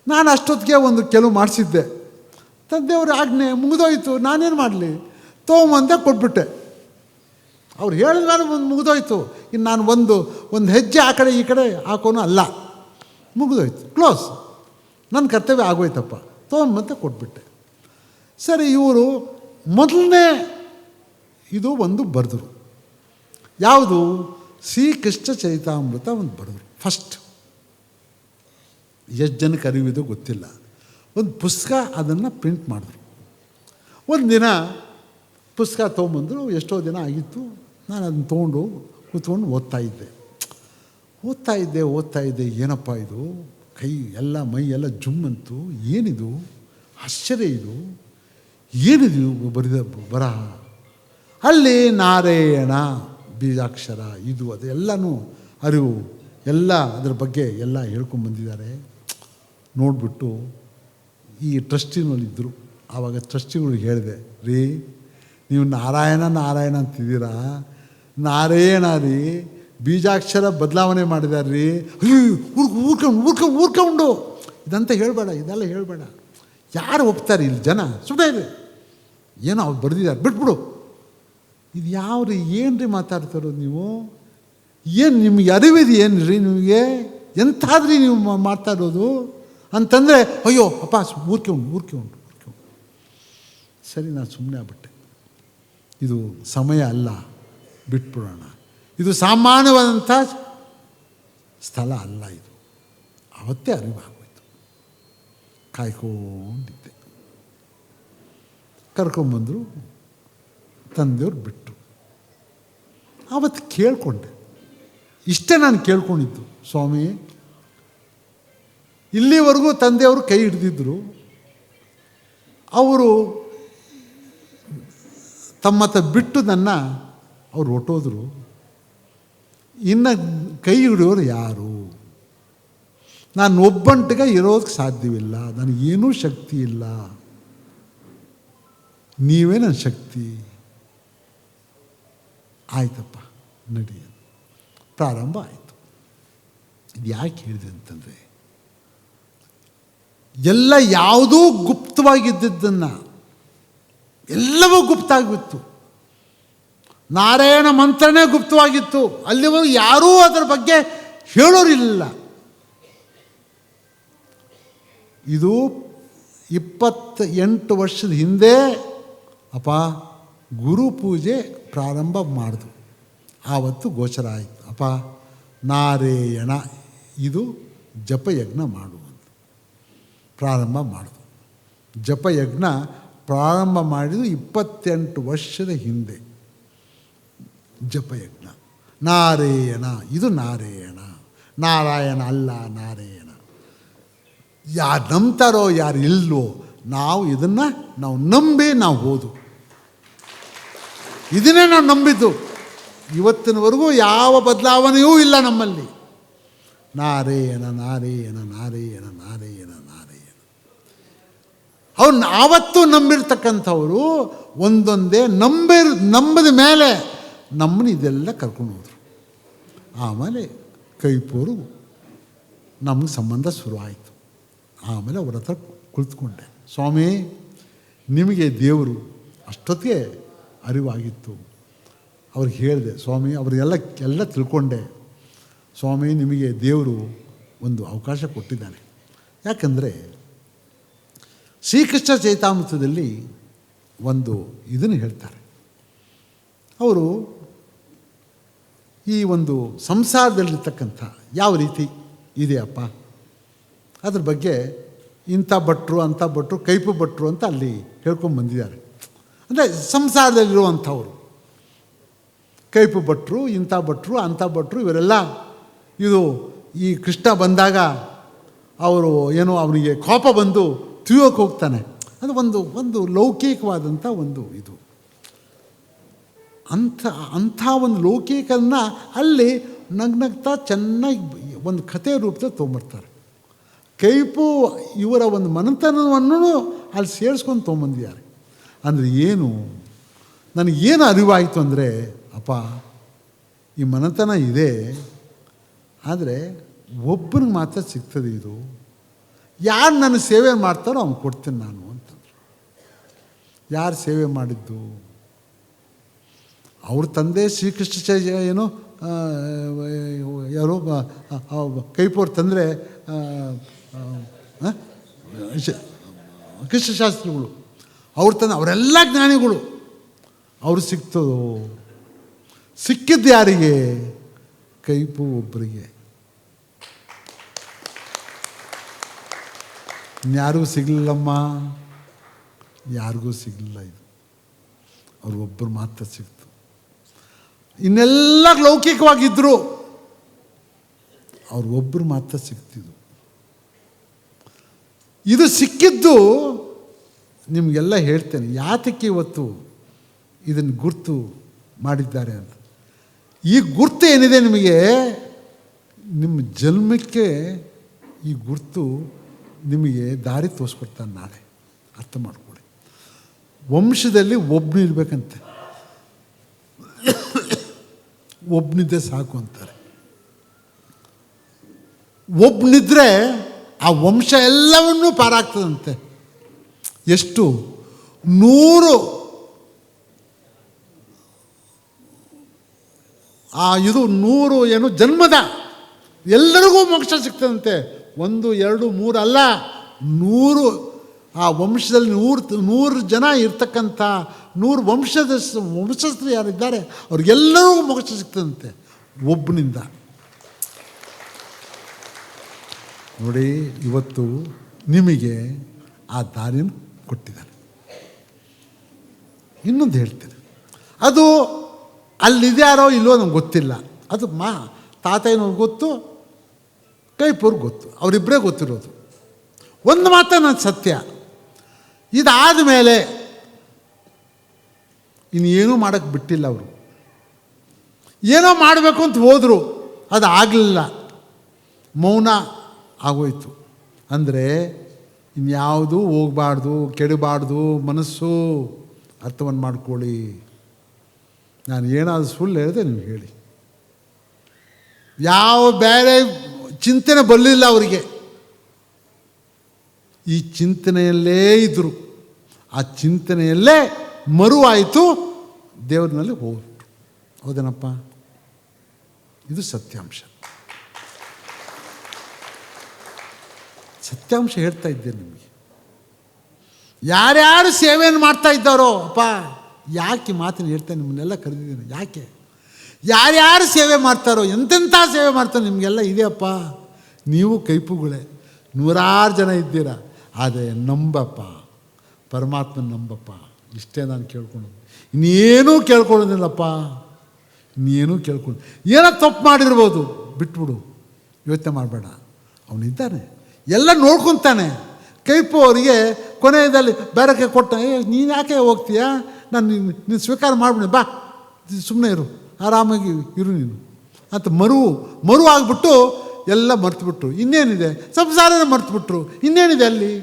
ನಾನು ಅಷ್ಟೊತ್ತಿಗೆ ಕೆಲವು ಮಾಡಿಸಿದ್ದೆ. ತಂದೆಯವ್ರ ಆಜ್ಞೆ ಮುಗಿದೋಯ್ತು, ನಾನೇನು ಮಾಡಲಿ, ತೊಗೊಂಬಂದೆ ಕೊಟ್ಬಿಟ್ಟೆ. ಅವ್ರು ಹೇಳಿದ ಮೇಲೆ ಮುಗಿದೋಯ್ತು. ಇನ್ನು ನಾನು ಒಂದು ಹೆಜ್ಜೆ ಆ ಕಡೆ ಈ ಕಡೆ ಹಾಕೋನು ಅಲ್ಲ, ಮುಗಿದೋಯ್ತು, ಕ್ಲೋಸ್. ನನ್ನ ಕರ್ತವ್ಯ ಆಗೋಯ್ತಪ್ಪ, ತೊಗೊಂಬಂತ ಕೊಟ್ಬಿಟ್ಟೆ. ಸರಿ, ಇವರು ಮೊದಲನೇ ಇದು ಬರೆದರು. ಯಾವುದು? ಶ್ರೀ ಕೃಷ್ಣ ಚರಿತಾಮೃತ ಒಂದು ಬರೆದರು ಫಸ್ಟ್. ಎಷ್ಟು ಜನಕ್ಕೆ ಅರಿವಿದು ಗೊತ್ತಿಲ್ಲ. ಒಂದು ಪುಸ್ತಕ ಅದನ್ನು ಪ್ರಿಂಟ್ ಮಾಡಿದ್ರು. ಒಂದು ದಿನ ಪುಸ್ತಕ ತೊಗೊಂಬಂದರು, ಎಷ್ಟೋ ದಿನ ಆಗಿತ್ತು. ನಾನು ಅದನ್ನು ತೊಗೊಂಡು ಕೂತ್ಕೊಂಡು ಓದ್ತಾ ಇದ್ದೆ. ಏನಪ್ಪ ಇದು, ಕೈ ಎಲ್ಲ ಮೈ ಎಲ್ಲ ಜುಮ್ಮಂತು, ಏನಿದು ಆಶ್ಚರ್ಯ, ಏನಿದು ಬರೆದ ಬರಹ. ಅಲ್ಲಿ ನಾರಾಯಣ ಬೀಜಾಕ್ಷರ ಇದು ಅದು ಎಲ್ಲನೂ ಅರಿವು ಎಲ್ಲ ಅದ್ರ ಬಗ್ಗೆ ಎಲ್ಲ ಹೇಳ್ಕೊಂಬಂದಿದ್ದಾರೆ. ನೋಡಿಬಿಟ್ಟು ಈ ಟ್ರಸ್ಟಿನಲ್ಲಿದ್ದರು. ಆವಾಗ ಟ್ರಸ್ಟಿಗಳಿಗೆ ಹೇಳಿದೆ, ರೀ ನೀವು ನಾರಾಯಣ ಅಂತಿದ್ದೀರಾ, ನಾರಾಯಣ ರೀ, ಬೀಜಾಕ್ಷರ ಬದಲಾವಣೆ ಮಾಡಿದ್ದಾರೆ ರೀ. ಊರ್ಕೊಂಡು ಇದಂತ ಹೇಳಬೇಡ, ಇದೆಲ್ಲ ಹೇಳಬೇಡ, ಯಾರು ಒಪ್ತಾರೆ ಇಲ್ಲಿ ಜನ, ಸುಮ್ಮನೆ ಇದೆ, ಏನೋ ಅವ್ರು ಬರೆದಿದ್ದಾರೆ, ಬಿಟ್ಬಿಡು. ಇದು ಯಾವ್ರಿ, ಏನು ರೀ ಮಾತಾಡ್ತಾರೋದು ನೀವು, ಏನು ನಿಮಗೆ ಅರಿವಿದೆ ಏನು ರೀ ನಿಮಗೆ, ಎಂತಾದ್ರಿ ನೀವು ಮಾಡ್ತಾ ಇರೋದು ಅಂತಂದರೆ, ಅಯ್ಯೋ ಅಪ್ಪ ಊರ್ಕೊಂಡು. ಸರಿ, ನಾನು ಸುಮ್ಮನೆ ಆಗ್ಬಿಟ್ಟೆ. ಇದು ಸಮಯ ಅಲ್ಲ, ಬಿಟ್ಬಿಡೋಣ, ಇದು ಸಾಮಾನ್ಯವಾದಂಥ ಸ್ಥಳ ಅಲ್ಲ, ಇದು ಅವತ್ತೇ ಅರಿವಾಗೋಯ್ತು. ಕಾಯ್ಕೊಂಡಿದ್ದೆ. ಕರ್ಕೊಂಬಂದರು, ತಂದೆಯವ್ರು ಬಿಟ್ಟರು. ಆವತ್ತು ಕೇಳಿಕೊಂಡೆ, ಇಷ್ಟೇ ನಾನು ಕೇಳ್ಕೊಂಡಿದ್ದು, ಸ್ವಾಮಿ ಇಲ್ಲಿವರೆಗೂ ತಂದೆಯವರು ಕೈ ಹಿಡಿದಿದ್ದರು, ಅವರು ತಮ್ಮ ಹತ್ರ ಬಿಟ್ಟು ಅವ್ರು ಹೊಟ್ಟೋದ್ರು, ಇನ್ನು ಕೈ ಹಿಡಿಯೋರು ಯಾರು? ನಾನು ಒಬ್ಬಂಟಿಗೆ ಇರೋದಕ್ಕೆ ಸಾಧ್ಯವಿಲ್ಲ, ನನಗೇನೂ ಶಕ್ತಿ ಇಲ್ಲ, ನೀವೇ ನನ್ನ ಶಕ್ತಿ. ಆಯ್ತಪ್ಪ ನಡಿ, ಪ್ರಾರಂಭ ಆಯಿತು. ಇದು ಯಾಕೆ ಹೇಳಿದೆ ಅಂತಂದರೆ, ಎಲ್ಲ ಯಾವುದೂ ಗುಪ್ತವಾಗಿದ್ದದ್ದನ್ನು ಎಲ್ಲವೂ ಗುಪ್ತ ಆಗಿತ್ತು. ನಾರಾಯಣ ಮಂತ್ರನೇ ಗುಪ್ತವಾಗಿತ್ತು. ಅಲ್ಲಿವರೆಗೂ ಯಾರೂ ಅದರ ಬಗ್ಗೆ ಹೇಳೋರಿಲ್ಲ. ಇದು 28 ವರ್ಷದ ಹಿಂದೆ ಅಪ್ಪ ಗುರು ಪೂಜೆ ಪ್ರಾರಂಭ ಮಾಡಿದು. ಆವತ್ತು ಗೋಚರ ಆಯಿತು, ಅಪ್ಪ ನಾರಾಯಣ ಇದು ಜಪಯಜ್ಞ ಮಾಡುವಂಥ ಪ್ರಾರಂಭ ಮಾಡಿದು. ಜಪಯಜ್ಞ ಪ್ರಾರಂಭ ಮಾಡಿದ್ದು 28 ವರ್ಷದ ಹಿಂದೆ. ಜಪಯಜ್ಞ ನಾರಾಯಣ, ಇದು ನಾರಾಯಣ, ನಾರಾಯಣ ಅಲ್ಲ ನಾರಾಯಣ. ಯಾರು ನಂಬ್ತಾರೋ ಯಾರು ಇಲ್ವೋ, ನಾವು ಇದನ್ನು ನಂಬಿ ನಾವು ಹೋದು. ಇದನ್ನೇ ನಾವು ನಂಬಿದ್ದು. ಇವತ್ತಿನವರೆಗೂ ಯಾವ ಬದಲಾವಣೆಯೂ ಇಲ್ಲ ನಮ್ಮಲ್ಲಿ. ನಾರಾಯಣ ನಾರಾಯಣ ನಾರಾಯಣ ನಾರಾಯಣ ನಾರಾಯಣ. ಅವ್ರು ಆವತ್ತು ನಂಬಿರ್ತಕ್ಕಂಥವರು ಒಂದೊಂದೇ ನಂಬಿದ ಮೇಲೆ ನಮ್ಮನ್ನು ಇದೆಲ್ಲ ಕರ್ಕೊಂಡು ಹೋದರು. ಆಮೇಲೆ ಕೈಪೋರು ನಮಗೆ ಸಂಬಂಧ ಶುರುವಾಯಿತು. ಆಮೇಲೆ ಅವ್ರ ಹತ್ರ ಕುಳಿತುಕೊಂಡೆ. ಸ್ವಾಮಿ ನಿಮಗೆ ದೇವರು ಅಷ್ಟೊತ್ತಿಗೆ ಅರಿವಾಗಿತ್ತು. ಅವ್ರಿಗೆ ಹೇಳಿದೆ, ಸ್ವಾಮಿ ಅವರಿಗೆಲ್ಲ ತಿಳ್ಕೊಂಡೆ. ಸ್ವಾಮಿ ನಿಮಗೆ ದೇವರು ಒಂದು ಅವಕಾಶ ಕೊಟ್ಟಿದ್ದಾನೆ. ಯಾಕಂದರೆ ಶ್ರೀಕೃಷ್ಣ ಚೈತಾಮೃತದಲ್ಲಿ ಒಂದು ಇದನ್ನು ಹೇಳ್ತಾರೆ. ಅವರು ಈ ಒಂದು ಸಂಸಾರದಲ್ಲಿರ್ತಕ್ಕಂಥ ಯಾವ ರೀತಿ ಇದೆಯಪ್ಪ ಅದ್ರ ಬಗ್ಗೆ ಇಂಥ ಭಟ್ರು ಅಂಥ ಭಟ್ರು ಕೈಪು ಭಟ್ರು ಅಂತ ಅಲ್ಲಿ ಹೇಳ್ಕೊಂಡು ಬಂದಿದ್ದಾರೆ. ಅಂದರೆ ಸಂಸಾರದಲ್ಲಿರುವಂಥವ್ರು ಕೈಪು ಭಟ್ರು, ಇಂಥ ಭಟ್ರು ಅಂಥ ಭಟ್ರು ಇವರೆಲ್ಲ ಇದು ಈ ಕೃಷ್ಣ ಬಂದಾಗ ಅವರು ಏನೋ ಅವನಿಗೆ ಕೋಪ ಬಂದು ತುಯ್ಯೋಕೆ ಹೋಗ್ತಾನೆ. ಅದು ಒಂದು ಲೌಕಿಕವಾದಂಥ ಒಂದು ಇದು. ಅಂಥ ಒಂದು ಲೌಕಿಕನ್ನ ಅಲ್ಲಿ ನಗ್ನಗ್ತಾ ಚೆನ್ನಾಗಿ ಒಂದು ಕಥೆ ರೂಪದಲ್ಲಿ ತೊಗೊಂಬರ್ತಾರೆ. ಕೈಪು ಇವರ ಒಂದು ಮನೆತನವನ್ನು ಅಲ್ಲಿ ಸೇರಿಸ್ಕೊಂಡು ತೊಗೊಂಬಂದಿದ್ದಾರೆ. ಅಂದರೆ ಏನು ನನಗೇನು ಅರಿವಾಯಿತು ಅಂದರೆ, ಅಪ್ಪ ಈ ಮನೆತನ ಇದೆ, ಆದರೆ ಒಬ್ಬನಿಗೆ ಮಾತ್ರ ಸಿಗ್ತದೆ ಇದು. ಯಾರು ನನ್ನ ಸೇವೆ ಮಾಡ್ತಾರೋ ಅವ್ನು ಕೊಡ್ತೀನಿ ನಾನು ಅಂತಂದರು. ಯಾರು ಸೇವೆ ಮಾಡಿದ್ದು? ಅವ್ರ ತಂದೆ ಶ್ರೀಕೃಷ್ಣ ಏನು ಯಾರು ಕೈಪೋರ್ ತಂದರೆ ಕೃಷ್ಣಶಾಸ್ತ್ರಿಗಳು, ಅವ್ರ ತಂದೆ ಅವರೆಲ್ಲ ಜ್ಞಾನಿಗಳು. ಅವರು ಸಿಕ್ತದೋ? ಸಿಕ್ಕಿದ್ದು ಯಾರಿಗೆ? ಕೈಪು ಒಬ್ಬರಿಗೆ. ಇನ್ಯಾರಿಗೂ ಸಿಗಲಿಲ್ಲಮ್ಮ, ಯಾರಿಗೂ ಸಿಗಲಿಲ್ಲ. ಇದು ಅವ್ರು ಒಬ್ಬರು ಮಾತ್ರ ಸಿಕ್ತು. ಇನ್ನೆಲ್ಲ ಲೌಕಿಕವಾಗಿದ್ದರು, ಅವ್ರು ಒಬ್ಬರು ಮಾತ್ರ ಸಿಗ್ತಿದ್ರು. ಇದು ಸಿಕ್ಕಿದ್ದು ನಿಮಗೆಲ್ಲ ಹೇಳ್ತೇನೆ, ಯಾತಕ್ಕೆ ಇವತ್ತು ಇದನ್ನು ಗುರ್ತು ಮಾಡಿದ್ದಾರೆ ಅಂತ. ಈ ಗುರ್ತು ಏನಿದೆ ನಿಮಗೆ, ನಿಮ್ಮ ಜನ್ಮಕ್ಕೆ ಈ ಗುರ್ತು ನಿಮಗೆ ದಾರಿ ತೋರಿಸ್ಕೊಡ್ತಾನೆ ನಾಳೆ. ಅರ್ಥ ಮಾಡ್ಕೊಳ್ಳಿ. ವಂಶದಲ್ಲಿ ಒಬ್ಬನು ಇರಬೇಕಂತೆ, ಒಬ್ಬನಿದ್ದೆ ಸಾಕು ಅಂತಾರೆ. ಒಬ್ಬನಿದ್ರೆ ಆ ವಂಶ ಎಲ್ಲವನ್ನೂ ಪಾರಾಗ್ತದಂತೆ. ಎಷ್ಟು? 100 ಏನು ಜನ್ಮದ ಎಲ್ಲರಿಗೂ ಮೋಕ್ಷ ಸಿಗ್ತದಂತೆ. 1, 2, 3 ಅಲ್ಲ, 100. ಆ ವಂಶದಲ್ಲಿ 100 ಜನ ಇರ್ತಕ್ಕಂಥ 100 ವಂಶಸ್ಥರು ಯಾರಿದ್ದಾರೆ ಅವ್ರಿಗೆಲ್ಲರಿಗೂ ಮೋಕ್ಷ ಸಿಗ್ತದಂತೆ ಒಬ್ಬನಿಂದ. ನೋಡಿ, ಇವತ್ತು ನಿಮಗೆ ಆ ದಾರಿಯನ್ನು ಕೊಟ್ಟಿದ್ದಾರೆ. ಇನ್ನೊಂದು ಹೇಳ್ತೇನೆ, ಅದು ಅಲ್ಲಿದ್ಯಾರೋ ಇಲ್ಲವೋ ನಮ್ಗೆ ಗೊತ್ತಿಲ್ಲ. ಅದು ತಾತಯ್ಯನವ್ರಿಗೆ ಗೊತ್ತು, ಕೈಪೂರ್ಗೆ ಗೊತ್ತು, ಅವರಿಬ್ಬರೇ ಗೊತ್ತಿರೋದು. ಒಂದು ಮಾತ್ರ ನನ್ನ ಸತ್ಯ, ಇದಾದ ಮೇಲೆ ಇನ್ನೇನೂ ಮಾಡೋಕ್ಕೆ ಬಿಟ್ಟಿಲ್ಲ ಅವರು. ಏನೋ ಮಾಡಬೇಕು ಅಂತ ಹೋದರು, ಅದು ಆಗಲಿಲ್ಲ, ಮೌನ ಆಗೋಯ್ತು. ಅಂದರೆ ಇನ್ಯಾವುದೂ ಹೋಗಬಾರ್ದು, ಕೆಡಬಾರ್ದು ಮನಸ್ಸು. ಅರ್ಥವನ್ನು ಮಾಡ್ಕೊಳ್ಳಿ. ನಾನು ಏನಾದರೂ ಸುಳ್ಳು ಹೇಳಿದೆ ನೀವು ಹೇಳಿ. ಯಾವ ಬೇರೆ ಚಿಂತನೆ ಬರಲಿಲ್ಲ ಅವರಿಗೆ. ಈ ಚಿಂತನೆಯಲ್ಲೇ ಇದ್ದರು. ಆ ಚಿಂತನೆಯಲ್ಲೇ ಮರುವಾಯಿತು, ದೇವರಿನಲ್ಲಿ ಹೋಗ್ಬಿಟ್ಟು. ಹೌದೇನಪ್ಪ? ಇದು ಸತ್ಯಾಂಶ. ಸತ್ಯಾಂಶ ಹೇಳ್ತಾ ಇದ್ದೇನೆ ನಿಮಗೆ. ಯಾರ್ಯಾರು ಸೇವೆಯನ್ನು ಮಾಡ್ತಾ ಇದ್ದಾರೋ ಅಪ್ಪ, ಯಾಕೆ ಮಾತನ್ನು ಹೇಳ್ತೇನೆ, ನಿಮ್ಮನ್ನೆಲ್ಲ ಕರೆದಿದ್ದೇನೆ ಯಾಕೆ? ಯಾರ್ಯಾರು ಸೇವೆ ಮಾಡ್ತಾರೋ, ಎಂತೆಂಥ ಸೇವೆ ಮಾಡ್ತಾರೋ ನಿಮಗೆಲ್ಲ ಇದೆಯಪ್ಪ. ನೀವು ಕೈಪುಗಳೇ, 100 ಜನ ಇದ್ದೀರಾ. ಆದರೆ ನಂಬಪ್ಪ, ಪರಮಾತ್ಮನ ನಂಬಪ್ಪ. ಇಷ್ಟೇ ನಾನು ಕೇಳ್ಕೊಳ್ಳೋದು, ಇನ್ನೇನೂ ಕೇಳ್ಕೊಳ್ಳೋದಿಲ್ಲಪ್ಪ. ಇನ್ನೇನೂ ಕೇಳ್ಕೊಂಡು ಏನೋ ತಪ್ಪು ಮಾಡಿರ್ಬೋದು, ಬಿಟ್ಬಿಡು, ಯೋಚನೆ ಮಾಡಬೇಡ. ಅವನಿದ್ದಾನೆ, ಎಲ್ಲ ನೋಡ್ಕೊತಾನೆ. ಕೈಪು ಅವರಿಗೆ ಕೊನೆಯಲ್ಲಿ ಬೇರೆ ಕೈ ಕೊಟ್ಟ, ನೀನು ಯಾಕೆ ಹೋಗ್ತೀಯಾ, ನಾನು ನೀನು ಸ್ವೀಕಾರ ಮಾಡಿಬಿಡಿ, ಬಾ ಸುಮ್ಮನೆ ಇರು, ಆರಾಮಾಗಿ ಇರು ನೀನು ಅಂತ ಮರು ಆಗಿಬಿಟ್ಟು ಎಲ್ಲ ಮರ್ತುಬಿಟ್ರು. ಇನ್ನೇನಿದೆ, ಸಂಸಾರನೇ ಮರ್ತುಬಿಟ್ರು, ಇನ್ನೇನಿದೆ ಅಲ್ಲಿ?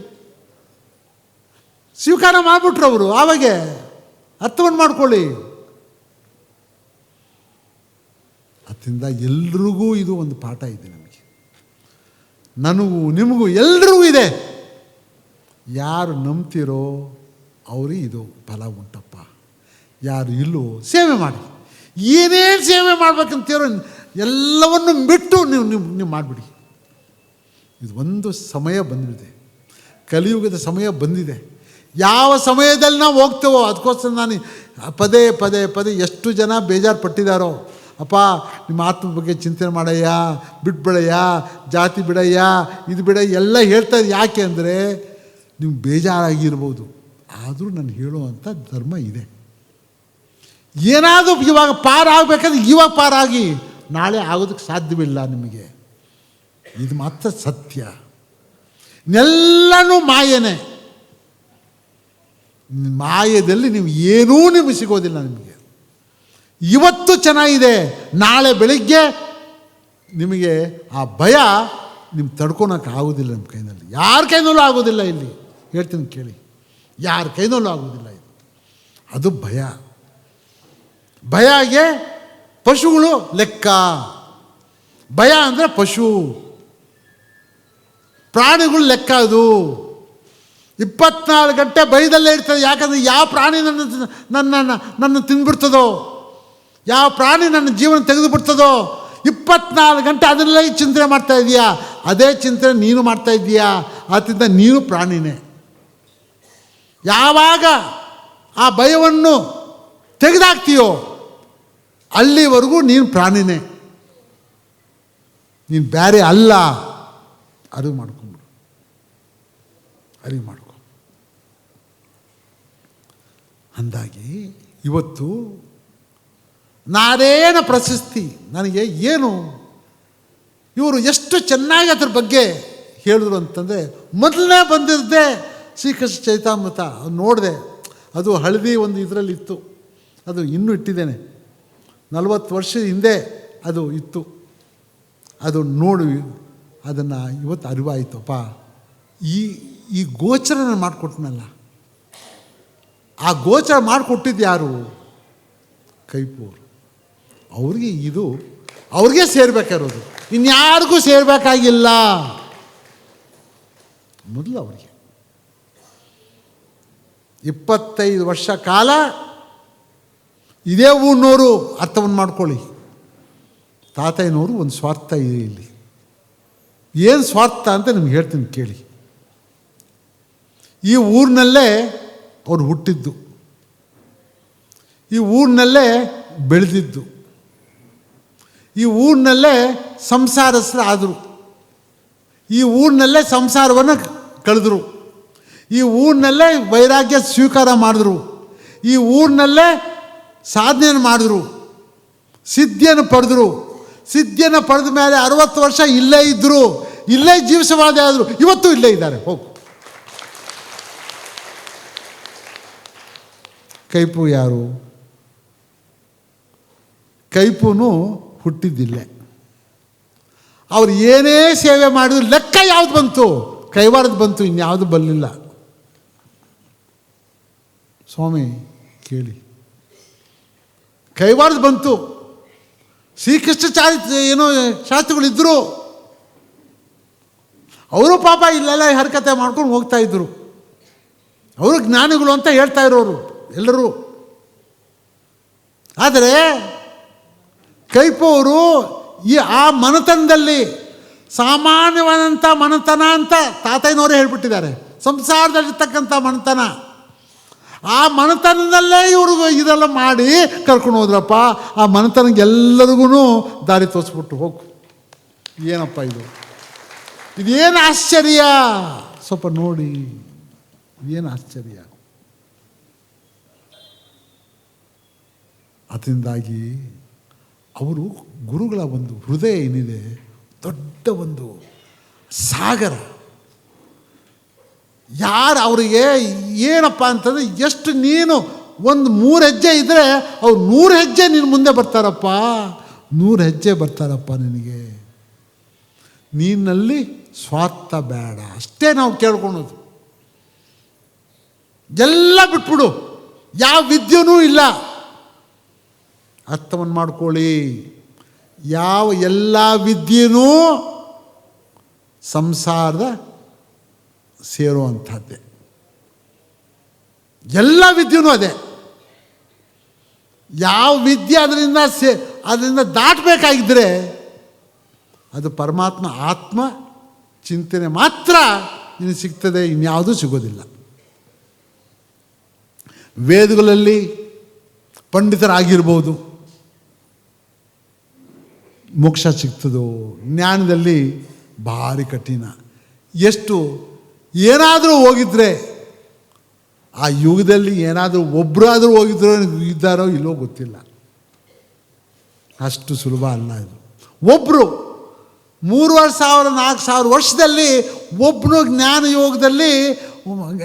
ಸ್ವೀಕಾರ ಮಾಡಿಬಿಟ್ರು ಅವರು. ಆವಾಗೆ ಅರ್ಥವನ್ನು ಮಾಡ್ಕೊಳ್ಳಿ. ಅದರಿಂದ ಎಲ್ರಿಗೂ ಇದು ಒಂದು ಪಾಠ ಇದೆ. ನಮಗೆ, ನನಗೂ ನಿಮಗೂ ಎಲ್ರಿಗೂ ಇದೆ. ಯಾರು ನಂಬ್ತಿರೋ ಅವ್ರಿಗೆ ಇದು ಫಲ ಉಂಟಪ್ಪ. ಯಾರು ಇಲ್ಲೋ ಸೇವೆ ಮಾಡಿ. ಏನೇನು ಸೇವೆ ಮಾಡ್ಬೇಕಂತೀರೋ ಎಲ್ಲವನ್ನು ಬಿಟ್ಟು ನೀವು ಮಾಡಿಬಿಡಿ. ಇದು ಒಂದು ಸಮಯ ಬಂದಿದೆ, ಕಲಿಯುಗದ ಸಮಯ ಬಂದಿದೆ. ಯಾವ ಸಮಯದಲ್ಲಿ ನಾವು ಹೋಗ್ತೇವೋ ಅದಕ್ಕೋಸ್ಕರ ನಾನು ಪದೇ ಪದೇ ಪದೇ ಎಷ್ಟು ಜನ ಬೇಜಾರು ಪಟ್ಟಿದ್ದಾರೋ, ಅಪ್ಪ ನಿಮ್ಮ ಆತ್ಮ ಬಗ್ಗೆ ಚಿಂತನೆ ಮಾಡಯ್ಯ, ಬಿಟ್ಬಿಡಯ್ಯ, ಜಾತಿ ಬಿಡಯ್ಯ, ಇದು ಬಿಡ ಎಲ್ಲ ಹೇಳ್ತಾರೆ. ಯಾಕೆ ಅಂದರೆ ನೀವು ಬೇಜಾರಾಗಿರ್ಬೋದು, ಆದರೂ ನಾನು ಹೇಳುವಂಥ ಧರ್ಮ ಇದೆ. ಏನಾದರೂ ಇವಾಗ ಪಾರಾಗಬೇಕಾದ್ರೆ ಇವಾಗ ಪಾರಾಗಿ, ನಾಳೆ ಆಗೋದಕ್ಕೆ ಸಾಧ್ಯವಿಲ್ಲ ನಿಮಗೆ. ಇದು ಮಾತ್ರ ಸತ್ಯ. ಎಲ್ಲನೂ ಮಾಯೇನೆ. ಮಾಯದಲ್ಲಿ ನೀವು ಏನೂ ನಿಮಗೆ ಸಿಗೋದಿಲ್ಲ. ನಿಮಗೆ ಇವತ್ತು ಚೆನ್ನಾಗಿದೆ, ನಾಳೆ ಬೆಳಿಗ್ಗೆ ನಿಮಗೆ ಆ ಭಯ ನಿಮ್ಗೆ ತಡ್ಕೊಳಕ್ಕೆ ಆಗೋದಿಲ್ಲ. ನಿಮ್ಮ ಕೈನಲ್ಲಿ ಯಾರ ಕೈನಲ್ಲೂ ಆಗೋದಿಲ್ಲ. ಇಲ್ಲಿ ಹೇಳ್ತೀನಿ ಕೇಳಿ, ಯಾರ ಕೈನಲ್ಲೂ ಆಗೋದಿಲ್ಲ. ಇದು ಅದು ಭಯ. ಭಯಗೆ ಪಶುಗಳು ಲೆಕ್ಕ. ಭಯ ಅಂದರೆ ಪಶು, ಪ್ರಾಣಿಗಳು ಲೆಕ್ಕ. ಅದು 24 ಗಂಟೆ ಭಯದಲ್ಲೇ ಇರ್ತದೆ. ಯಾಕಂದರೆ ಯಾವ ಪ್ರಾಣಿ ನನ್ನ ತಿಂದ್ಬಿಡ್ತದೋ, ಯಾವ ಪ್ರಾಣಿ ನನ್ನ ಜೀವನ ತೆಗೆದುಬಿಡ್ತದೋ, 24 ಗಂಟೆ ಅದರಲ್ಲೇ ಚಿಂತನೆ ಮಾಡ್ತಾ ಇದೀಯಾ. ಅದೇ ಚಿಂತನೆ ನೀನು ಮಾಡ್ತಾ ಇದ್ದೀಯಾ. ಆದ್ದರಿಂದ ನೀನು ಪ್ರಾಣಿನೇ. ಯಾವಾಗ ಆ ಭಯವನ್ನು ತೆಗೆದಾಕ್ತೀಯೋ ಅಲ್ಲಿವರೆಗೂ ನೀನು ಪ್ರಾಣಿನೇ, ನೀನು ಬೇರೆ ಅಲ್ಲ. ಅರಿವು ಮಾಡ್ಕೊಂಬಿಡು, ಅರಿವು ಮಾಡ್ಕೊ. ಅಂದಾಗಿ ಇವತ್ತು ನಾನೇನ ಪ್ರಶಸ್ತಿ, ನನಗೆ ಏನು ಇವರು ಎಷ್ಟು ಚೆನ್ನಾಗಿ ಅದ್ರ ಬಗ್ಗೆ ಹೇಳಿದ್ರು ಅಂತಂದರೆ, ಮೊದಲನೇ ಬಂದಿದ್ದೆ ಶ್ರೀಕೃಷ್ಣ ಚೈತಾಮೃತ ನೋಡಿದೆ. ಅದು ಹಳದಿ ಒಂದು ಇದರಲ್ಲಿ ಇತ್ತು, ಅದು ಇನ್ನೂ ಇಟ್ಟಿದ್ದೇನೆ. 40 ವರ್ಷದ ಹಿಂದೆ ಅದು ಇತ್ತು. ಅದು ನೋಡಿ ಅದನ್ನು ಇವತ್ತು ಅರಿವಾಯಿತಪ್ಪ. ಈ ಗೋಚರ ನಾನು ಮಾಡಿಕೊಟ್ನಲ್ಲ, ಆ ಗೋಚರ ಮಾಡಿಕೊಟ್ಟಿದ್ದು ಯಾರು? ಕೈಪೂರು. ಅವ್ರಿಗೆ ಸೇರಬೇಕಾಗಿರೋದು, ಇನ್ಯಾರಿಗೂ ಸೇರಬೇಕಾಗಿಲ್ಲ. ಮೊದಲು ಅವರಿಗೆ 25 ವರ್ಷ ಕಾಲ ಇದೇ ಊರಿನವರು ಅರ್ಥವನ್ನು ಮಾಡ್ಕೊಳ್ಳಿ. ತಾತಯ್ಯನವರು ಒಂದು ಸ್ವಾರ್ಥ ಇದೆ ಇಲ್ಲಿ. ಏನು ಸ್ವಾರ್ಥ ಅಂತ ನಿಮ್ಗೆ ಹೇಳ್ತೀನಿ ಕೇಳಿ. ಈ ಊರಿನಲ್ಲೇ ಅವ್ರು ಹುಟ್ಟಿದ್ದು, ಈ ಊರಿನಲ್ಲೇ ಬೆಳೆದಿದ್ದು, ಈ ಊರಿನಲ್ಲೇ ಸಂಸಾರಸ್ಥರಾದರು, ಈ ಊರಿನಲ್ಲೇ ಸಂಸಾರವನ್ನು ಕಳೆದರು, ಈ ಊರಿನಲ್ಲೇ ವೈರಾಗ್ಯ ಸ್ವೀಕಾರ ಮಾಡಿದ್ರು, ಈ ಊರಿನಲ್ಲೇ ಸಾಧನೆಯನ್ನು ಮಾಡಿದ್ರು, ಸಿದ್ಧಿಯನ್ನು ಪಡೆದರು. ಸಿದ್ಧಿಯನ್ನು ಪಡೆದ ಮೇಲೆ 60 ವರ್ಷ ಇಲ್ಲೇ ಇದ್ದರು, ಇಲ್ಲೇ ಜೀವಿಸವಾದೆ ಆದರು. ಇವತ್ತು ಇಲ್ಲೇ ಇದ್ದಾರೆ. ಹೋಗು. ಕೈಪು ಯಾರು? ಕೈಪುನು ಹುಟ್ಟಿದ್ದಿಲ್ಲೇ. ಅವ್ರು ಏನೇ ಸೇವೆ ಮಾಡಿದ್ರು ಲೆಕ್ಕ ಯಾವುದು ಬಂತು? ಕೈವಾರದ್ದು ಬಂತು, ಇನ್ಯಾವುದು ಬರಲಿಲ್ಲ. ಸ್ವಾಮಿ ಕೇಳಿ, ಕೈವಾರದ್ದು ಬಂತು. ಶ್ರೀಕೃಷ್ಣ ಏನೋ ಶಾಸ್ತ್ರಿಗಳಿದ್ದರು, ಅವರು ಪಾಪ ಇಲ್ಲೆಲ್ಲ ಹರಕತೆ ಮಾಡ್ಕೊಂಡು ಹೋಗ್ತಾಯಿದ್ರು. ಅವರು ಜ್ಞಾನಿಗಳು ಅಂತ ಹೇಳ್ತಾ ಇರೋರು ಎಲ್ಲರೂ. ಆದರೆ ಕೈಪವರು ಆ ಮನತನದಲ್ಲಿ ಸಾಮಾನ್ಯವಾದಂಥ ಮನತನ ಅಂತ ತಾತಯ್ಯನವರೇ ಹೇಳ್ಬಿಟ್ಟಿದ್ದಾರೆ. ಸಂಸಾರದಲ್ಲಿರ್ತಕ್ಕಂಥ ಮನತನ, ಆ ಮನತನದಲ್ಲೇ ಇವ್ರಿಗೂ ಇದೆಲ್ಲ ಮಾಡಿ ಕರ್ಕೊಂಡು ಹೋದ್ರಪ್ಪ. ಆ ಮನತನಕ್ಕೆ ಎಲ್ಲರಿಗೂ ದಾರಿ ತೋರಿಸ್ಬಿಟ್ಟು ಹೋಗು. ಏನಪ್ಪ ಇದೇನು ಆಶ್ಚರ್ಯ! ಸ್ವಲ್ಪ ನೋಡಿ, ಏನು ಆಶ್ಚರ್ಯ. ಅದರಿಂದಾಗಿ ಅವರು ಗುರುಗಳ ಒಂದು ಹೃದಯ ಏನಿದೆ, ದೊಡ್ಡ ಒಂದು ಸಾಗರ. ಯಾರು ಅವರಿಗೆ ಏನಪ್ಪ ಅಂತಂದರೆ, ಎಷ್ಟು ನೀನು ಒಂದು 3 ಹೆಜ್ಜೆ ಇದ್ದರೆ ಅವ್ರು 100 ಹೆಜ್ಜೆ ನಿನ್ನ ಮುಂದೆ ಬರ್ತಾರಪ್ಪ. 100 ಹೆಜ್ಜೆ ಬರ್ತಾರಪ್ಪ ನಿನಗೆ. ನೀನಲ್ಲಿ ಸ್ವಾರ್ಥ ಬೇಡ, ಅಷ್ಟೇ ನಾವು ಕೇಳ್ಕೊಳೋದು. ಎಲ್ಲ ಬಿಟ್ಬಿಡು, ಯಾವ ವಿದ್ಯೆನೂ ಇಲ್ಲ. ಅರ್ಥವನ್ನು ಮಾಡ್ಕೊಳ್ಳಿ, ಯಾವ ಎಲ್ಲ ವಿದ್ಯೆನೂ ಸಂಸಾರದ ಸೇರುವಂಥದ್ದೇ. ಎಲ್ಲ ವಿದ್ಯೆನೂ ಅದೇ. ಯಾವ ವಿದ್ಯೆ ಅದರಿಂದ ದಾಟಬೇಕಾಗಿದ್ದರೆ ಅದು ಪರಮಾತ್ಮ ಆತ್ಮ ಚಿಂತನೆ ಮಾತ್ರ ನಿನಗೆ ಸಿಗ್ತದೆ, ಇನ್ಯಾವುದೂ ಸಿಗೋದಿಲ್ಲ. ವೇದಗಳಲ್ಲಿ ಪಂಡಿತರಾಗಿರ್ಬೋದು, ಮೋಕ್ಷ ಸಿಗ್ತದೋ? ಜ್ಞಾನದಲ್ಲಿ ಭಾರಿ ಕಠಿಣ. ಎಷ್ಟು ಏನಾದರೂ ಹೋಗಿದ್ರೆ, ಆ ಯುಗದಲ್ಲಿ ಏನಾದರೂ ಒಬ್ಬರಾದರೂ ಹೋಗಿದ್ರೋ ಇದ್ದಾರೋ ಇಲ್ಲೋ ಗೊತ್ತಿಲ್ಲ. ಅಷ್ಟು ಸುಲಭ ಅಲ್ಲ ಇದು. ಒಬ್ಬರು 3,000 4,000 ವರ್ಷದಲ್ಲಿ ಒಬ್ಬನು ಜ್ಞಾನ ಯೋಗದಲ್ಲಿ,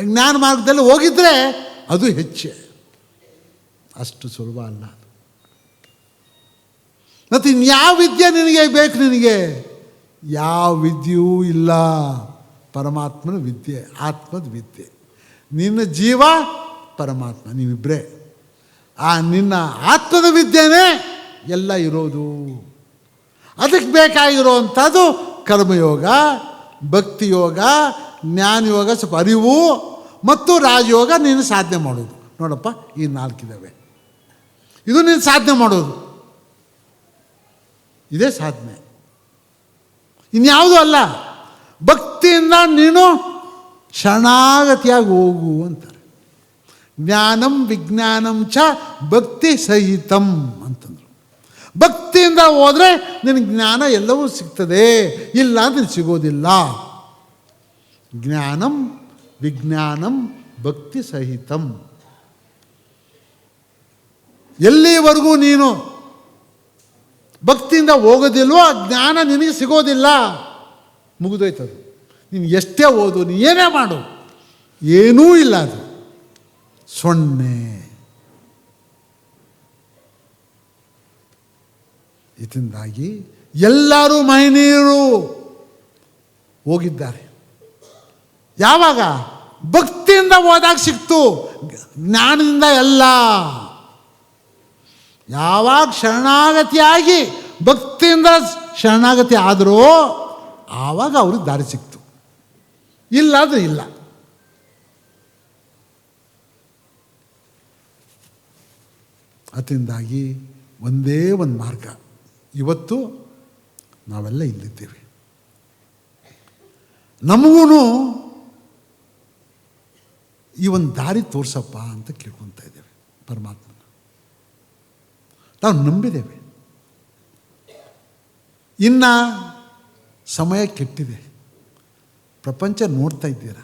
ಜ್ಞಾನ ಮಾರ್ಗದಲ್ಲಿ ಹೋಗಿದ್ರೆ ಅದು ಹೆಚ್ಚೆ. ಅಷ್ಟು ಸುಲಭ ಅಲ್ಲ. ಮತ್ತು ಇನ್ಯಾವ ವಿದ್ಯೆ ನಿನಗೆ ಬೇಕು? ನಿನಗೆ ಯಾವ ವಿದ್ಯೆಯೂ ಇಲ್ಲ. ಪರಮಾತ್ಮನ ವಿದ್ಯೆ, ಆತ್ಮದ ವಿದ್ಯೆ. ನಿನ್ನ ಜೀವ, ಪರಮಾತ್ಮ, ನೀವಿಬ್ಬರೇ. ಆ ನಿನ್ನ ಆತ್ಮದ ವಿದ್ಯೆನೇ ಎಲ್ಲ ಇರೋದು. ಅದಕ್ಕೆ ಬೇಕಾಗಿರೋವಂಥದ್ದು ಕರ್ಮಯೋಗ, ಭಕ್ತಿಯೋಗ, ಜ್ಞಾನಯೋಗ, ಸ್ವಲ್ಪ ಅರಿವು ಮತ್ತು ರಾಜಯೋಗ. ನೀನು ಸಾಧನೆ ಮಾಡೋದು. ನೋಡಪ್ಪ, ಈ 4 ಇದ್ದಾವೆ. ಇದು ನೀನು ಸಾಧನೆ ಮಾಡೋದು, ಇದೇ ಸಾಧನೆ, ಇನ್ಯಾವುದೂ ಅಲ್ಲ. ಭಕ್ತಿಯಿಂದ ನೀನು ಶರಣಾಗತಿಯಾಗಿ ಹೋಗು ಅಂತಾರೆ. ಜ್ಞಾನಂ ವಿಜ್ಞಾನಂ ಚ ಭಕ್ತಿ ಸಹಿತಂ ಅಂತಂದರು. ಭಕ್ತಿಯಿಂದ ಹೋದರೆ ನಿನಗೆ ಜ್ಞಾನ ಎಲ್ಲವೂ ಸಿಗ್ತದೆ, ಇಲ್ಲ ಅಂದರೆ ಸಿಗೋದಿಲ್ಲ. ಜ್ಞಾನಂ ವಿಜ್ಞಾನಂ ಭಕ್ತಿ ಸಹಿತಂ. ಎಲ್ಲಿವರೆಗೂ ನೀನು ಭಕ್ತಿಯಿಂದ ಹೋಗೋದಿಲ್ವೋ ಆ ಜ್ಞಾನ ನಿನಗೆ ಸಿಗೋದಿಲ್ಲ. ಮುಗಿದೋಯ್ತದು. ನೀನು ಎಷ್ಟೇ ಓದು, ನೀ ಏನೇ ಮಾಡು, ಏನೂ ಇಲ್ಲ, ಅದು ಸೊನ್ನೆ. ಇದರಿಂದಾಗಿ ಎಲ್ಲರೂ ಮಹನೀಯರು ಹೋಗಿದ್ದಾರೆ. ಯಾವಾಗ? ಭಕ್ತಿಯಿಂದ ಹೋದಾಗ ಸಿಕ್ತು, ಜ್ಞಾನದಿಂದ ಎಲ್ಲ. ಯಾವಾಗ ಶರಣಾಗತಿಯಾಗಿ ಭಕ್ತಿಯಿಂದ ಶರಣಾಗತಿ ಆದರೂ ಆವಾಗ ಅವ್ರಿಗೆ ದಾರಿ ಸಿಕ್ತು, ಇಲ್ಲ ಅಂದರೆ ಇಲ್ಲ. ಅದರಿಂದಾಗಿ ಒಂದೇ ಒಂದು ಮಾರ್ಗ. ಇವತ್ತು ನಾವೆಲ್ಲ ಇಲ್ಲಿದ್ದೇವೆ. ನಮಗೂ ಈ ಒಂದು ದಾರಿ ತೋರ್ಸಪ್ಪ ಅಂತ ಕೇಳ್ಕೊತಾ ಇದ್ದೇವೆ ಪರಮಾತ್ಮನ. ನಾವು ನಂಬಿದ್ದೇವೆ. ಇನ್ನು ಸಮಯ ಕೆಟ್ಟಿದೆ. ಪ್ರಪಂಚ ನೋಡ್ತಾ ಇದ್ದೀರಾ,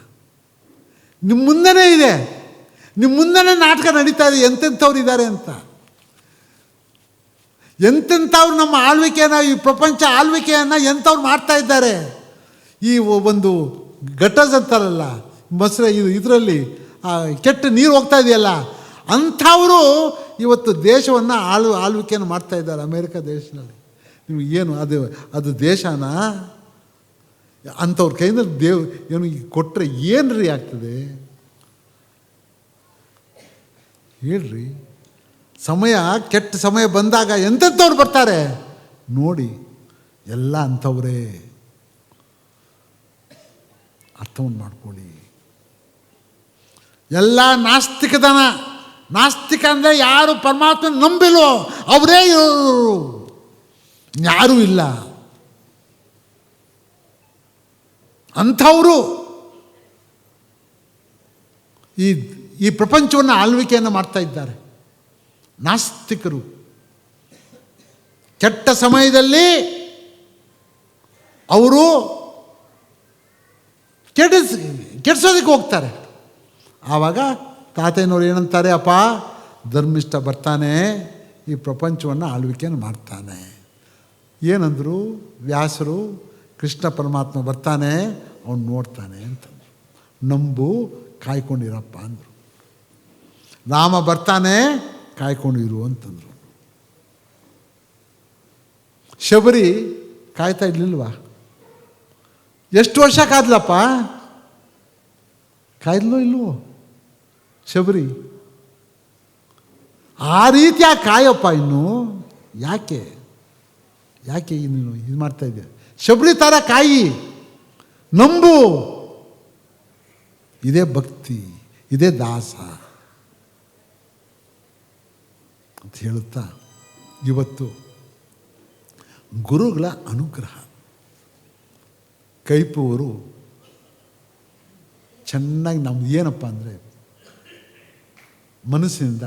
ನಿಮ್ಮ ಮುಂದೆನೇ ಇದೆ, ನಿಮ್ಮ ಮುಂದೆನೇ ನಾಟಕ ನಡೀತಾ ಇದೆ. ಎಂತೆಂಥವ್ರು ಇದ್ದಾರೆ ಅಂತ, ಎಂತೆಂಥವ್ರು ನಮ್ಮ ಆಳ್ವಿಕೆಯನ್ನು, ಈ ಪ್ರಪಂಚ ಆಳ್ವಿಕೆಯನ್ನು ಎಂಥವ್ರು ಮಾಡ್ತಾ ಇದ್ದಾರೆ. ಈ ಒಂದು ಗಟರ್ಸ್ ಅಂತಾರಲ್ಲ, ಮೊಸರೆ, ಇದರಲ್ಲಿ ಕೆಟ್ಟ ನೀರು ಹೋಗ್ತಾ ಇದೆಯಲ್ಲ, ಅಂಥವರು ಇವತ್ತು ದೇಶವನ್ನು ಆಳ್ವಿಕೆಯನ್ನು ಮಾಡ್ತಾ ಇದ್ದಾರೆ. ಅಮೇರಿಕ ದೇಶದಲ್ಲಿ ನಿಮಗೆ ಏನು ಅದು ದೇಶನ ಅಂಥವ್ರ ಕೈಯಲ್ಲಿ ಏನು ಕೊಟ್ಟರೆ ಏನು ರೀ ಆಗ್ತದೆ ಹೇಳ್ರಿ. ಸಮಯ, ಕೆಟ್ಟ ಸಮಯ ಬಂದಾಗ ಎಂತೆಂಥವ್ರು ಬರ್ತಾರೆ ನೋಡಿ, ಎಲ್ಲ ಅಂಥವ್ರೇ. ಅರ್ಥವನ್ನು ಮಾಡ್ಕೊಳ್ಳಿ. ಎಲ್ಲ ನಾಸ್ತಿಕದನ. ನಾಸ್ತಿಕ ಅಂದರೆ ಯಾರು ಪರಮಾತ್ಮ ನಂಬಿಲ್ವೋ ಅವರೇ ಇರೋರು, ಯಾರೂ ಇಲ್ಲ. ಅಂಥವರು ಈ ಪ್ರಪಂಚವನ್ನು ಆಳ್ವಿಕೆಯನ್ನು ಮಾಡ್ತಾ ಇದ್ದಾರೆ. ನಾಸ್ತಿಕರು ಕೆಟ್ಟ ಸಮಯದಲ್ಲಿ ಅವರು ಕೆಡಿಸೋದಕ್ಕೆ ಹೋಗ್ತಾರೆ. ಆವಾಗ ತಾತಯ್ಯನವ್ರು ಏನಂತಾರೆ, ಅಪ್ಪ ಧರ್ಮಿಷ್ಠ ಬರ್ತಾನೆ, ಈ ಪ್ರಪಂಚವನ್ನು ಆಳ್ವಿಕೆಯನ್ನು ಮಾಡ್ತಾನೆ. ಏನಂದರು ವ್ಯಾಸರು? ಕೃಷ್ಣ ಪರಮಾತ್ಮ ಬರ್ತಾನೆ, ಅವನು ನೋಡ್ತಾನೆ ಅಂತಂದರು. ನಂಬು, ಕಾಯ್ಕೊಂಡಿರಪ್ಪ ಅಂದರು. ರಾಮ ಬರ್ತಾನೆ, ಕಾಯ್ಕೊಂಡಿರು ಅಂತಂದರು. ಶಬರಿ ಕಾಯ್ತಾ ಇರಲಿಲ್ವಾ? ಎಷ್ಟು ವರ್ಷ ಕಾದ್ಲಪ್ಪ? ಕಾಯ್ದಲೋ ಇಲ್ವೋ ಶಬರಿ? ಆ ರೀತಿಯಾಗಿ ಕಾಯಪ್ಪ. ಇನ್ನು ಯಾಕೆ ಇನ್ನು ಇದು ಮಾಡ್ತಾ ಇದ್ದೆ? ಶಬರಿ ಥರ ಕಾಯಿ, ನಂಬು. ಇದೇ ಭಕ್ತಿ, ಇದೇ ದಾಸ ಅಂತ ಹೇಳುತ್ತಾ ಇವತ್ತು ಗುರುಗಳ ಅನುಗ್ರಹ. ಕೈಪುವರು ಚೆನ್ನಾಗಿ ನಮ್ದು ಏನಪ್ಪ ಅಂದರೆ ಮನಸ್ಸಿನಿಂದ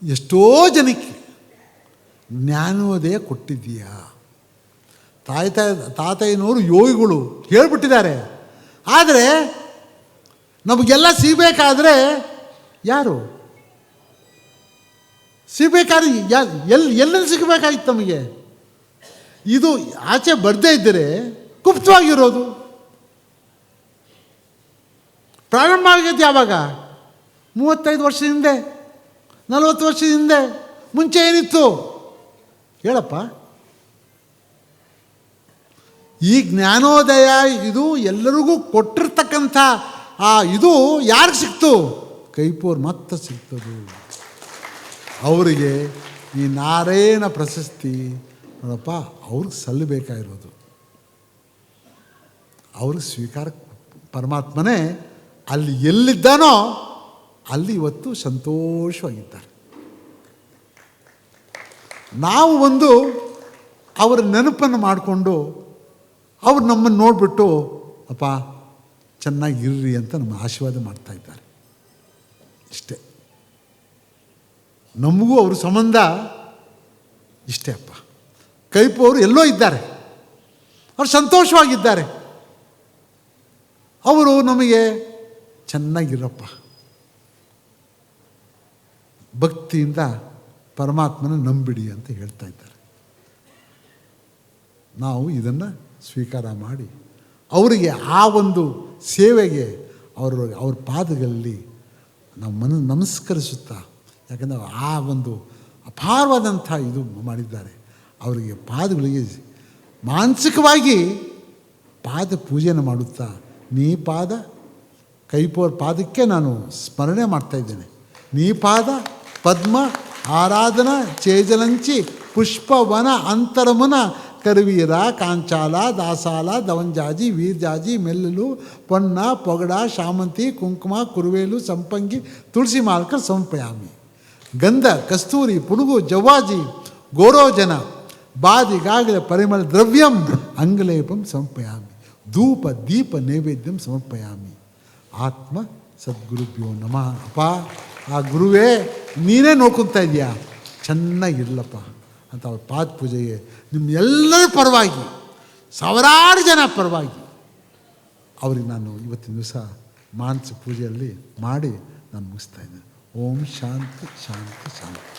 ಎಷ್ಟೋ ಜನಕ್ಕೆ ಜ್ಞಾನೋದಯ ಕೊಟ್ಟಿದ್ದೀಯಾ. ತಾತಯ್ಯನವರು ಯೋಗಿಗಳು ಹೇಳ್ಬಿಟ್ಟಿದ್ದಾರೆ. ಆದರೆ ನಮಗೆಲ್ಲ ಸಿಗಬೇಕಾದ್ರೆ ಯಾರು ಸಿಗಬೇಕಾದ್ರೆ ಎಲ್ಲೆಲ್ಲಿ ಸಿಗಬೇಕಾಗಿತ್ತು ನಮಗೆ? ಇದು ಆಚೆ ಬರದೇ ಇದ್ದರೆ ಗುಪ್ತವಾಗಿರೋದು. ಪ್ರಾರಂಭ ಆಗೈತೆ ಯಾವಾಗ? 35 ವರ್ಷದ ಹಿಂದೆ, 40 ವರ್ಷದ ಹಿಂದೆ. ಮುಂಚೆ ಏನಿತ್ತು ಹೇಳಪ್ಪ? ಈ ಜ್ಞಾನೋದಯ ಇದು ಎಲ್ಲರಿಗೂ ಕೊಟ್ಟಿರ್ತಕ್ಕಂಥ ಇದು ಯಾರಿಗೆ ಸಿಕ್ತು? ಕೈಪೋರ್ ಮತ್ತೆ ಸಿಗ್ತದು ಅವರಿಗೆ. ಈ ನಾರಾಯಣ ಪ್ರಶಸ್ತಿ ನೋಡಪ್ಪ ಅವ್ರಿಗೆ ಸಲ್ಲಬೇಕಾಗಿರೋದು. ಅವ್ರಿಗೆ ಸ್ವೀಕಾರ ಪರಮಾತ್ಮನೇ ಅಲ್ಲಿ ಎಲ್ಲಿದ್ದಾನೋ ಅಲ್ಲಿ ಇವತ್ತು ಸಂತೋಷವಾಗಿದ್ದಾರೆ. ನಾವು ಒಂದು ಅವರ ನೆನಪನ್ನು ಮಾಡಿಕೊಂಡು ಅವ್ರು ನಮ್ಮನ್ನು ನೋಡಿಬಿಟ್ಟು ಅಪ್ಪ ಚೆನ್ನಾಗಿರ್ರಿ ಅಂತ ನಮ್ಮ ಆಶೀರ್ವಾದ ಮಾಡ್ತಾ ಇದ್ದಾರೆ. ಇಷ್ಟೇ. ನಮಗೂ ಅವ್ರ ಸಂಬಂಧ ಇಷ್ಟೇ ಅಪ್ಪ. ಕೈಪು ಅವರು ಎಲ್ಲೋ ಇದ್ದಾರೆ, ಅವ್ರು ಸಂತೋಷವಾಗಿದ್ದಾರೆ. ಅವರು ನಮಗೆ ಚೆನ್ನಾಗಿರಪ್ಪ, ಭಕ್ತಿಯಿಂದ ಪರಮಾತ್ಮನ ನಂಬಿಡಿ ಅಂತ ಹೇಳ್ತಾ ಇದ್ದಾರೆ. ನಾವು ಇದನ್ನು ಸ್ವೀಕಾರ ಮಾಡಿ ಅವರಿಗೆ ಆ ಒಂದು ಸೇವೆಗೆ ಅವ್ರ ಪಾದಗಳಲ್ಲಿ ನಾವು ನಮಸ್ಕರಿಸುತ್ತಾ, ಯಾಕಂದರೆ ಆ ಒಂದು ಅಪಾರವಾದಂಥ ಇದು ಮಾಡಿದ್ದಾರೆ. ಅವರಿಗೆ ಪಾದಗಳಿಗೆ ಮಾನಸಿಕವಾಗಿ ಪಾದ ಪೂಜೆಯನ್ನು ಮಾಡುತ್ತಾ, ನೀ ಪಾದ ಕೈಪೋರ್ ಪಾದಕ್ಕೆ ನಾನು ಸ್ಮರಣೆ ಮಾಡ್ತಾಯಿದ್ದೇನೆ. ನೀ ಪಾದ ಪದ್ಮ ಆರಾಧನ ಚೇಜಲಂಚಿ ಪುಷ್ಪವನ ಅಂತರಮುನ ಕರುವೀರ ಕಾಂಚಾಲ ದಾಸಾಲ ದವಂಜಾಜಿ ವೀರ್ಜಾಜಿ ಮೆಲ್ಲಲು ಪೊನ್ನ ಪೊಗಡ ಶಾಮಂತಿ ಕುಂಕುಮ ಕುರುವೇಲು ಸಂಪಂಗಿ ತುಳಸಿ ಮಾಲ್ಕ ಸಂಪಯಾಮಿ ಗಂಧ ಕಸ್ತೂರಿ ಪುನುಗು ಜವ್ವಾಜಿ ಗೋರೋಜನ ಬಾದಿಗಾಗಲ ಪರಿಮಳ ದ್ರವ್ಯಂ ಅಂಗಲೇಪಂ ಸಮರ್ಪಯಾಮಿ ಧೂಪ ದೀಪ ನೈವೇದ್ಯಂ ಸಮರ್ಪಯಾಮಿ. ಆತ್ಮ ಸದ್ಗುರುಭ್ಯೋ ನಮಃ. ಅಪ್ಪ ಆ ಗುರುವೇ ನೀನೇ ನೋಡ್ಕೊತಾ ಇದೆಯಾ, ಚೆನ್ನಾಗಿರ್ಲಪ್ಪ ಅಂತ ಅವ್ರ ಪಾದ ಪೂಜೆಗೆ ನಿಮ್ಮ ಎಲ್ಲರ ಪರವಾಗಿ, ಸಾವಿರಾರು ಜನ ಪರವಾಗಿ ಅವ್ರಿಗೆ ನಾನು ಇವತ್ತಿನ ದಿವಸ ಮಾನಸ ಪೂಜೆಯಲ್ಲಿ ಮಾಡಿ ನಾನು ಮುಗಿಸ್ತಾ ಇದ್ದೇನೆ. ಓಂ ಶಾಂತಿ ಶಾಂತಿ ಶಾಂತಿ.